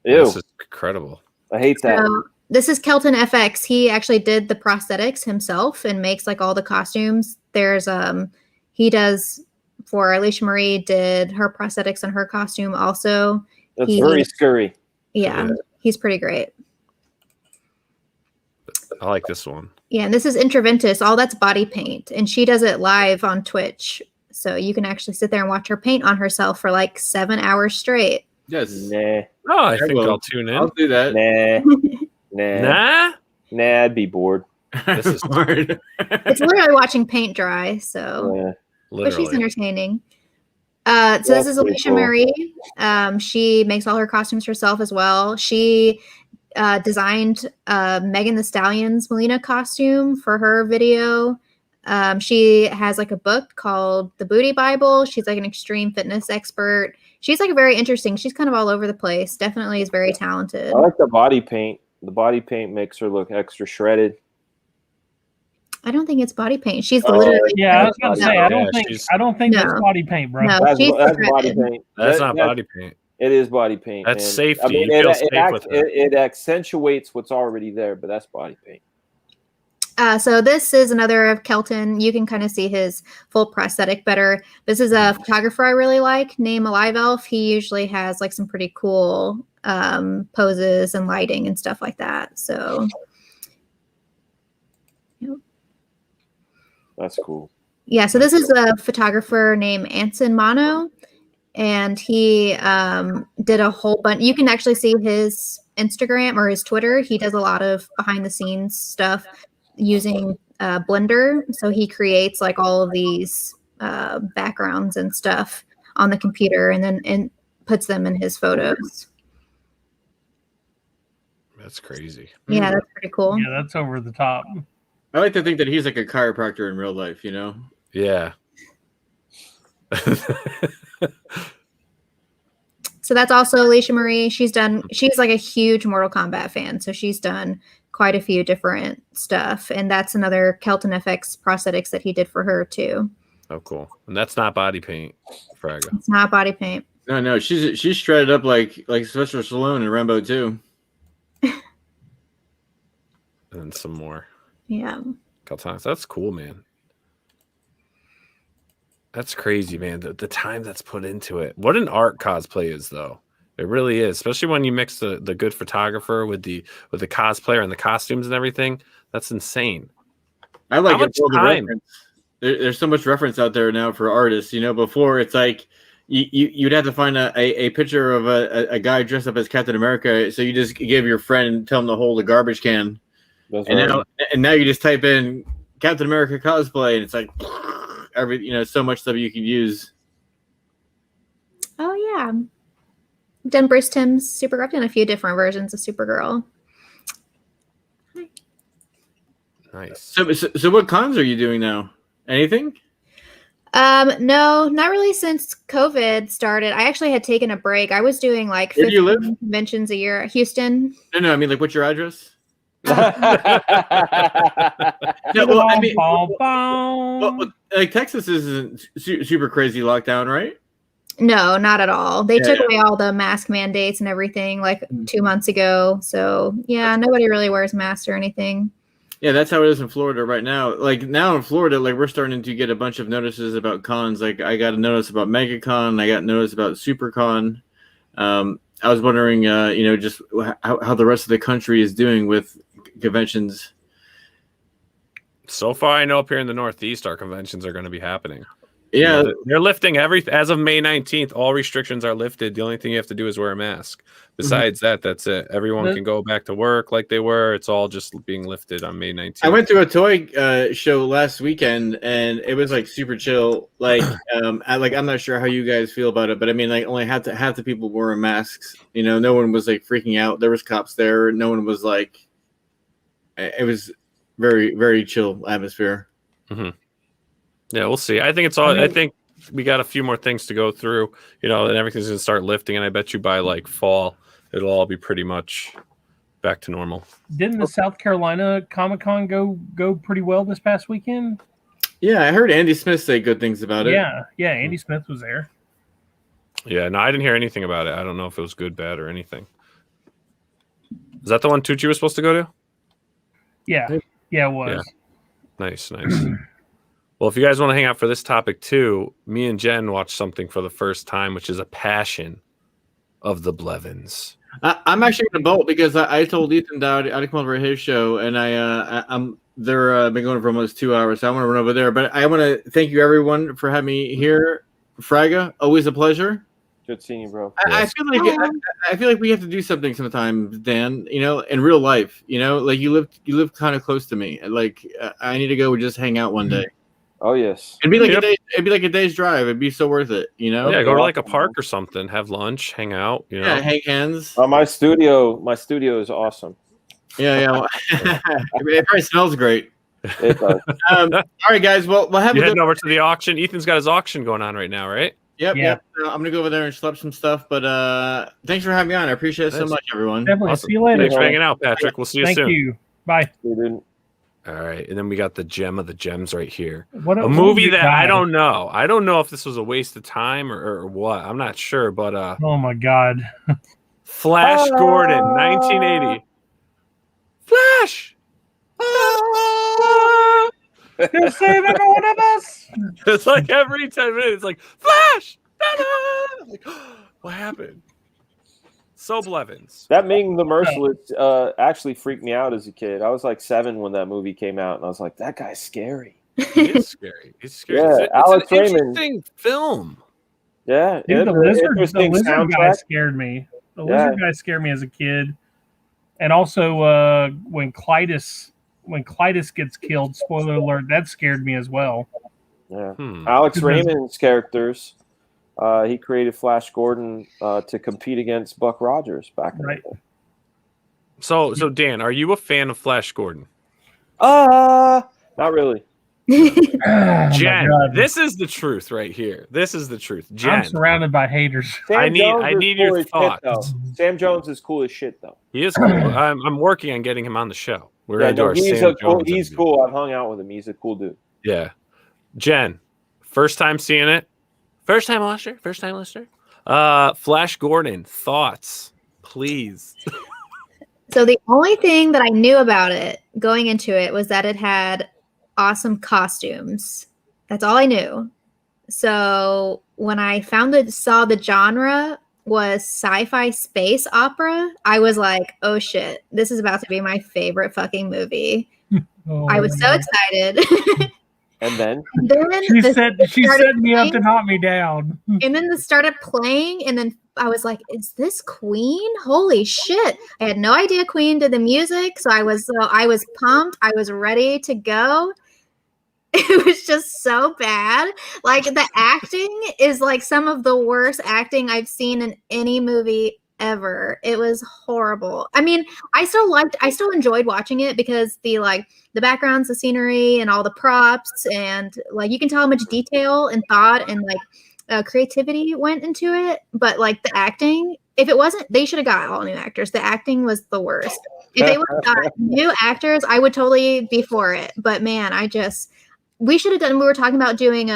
This Ew. is incredible. I hate that. So this is Kelton FX. He actually did the prosthetics himself and makes like all the costumes. There's he does for Alicia Marie did her prosthetics on her costume also. That's very scurry. Yeah, he's pretty great. I like this one. Yeah, and this is Intraventus. All that's body paint, and she does it live on Twitch, so you can actually sit there and watch her paint on herself for like 7 hours straight. Yes. Nah. Oh, I think I'll tune in. I'll do that. Nah, I'd be bored. This is Word. It's literally watching paint dry, so but she's literally. entertaining. So this is pretty Alicia cool. Marie. She makes all her costumes herself as well. She designed Megan Thee Stallion's Melina costume for her video. She has like a book called The Booty Bible. She's like an extreme fitness expert. She's like very interesting. She's kind of all over the place. Definitely is very talented. I like the body paint. The body paint makes her look extra shredded. I don't think it's body paint. She's literally. Yeah, I was gonna say I don't think No. that's body paint, bro. No, That's she's body shredded. paint. That's not body paint. It is body paint. That's man. safety. I mean, You feel safe with her. it accentuates what's already there, but that's body paint. So this is another of Kelton. You can kind of see his full prosthetic better. This is a photographer I really like named Alive Elf. He usually has like some pretty cool poses and lighting and stuff like that. So That's cool. yeah, so this is a photographer named Anson Mano, and he did a whole bunch. You can actually see his Instagram or his Twitter. He does a lot of behind the scenes stuff using Blender. So he creates like all of these backgrounds and stuff on the computer and then puts them in his photos. That's crazy. Yeah, that's pretty cool. Yeah, that's over the top. I like to think that he's like a chiropractor in real life, you know? Yeah. So that's also Alicia Marie. She's like a huge Mortal Kombat fan. So she's done quite a few different stuff. And that's another Kelton FX prosthetics that he did for her too. Oh, cool. And that's not body paint, Fraga. It's not body paint. No, she's shredded up like Sylvester Stallone in Rambo 2. And some more. Yeah. Couple times. That's cool, man. That's crazy, man. The time that's put into it. What an art cosplay is, though. It really is, especially when you mix the good photographer with the cosplayer and the costumes and everything. That's insane. I like How it. much For the time? reference. There's so much reference out there now for artists. You know, before it's like you'd have to find a picture of a guy dressed up as Captain America. So you just give your friend and tell him to hold a garbage can. That's And right. now you just type in Captain America cosplay, and it's like so much stuff you can use. Oh yeah. Done Bruce Timm's Supergirl. I've done a few different versions of Supergirl. Nice. So what cons are you doing now? Anything? No, not really since COVID started. I actually had taken a break. I was doing like Where do you live? conventions a year. Houston. No, I mean, like, what's your address? No, like Texas isn't super crazy lockdown, right? No, not at all. They took Yeah. away all the mask mandates and everything like 2 months ago. So yeah, nobody really wears masks or anything. Yeah, that's how it is in Florida right now. Like now in Florida, like we're starting to get a bunch of notices about cons. Like I got a notice about MegaCon, I got a notice about SuperCon. I was wondering, just how the rest of the country is doing with conventions. So far, I know up here in the Northeast, our conventions are going to be happening. Yeah, You know, they're lifting as of May 19th. All restrictions are lifted. The only thing you have to do is wear a mask. Besides that, that's it. Everyone can go back to work like they were. It's all just being lifted on May 19th. I went to a toy show last weekend, and it was like super chill. Like, I'm not sure how you guys feel about it, but I mean, like, only half the people wearing masks. You know, no one was like freaking out. There was cops there. No one was like. It was very, very chill atmosphere. Mm-hmm. Yeah, we'll see. I think it's all. I think we got a few more things to go through, and everything's gonna start lifting. And I bet you by like fall, it'll all be pretty much back to normal. Didn't the South Carolina Comic-Con go pretty well this past weekend? Yeah, I heard Andy Smith say good things about it. Yeah, Andy Smith was there. Yeah, no, I didn't hear anything about it. I don't know if it was good, bad, or anything. Is that the one Tucci was supposed to go to? Yeah, it was. Yeah. Nice. Well, if you guys want to hang out for this topic too, me and Jen watched something for the first time, which is a passion of the Blevins. I'm actually going to bolt because I told Ethan that I'd come over to his show, and they're been going for almost 2 hours, so I want to run over there. But I want to thank you everyone for having me here. Fraga, always a pleasure. Good seeing you, bro. I feel like we have to do something sometimes, Dan. In real life. Like you live kind of close to me. Like I need to go just hang out one day. Oh yes. It'd be like it'd be like a day's drive. It'd be so worth it, you know. Yeah, go to like a park or something, have lunch, hang out. You know, Yeah, hang hands. My studio is awesome. Yeah. It probably smells great. It does. All right, guys. Well, we'll have you heading over to the auction. Ethan's got his auction going on right now, right? Yep. I'm gonna go over there and schlep some stuff. But thanks for having me on. I appreciate it so much, everyone. Definitely. Awesome. See you later. Thanks for hanging out, Patrick. We'll see you soon. Thank you. Bye. All right, and then we got the gem of the gems right here. What a movie that I don't know. I don't know if this was a waste of time or what. I'm not sure, but oh my god, Flash Gordan, 1980. Flash. You're saving one of us. It's like every 10 minutes, like Flash. Like, what happened? So Blevins. That Ming the Merciless actually freaked me out as a kid. I was like 7 when that movie came out, and I was like, that guy's scary. He is scary. He's scary. Yeah, it's an Raymond. Interesting film. Yeah. Dude, the lizard soundtrack. guy scared me. The lizard guy scared me as a kid. And also when Clytus gets killed, spoiler alert, that scared me as well. Yeah. Alex Raymond's characters. He created Flash Gordan to compete against Buck Rogers back in the day. So Dan, are you a fan of Flash Gordan? Not really. Jen, this is the truth right here. This is the truth. Jen, I'm surrounded by haters. I need your thoughts. Sam Jones is cool as shit, though. He is cool. I'm working on getting him on the show. We're gonna do our Sam Jones. He's cool. I've hung out with him. He's a cool dude. Yeah. Jen, first time seeing it. First time listener. Flash Gordan, thoughts, please. So the only thing that I knew about it going into it was that it had awesome costumes. That's all I knew. So when I saw the genre was sci-fi space opera, I was like, oh shit, this is about to be my favorite fucking movie. I was so excited. And then she set me up to knock me down. And then it started playing, and then I was like, is this Queen? Holy shit. I had no idea Queen did the music, so I was pumped. I was ready to go. It was just so bad. Like, the acting is like some of the worst acting I've seen in any movie ever. It was horrible. I mean, I still enjoyed watching it because the backgrounds, the scenery, and all the props, and like you can tell how much detail and thought and like creativity went into it. But like the acting, if it wasn't, they should have got all new actors. The acting was the worst. If they would have got new actors, I would totally be for it. But man, we should have done. We were talking about doing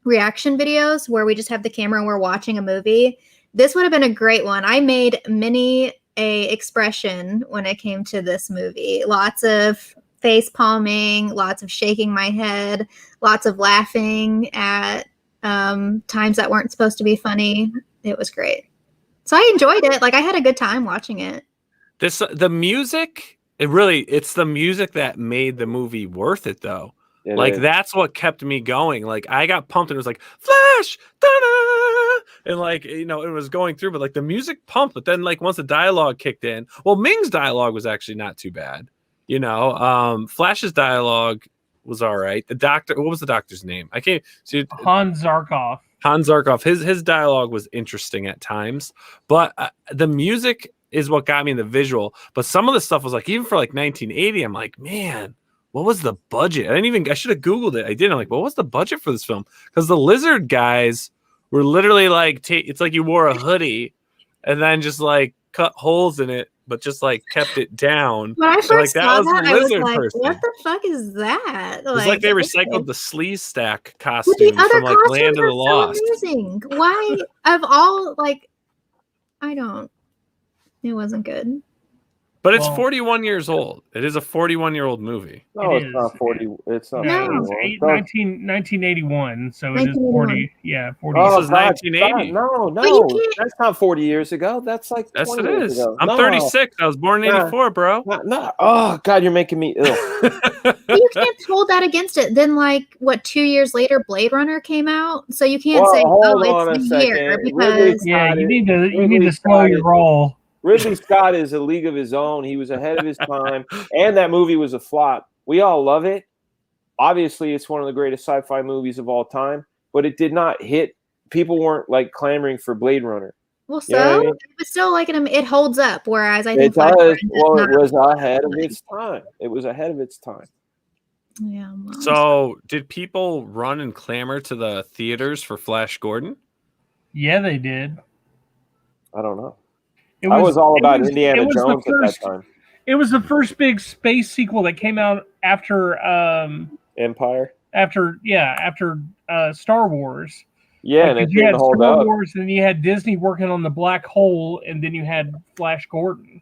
reaction videos where we just have the camera and we're watching a movie. This would have been a great one. I made many a expression when it came to this movie. Lots of face palming, lots of shaking my head, lots of laughing at times that weren't supposed to be funny. It was great. So I enjoyed it. Like, I had a good time watching it. The music, it's the music that made the movie worth it, though. That's what kept me going. Like, I got pumped and it was like, Flash! Da-da! And like, it was going through, but like the music pumped. But then like once the dialogue kicked in, well, Ming's dialogue was actually not too bad. Flash's dialogue was all right. The doctor, what was the doctor's name? I can't see. Hans Zarkov. His dialogue was interesting at times, but the music is what got me in the visual. But some of the stuff was like, even for like 1980, I'm like, man, what was the budget? I should have Googled it. I didn't. I'm like, what was the budget for this film? Because the lizard guys were literally like, it's like you wore a hoodie and then just like cut holes in it, but just like kept it down. When I first saw that, I was like, person. what the fuck is that? It was like they recycled the sleaze stack costumes from like Land of the Lost. So amazing. Why, of all, like, it wasn't good. But it's 41 years old. It is a 41-year-old movie. No, it's not 40. It's not. No, 1981. So it is 40. Yeah, 40. This is 1980. No, that's not 40 years ago. That's like 20 yes, it years is. ago. I'm 36. I was born in 84, bro. No. Oh God, you're making me ill. You can't hold that against it. Then, 2 years later, Blade Runner came out, so you can't say, "Oh, it's the year," because you need to slow your roll. Ridley Scott is a league of his own. He was ahead of his time, and that movie was a flop. We all love it, obviously it's one of the greatest sci-fi movies of all time, but it did not hit. People weren't like clamoring for Blade Runner. Well, You know what I mean? but still, like it holds up. Whereas I It think Flash does. Gordon Well, it was not. ahead of its time. It was ahead of its time. Yeah. Well, So, did people run and clamor to the theaters for Flash Gordon? Yeah, they did. I don't know. It I was all about it Indiana was the Jones at that first- time. It was the first big space sequel that came out after Empire. after Star Wars. Yeah, and it you had didn't hold Star up. Wars, and you had Disney working on the Black Hole, and then you had Flash Gordon.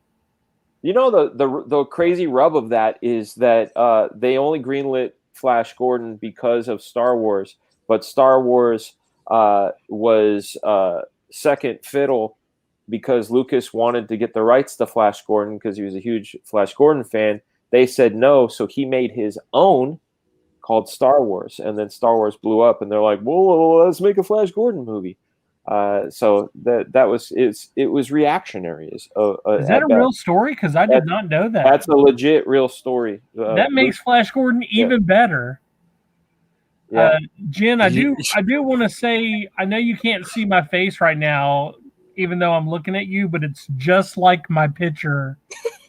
You know, the crazy rub of that is that they only greenlit Flash Gordon because of Star Wars, but Star Wars was second fiddle because Lucas wanted to get the rights to Flash Gordon because he was a huge Flash Gordon fan. They said no, so he made his own called Star Wars, and then Star Wars blew up, and they're like, "Whoa, let's make a Flash Gordon movie." So it was reactionary. Is that a real story? Because I did not know that. That's a legit real story. That makes Flash Gordon even better. Yeah. Jen, I do want to say, I know you can't see my face right now, even though I'm looking at you, but it's just like my picture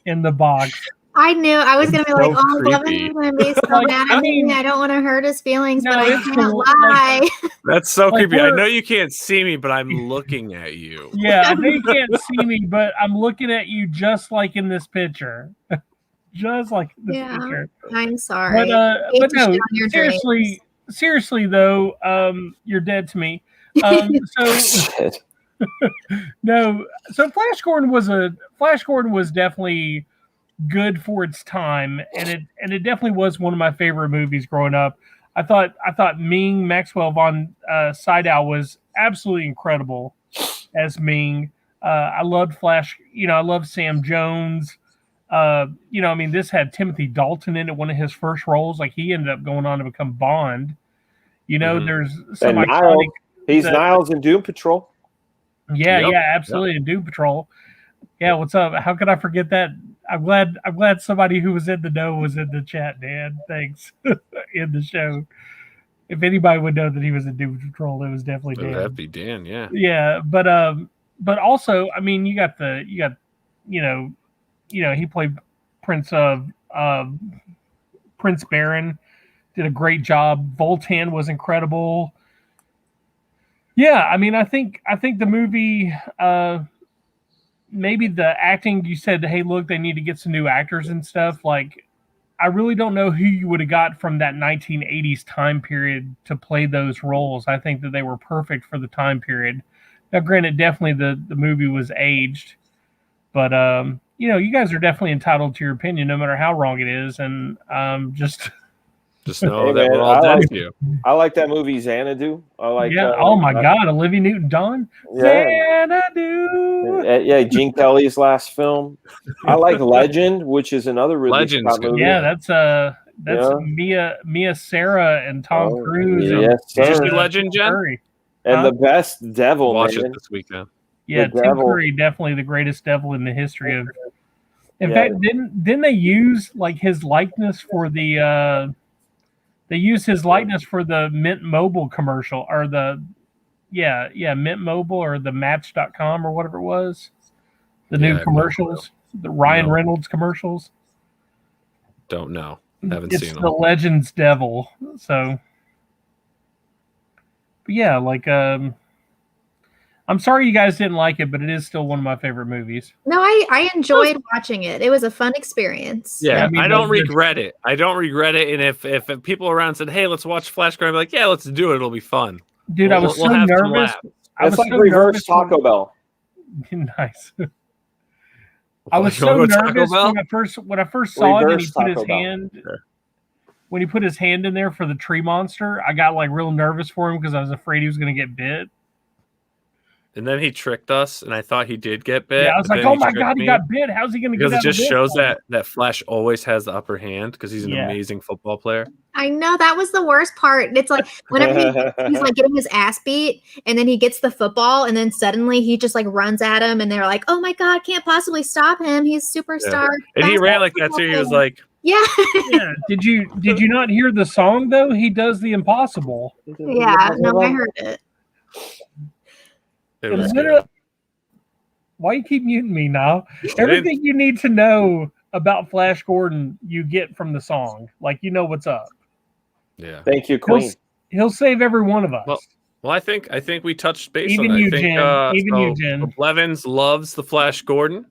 in the box. I knew I was going to be like, oh, creepy. Blevins is going to be so mad at me. I don't want to hurt his feelings, No, but I it's can't cool. lie. That's so Like, creepy. I we're- know you can't see me, but I'm looking at you. Yeah, I know you can't see me, but I'm looking at you just like in this picture. Just like in this Yeah. picture. I'm sorry. But Hate to no, shit on your seriously though, you're dead to me. So no, so Flash Gordon was definitely good for its time, and it definitely was one of my favorite movies growing up. I thought Ming Maxwell von Sydow was absolutely incredible as Ming. I loved Flash. I loved Sam Jones. This had Timothy Dalton in it, one of his first roles. Like, he ended up going on to become Bond. There's some And iconic. he's Niles in Doom Patrol. Yeah, Yep, absolutely. And Doom Patrol. Yeah, what's up? How could I forget that? I'm glad somebody who was in the know was in the chat, Dan. Thanks. In the show. If anybody would know that he was in Doom Patrol, it was definitely Dan. That'd be Dan, yeah. Yeah, but also, I mean, you got he played Prince Baron, did a great job. Voltan was incredible. Yeah, I mean, I think the movie, maybe the acting, you said, hey, look, they need to get some new actors and stuff. Like, I really don't know who you would have got from that 1980s time period to play those roles. I think that they were perfect for the time period. Now, granted, definitely the movie was aged, but you guys are definitely entitled to your opinion, no matter how wrong it is, and just know Hey, that man, we're all dead to you. I like that movie Xanadu. I like. oh my God, Olivia Newton-John, Xanadu. Yeah, Gene Kelly's last film. I like Legend, which is another really Legend's good good. movie. Yeah, that's Mia Sarah and Tom Cruise. And Yes, Did you sir. see Legend, Jen? Curry. And the best devil, Watch man. it this weekend. Yeah, The Tim devil. Curry, definitely the greatest devil in the history of. In Yeah. fact, didn't they use like his likeness for the? They used his likeness for the Mint Mobile commercial, or Mint Mobile, or the Match.com, or whatever it was. The Yeah, I new have no commercials, the Ryan No. Reynolds commercials. Don't know. Haven't It's seen the them. Legends Devil. So, but yeah, like I'm sorry you guys didn't like it, but it is still one of my favorite movies. No, I enjoyed watching it. It was a fun experience. Yeah, I mean, I don't the- regret it. I don't regret it. And if people around said, "Hey, let's watch Flash Gordon," I'd be like, "Yeah, let's do it. It'll be fun." Dude, I was so have some nervous. laughs. I was It's like so reverse nervous. Taco Bell. Nice. I was You wanna so go Taco nervous Bell? when I first saw it, and he Reverse put his Taco Bell. hand. Sure. When he put his hand in there for the tree monster, I got like real nervous for him because I was afraid he was going to get bit. And then he tricked us, and I thought he did get bit. Yeah, I was but like, then "Oh he my tricked God, he me. got bit! How's he going to get?" Because it out of just this shows one?" that Flash always has the upper hand because he's an Yeah. amazing football player. I know, that was the worst part. It's like whenever he's like getting his ass beat, and then he gets the football, and then suddenly he just like runs at him, and they're like, "Oh my God, can't possibly stop him. He's superstar." And he fast ran like that too. He was football player." like, Yeah. Yeah. Did you not hear the song though? He does the impossible. Yeah. No, I heard it. It And was literally- good. Why you keep muting me now? Everything you need to know about Flash Gordon, you get from the song. Like you know what's up. Yeah. Thank you, Queen. He'll save every one of us. Well, I think we touched base Even on that. you, I think, Jen. Even so, you, Jen. so Blevins loves the Flash Gordon.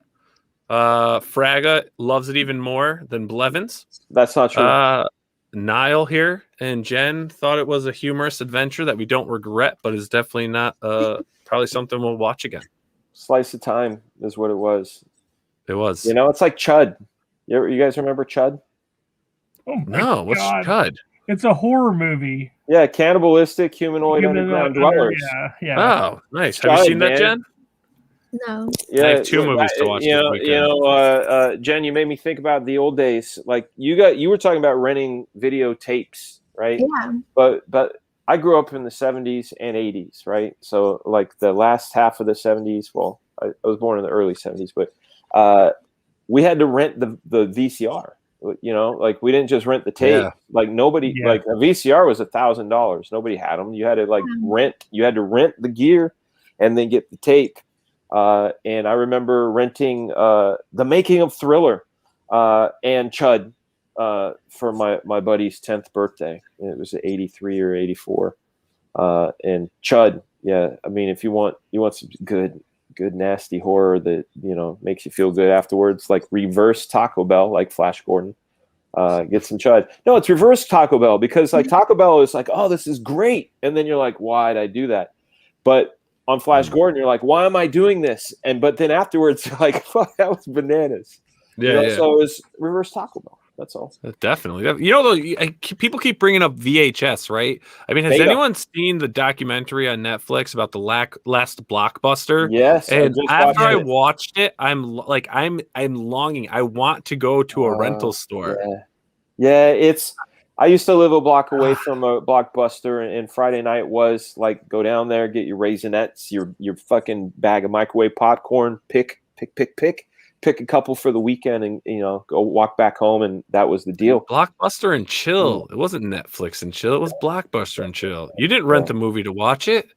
Fraga loves it even more than Blevins. That's not true. Nile here and Jen thought it was a humorous adventure that we don't regret, but is definitely not probably something we'll watch again. Slice of Time is what it was. It was. You know, it's like Chud. You guys remember Chud? Oh my No, what's God. Chud? It's a horror movie. Yeah, cannibalistic humanoid underground dwellers. Yeah. Oh, nice. Have you Chud, seen that, man. Jen? No. Yeah, I have two movies to watch this weekend. Jen, you made me think about the old days. Like you were talking about renting videotapes, right? Yeah. But I grew up in the 70s and 80s, right? So like the last half of the 70s. Well, I was born in the early 70s, but we had to rent the VCR. You know, like we didn't just rent the tape. Yeah. Like nobody, like a VCR was $1,000. Nobody had them. You had to like rent. You had to rent the gear, and then get the tape. And I remember renting The Making of Thriller and Chud for my buddy's 10th birthday. It was 83 or 84. And Chud, yeah. I mean, if you want some good nasty horror that, you know, makes you feel good afterwards, like reverse Taco Bell, like Flash Gordon. Get some Chud. No, it's reverse Taco Bell, because like Taco Bell is like, oh, this is great. And then you're like, why'd I do that? But on Flash Gordon, you're like, why am I doing this? But then afterwards, you're like, fuck, that was bananas. Yeah, you know? yeah. So it was reverse Taco Bell. That's all. Definitely. You know, though, people keep bringing up VHS, right? I mean, has Beta. anyone seen the documentary on Netflix about the last Blockbuster? Yes. And just after I it. watched it, I'm longing. I want to go to a rental store. Yeah. I used to live a block away from a Blockbuster, and Friday night was like, go down there, get your Raisinets, your fucking bag of microwave popcorn, pick a couple for the weekend, and, you know, go walk back home, and that was the deal. Blockbuster and chill. It wasn't Netflix and chill. It was Blockbuster and chill. You didn't rent the movie to watch it.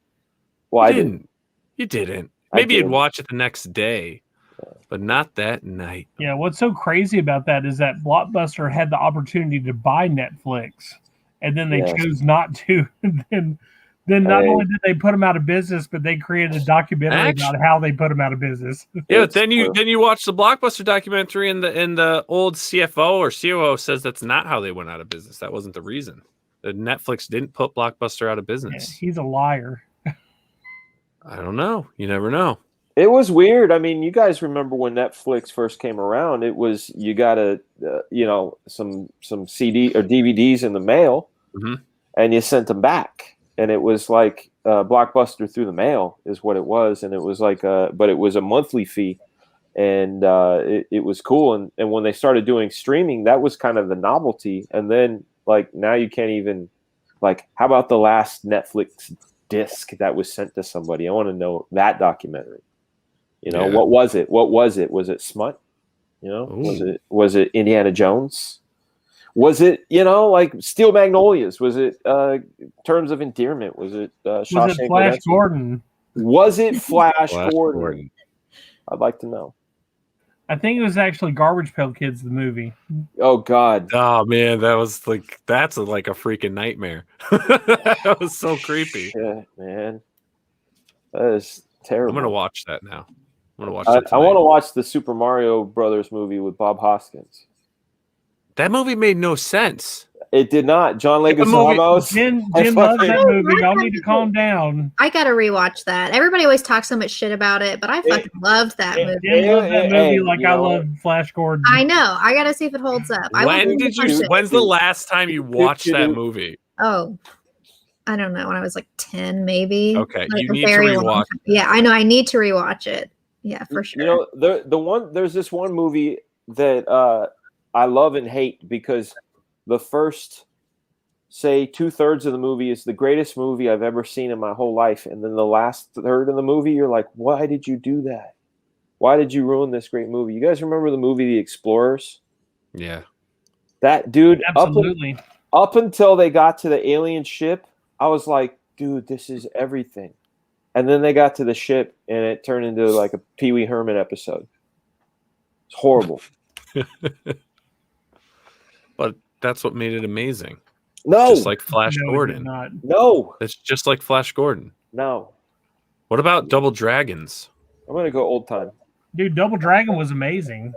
Well, I didn't. You didn't. Maybe you'd watch it the next day, but not that night. Yeah, what's so crazy about that is that Blockbuster had the opportunity to buy Netflix, and then they chose not to. Then not only did they put them out of business, but they created a documentary about how they put them out of business. Yeah, but then you watch the Blockbuster documentary, and the old CFO or COO says that's not how they went out of business. That wasn't the reason. Netflix didn't put Blockbuster out of business. Yeah, he's a liar. I don't know. You never know. It was weird. I mean, you guys remember when Netflix first came around? It was, you got some CD or DVDs in the mail, and you sent them back, and it was like Blockbuster through the mail is what it was, and it was like but it was a monthly fee, and it was cool. And when they started doing streaming, that was kind of the novelty. And then like now you can't even, like, how about the last Netflix disc that was sent to somebody? I want to know that documentary. You know, what was it? Was it Smut? You know, was it Indiana Jones? Was it, you know, like Steel Magnolias? Was it Terms of Endearment? Was it Shawshank Was it Flash Redemption? Gordon? Was it Flash Gordon? I'd like to know. I think it was actually Garbage Pail Kids, the movie. Oh God! Oh man, that's like a freaking nightmare. That was so creepy. Yeah, man, that is terrible. I'm gonna watch that now. I'm gonna watch I want to watch the Super Mario Brothers movie with Bob Hoskins. That movie made no sense. It did not. John Leguizamo. Jen loves that movie. Y'all need to calm down. I gotta rewatch that. Everybody always talks so much shit about it, but I fucking loved that movie. Jen loves that movie like I love Flash Gordon. I know. I gotta see if it holds up. When's the last time you watched that movie? Oh, I don't know. When I was like 10, maybe. Okay, like you need to rewatch it. Yeah, I know. I need to rewatch it. Yeah, for sure. You know, there's this one movie that I love and hate, because the first, say, 2/3 of the movie is the greatest movie I've ever seen in my whole life, and then the last third of the movie, you're like, why did you do that? Why did you ruin this great movie? You guys remember the movie The Explorers? Yeah. That dude, Absolutely. up until they got to the alien ship, I was like, dude, this is everything. And then they got to the ship, and it turned into like a Pee Wee Herman episode. It's horrible. But that's what made it amazing. No, Just like Flash No, it did Gordon. not. no, It's just like Flash Gordon. no. What about Double Dragons? I'm gonna go old time. Dude, Double Dragon was amazing.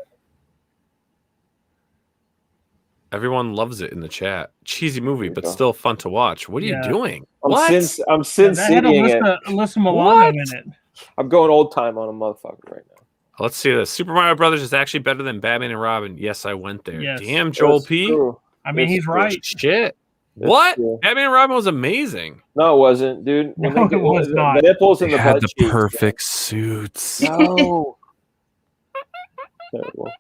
Everyone loves it in the chat. Cheesy movie, but go. still fun to watch. What are Yeah. you doing? I'm What? Sin That had Citying it. Alyssa Milano in it. I'm going old time on a motherfucker right now. Let's see this. Super Mario Brothers is actually better than Batman and Robin. Yes, I went there. Yes. Damn, Joel It's P. true. I mean, It's he's true. right. Shit. It's What? true. Batman and Robin was amazing. No, it wasn't, dude. When No, they it was not. The nipples and They the had butt the cheeks. perfect suits. No. Terrible.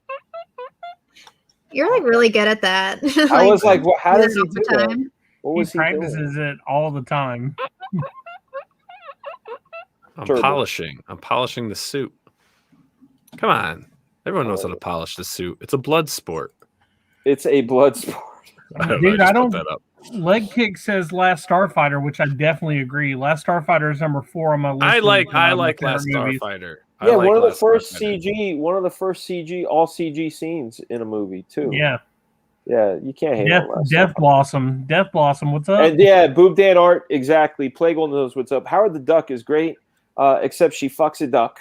You're like really good at that. I was like, well, how do does he all do the that? time. What He was he doing? practices it all the time. I'm Turbo. polishing. I'm polishing the suit. Come on. Everyone knows how to polish the suit. It's a blood sport. It's a blood sport. I don't Dude, know. I I just don't- put that up. Leg Kick says Last Starfighter, which I definitely agree. Last Starfighter is number 4 on my list. I like of, Last my favorite movies. Starfighter. I Yeah, like one of the Last first Starfighter. one of the first CG, all CG scenes in a movie too. Yeah, yeah, you can't hate on Last Death Starfighter. Blossom. What's up? And yeah, Boob Dan Art, exactly. Plague knows what's up. Howard the Duck is great, except she fucks a duck,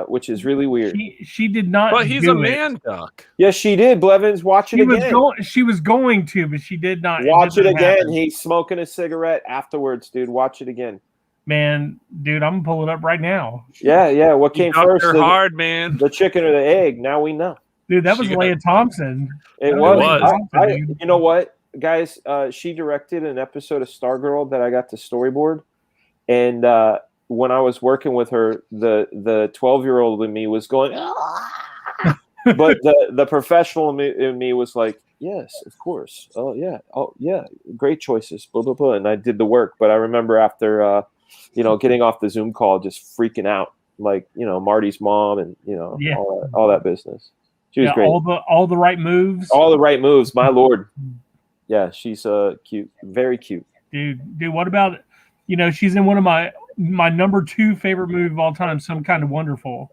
which is really weird. She did not. But he's do a it. man duck. Yes, she did. Blevins, watch it She was again. going to, but she did not. Watch it didn't again. happen. He's smoking a cigarette afterwards, dude. Watch it again. Man, dude, I'm gonna pull it up right now. Yeah. What He came ducked first? her hard, man. The chicken or the egg? Now we know. Dude, that was She got- Leia Thompson. It That was. was. Thompson, I, dude. you know what, guys? She directed an episode of Stargirl that I got to storyboard, and when I was working with her, the 12-year-old in me was going, but the professional in me was like, yes, of course. Oh yeah, great choices. Blah blah blah. And I did the work, but I remember after getting off the Zoom call, just freaking out, like Marty's mom and Yeah. all that business. She was great. All the right moves. All the right moves, my lord. Yeah, she's cute, very cute. Dude, what about she's in one of my number 2 favorite movie of all time, Some Kind of Wonderful.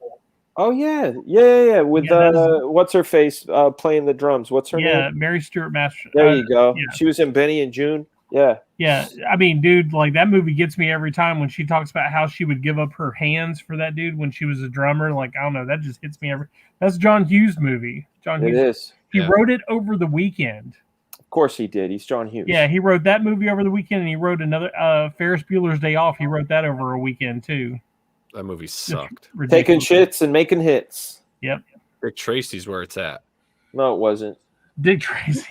Oh yeah. With Yeah, that's- what's her face playing the drums? What's her Yeah, name? Mary Stuart Master. There you go. yeah. She was in Benny and June. Yeah. Yeah, I mean, dude, like that movie gets me every time when she talks about how she would give up her hands for that dude when she was a drummer. Like, I don't know, that just hits me That's John Hughes' movie. John It Hughes. is. He Yeah. wrote it over the weekend. Of course he did. He's John Hughes. Yeah, he wrote that movie over the weekend, and he wrote another Ferris Bueller's Day Off. He wrote that over a weekend too. That movie sucked. Taking Ridiculous. shits and making hits. Yep. Rick Tracy's where it's at. No, it wasn't. Dick Tracy.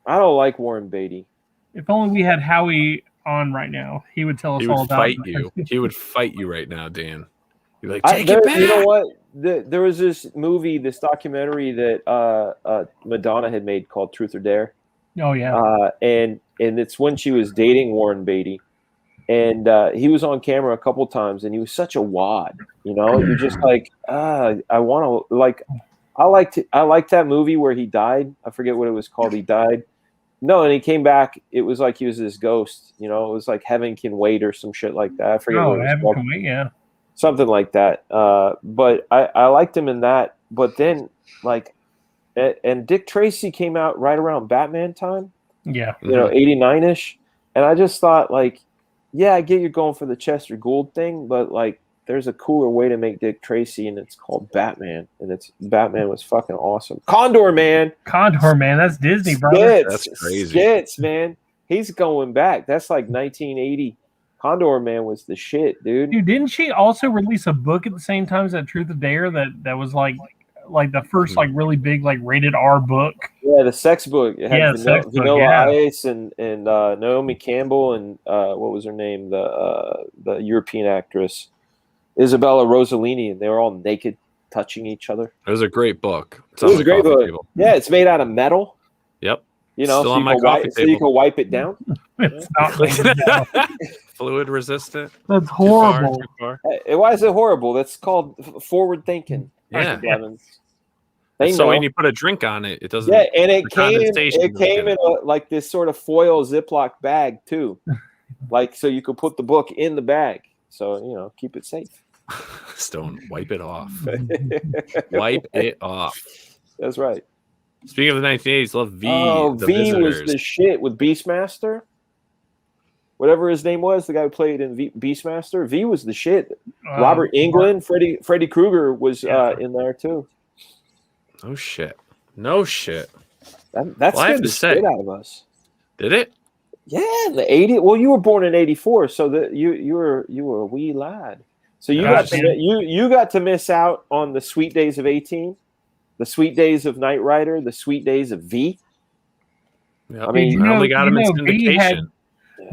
I don't like Warren Beatty. If only we had Howie on right now, he would tell us He all would about fight it. you. He would fight you right now, Dan. You'd be like, take There- it back. You know what? There was this movie, this documentary that Madonna had made called Truth or Dare. Oh yeah. And it's when she was dating Warren Beatty, and he was on camera a couple times, and he was such a wad. You're just like, I want to like. I liked that movie where he died. I forget what it was called. He died. No, and he came back. It was like he was this ghost. It was like Heaven Can Wait or some shit like that. I forget what it was Heaven called. Can Wait, yeah. Something like that. But I liked him in that. But then and Dick Tracy came out right around Batman time. Yeah. 89-ish. And I just thought, yeah, I get you're going for the Chester Gould thing, but there's a cooler way to make Dick Tracy, and it's called Batman. And Batman was fucking awesome. Condor Man, that's Disney, brother. That's crazy. Skits, man. He's going back. That's like 1980. Condor Man was the shit, dude. Dude, didn't she also release a book at the same time as that Truth or Dare that was like the first really big rated R book? Yeah, the sex book. It had sex book, Vanilla yeah. Ice and Naomi Campbell and what was her name? The European actress Isabella Rossellini, and they were all naked, touching each other. It was a great book. It was a great book. Yeah, it's made out of metal. Yep. So Still on my you coffee can wipe it down. It's not rated R. Fluid resistant. That's horrible. Too far. Why is it horrible? That's called forward thinking. Yeah. Blevins. They So know. when you put a drink on it, it doesn't. Yeah, and it the came condensation doesn't get in like this sort of foil Ziploc bag too, like so you could put the book in the bag. So keep it safe. Stone, wipe it off. Wipe it off. That's right. Speaking of the 1980s, love V. Oh, the V Visitors. was the shit with Beastmaster. Whatever his name was, the guy who played in Beastmaster. V was the shit. Robert Englund, Freddy Krueger was in there too. No shit. No shit. That Well, I have scared to the say- shit out of us. Did it? Yeah, the 80s. Well, you were born in 84, so that you were a wee lad. So you got to miss out on the sweet days of 18, the sweet days of Knight Rider, the sweet days of V. Yep. I mean, I only got him in V syndication.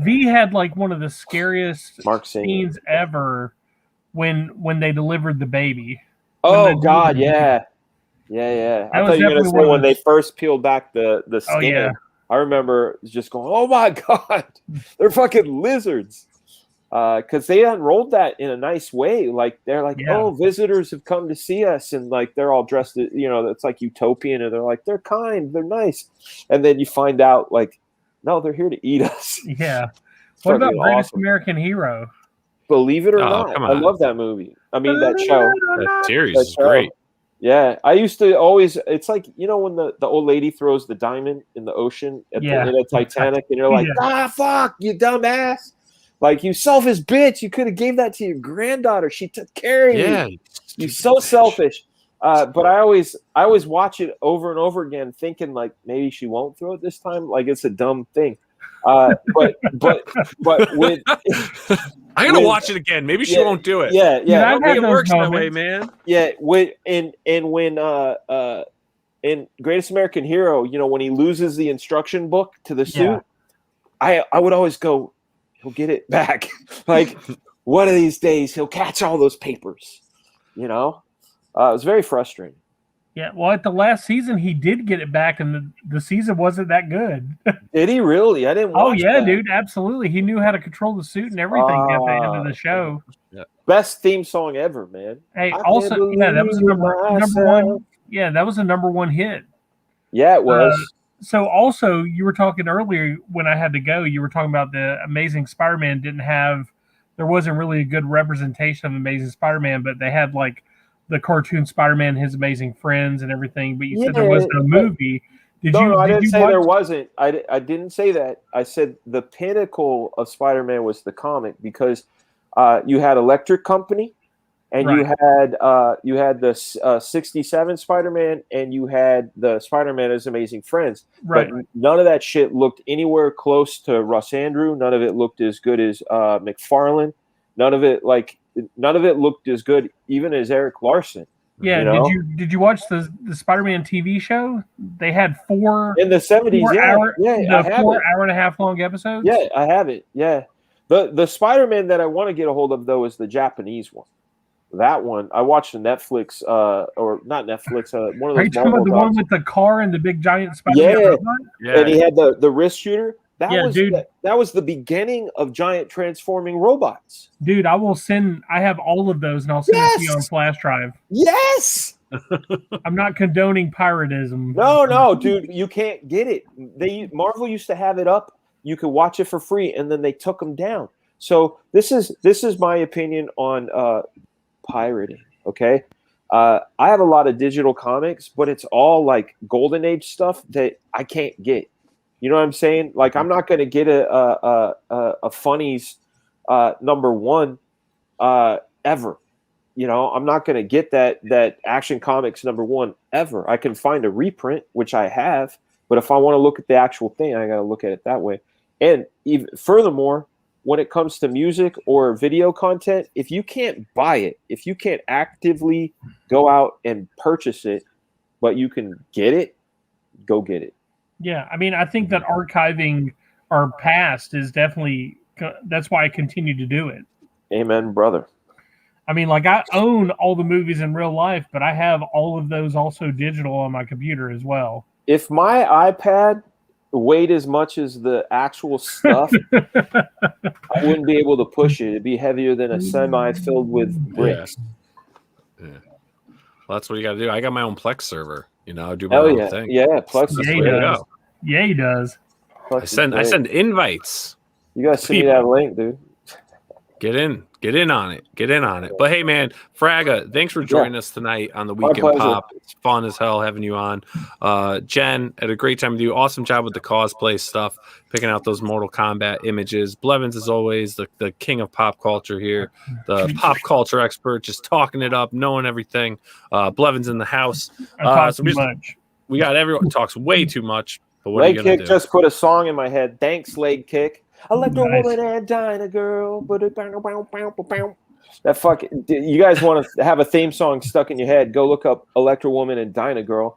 V had like one of the scariest Mark Singer. scenes ever when they delivered the baby. Oh When they God, delivered the yeah. baby. Yeah. That I was thought you were gonna definitely say one of when they those- first peeled back the skin. Oh, yeah. I remember just going, "Oh my God, they're fucking lizards," because they unrolled that in a nice way. Like they're like, Yeah. "Oh, visitors have come to see us," and like they're all dressed, it's like utopian, and they're like, "They're kind, they're nice," and then you find out like, no, they're here to eat us. Yeah. It's What about fucking Greatest awesome. American Hero? Believe it or Oh, not, come I on. love that movie. I mean, that show. That series That is show. great. Yeah, I used to always. It's like when the old lady throws the diamond in the ocean in a Titanic, and you're like, fuck, you dumbass! Like you selfish bitch! You could have gave that to your granddaughter. She took care of Yeah. you. You're so selfish. But I always watch it over and over again, thinking like maybe she won't throw it this time. Like it's a dumb thing. But with I'm gonna watch it again. Maybe she won't do it. Yeah. I've I don't think had it those works that moments. way, man. Yeah, when in Greatest American Hero, when he loses the instruction book to the suit, I would always go, he'll get it back. Like one of these days he'll catch all those papers. It was very frustrating. Yeah, well, at the last season, he did get it back, and the season wasn't that good. Did he really? I didn't watch Oh, yeah, that. dude, absolutely. He knew how to control the suit and everything at the end of the show. Best theme song ever, man. Hey, I also, can't that was a believe number myself. one. Yeah, that was a number one hit. Yeah, it was. So also, you were talking earlier when I had to go, you were talking about the Amazing Spider-Man there wasn't really a good representation of Amazing Spider-Man, but they had like the cartoon Spider-Man, His Amazing Friends and everything, but you said there wasn't a movie. No, I didn't say there wasn't. I didn't say that. I said the pinnacle of Spider-Man was the comic because you had Electric Company, and you had the 67 Spider-Man, and you had the Spider-Man His Amazing Friends. Right. But none of that shit looked anywhere close to Russ Andrew. None of it looked as good as McFarlane. None of it looked as good even as Eric Larson. Yeah, did you watch the Spider-Man TV show? They had four in the 70s. Four hour and a half long episodes. Yeah, I have it. Yeah, the Spider-Man that I want to get a hold of though is the Japanese one. That one I watched the Netflix, or not Netflix. One of those. Are you talking about the one with the car and the big giant Spider-Man? Yeah, and he had the wrist shooter. That was the beginning of giant transforming robots. Dude, I have all of those, and I'll send it to you on flash drive. Yes. I'm not condoning piratism. No, dude, you can't get it. Marvel used to have it up. You could watch it for free, and then they took them down. So this is my opinion on pirating. Okay, I have a lot of digital comics, but it's all like Golden Age stuff that I can't get. You know what I'm saying? Like I'm not going to get a Funnies #1 ever. I'm not going to get that Action Comics #1 ever. I can find a reprint, which I have, but if I want to look at the actual thing, I got to look at it that way. And even furthermore, when it comes to music or video content, if you can't buy it, if you can't actively go out and purchase it, but you can get it, go get it. Yeah, I mean, I think that archiving our past is definitely, that's why I continue to do it. Amen, brother. I mean, like I own all the movies in real life, but I have all of those also digital on my computer as well. If my iPad weighed as much as the actual stuff, I wouldn't be able to push it. It'd be heavier than a semi filled with bricks. Yeah. Well, that's what you got to do. I got my own Plex server. You know, do my Hell own yeah, thing. yeah. Plex is Yeah, he Way to great. does. go. Yeah, he does. Plex I is send great. invites. You guys send me that link, dude. Get in on it. But hey, man, Fraga, thanks for joining us tonight on the Weekend pleasure. Pop. It's fun as hell having you on. Jen, had a great time with you. Awesome job with the cosplay stuff, picking out those Mortal Kombat images. Blevins, as always, the king of pop culture here, the pop culture expert, just talking it up, knowing everything. Blevins in the house. I talk So too much. we got everyone talks way too much. But what are you Leg gonna Kick do? just put a song in my head. Thanks, Leg Kick. Electro Nice. Woman and Dinah Girl. That fucking. You guys want to have a theme song stuck in your head? Go look up Electro Woman and Dinah Girl.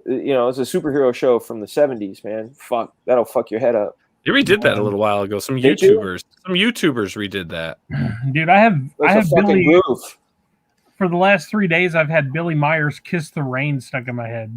You know, it's a superhero show from the 70s, man. Fuck, that'll fuck your head up. You redid that a little while ago. Some Did you? YouTubers redid that. Dude, I have That's a fucking Billy groove. for the last 3 days. I've had Billy Myers' "Kiss the Rain" stuck in my head.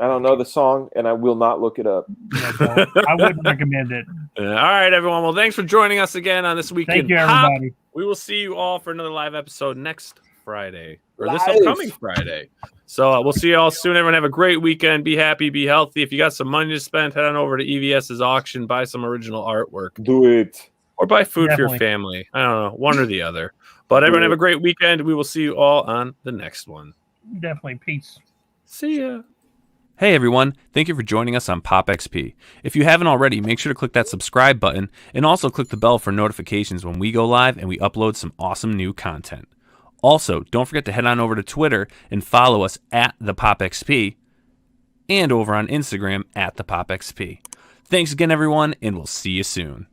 I don't know the song, and I will not look it up. Yeah, so I wouldn't recommend it. All right, everyone. Well, thanks for joining us again on this Weekend Thank you, Pop. everybody. We will see you all for another live episode next Friday, or this Live. upcoming Friday. So we'll see you all soon. Everyone have a great weekend. Be happy, be healthy. If you got some money to spend, head on over to EVS's auction, buy some original artwork, Do it. or buy food for Definitely. your family. I don't know, one or the other. But everyone have a great weekend. We will see you all on the next one. Definitely. Peace. See ya. Hey everyone, thank you for joining us on POPXP. If you haven't already, make sure to click that subscribe button and also click the bell for notifications when we go live and we upload some awesome new content. Also, don't forget to head on over to Twitter and follow us at the POPXP and over on Instagram at the POPXP. Thanks again everyone, and we'll see you soon.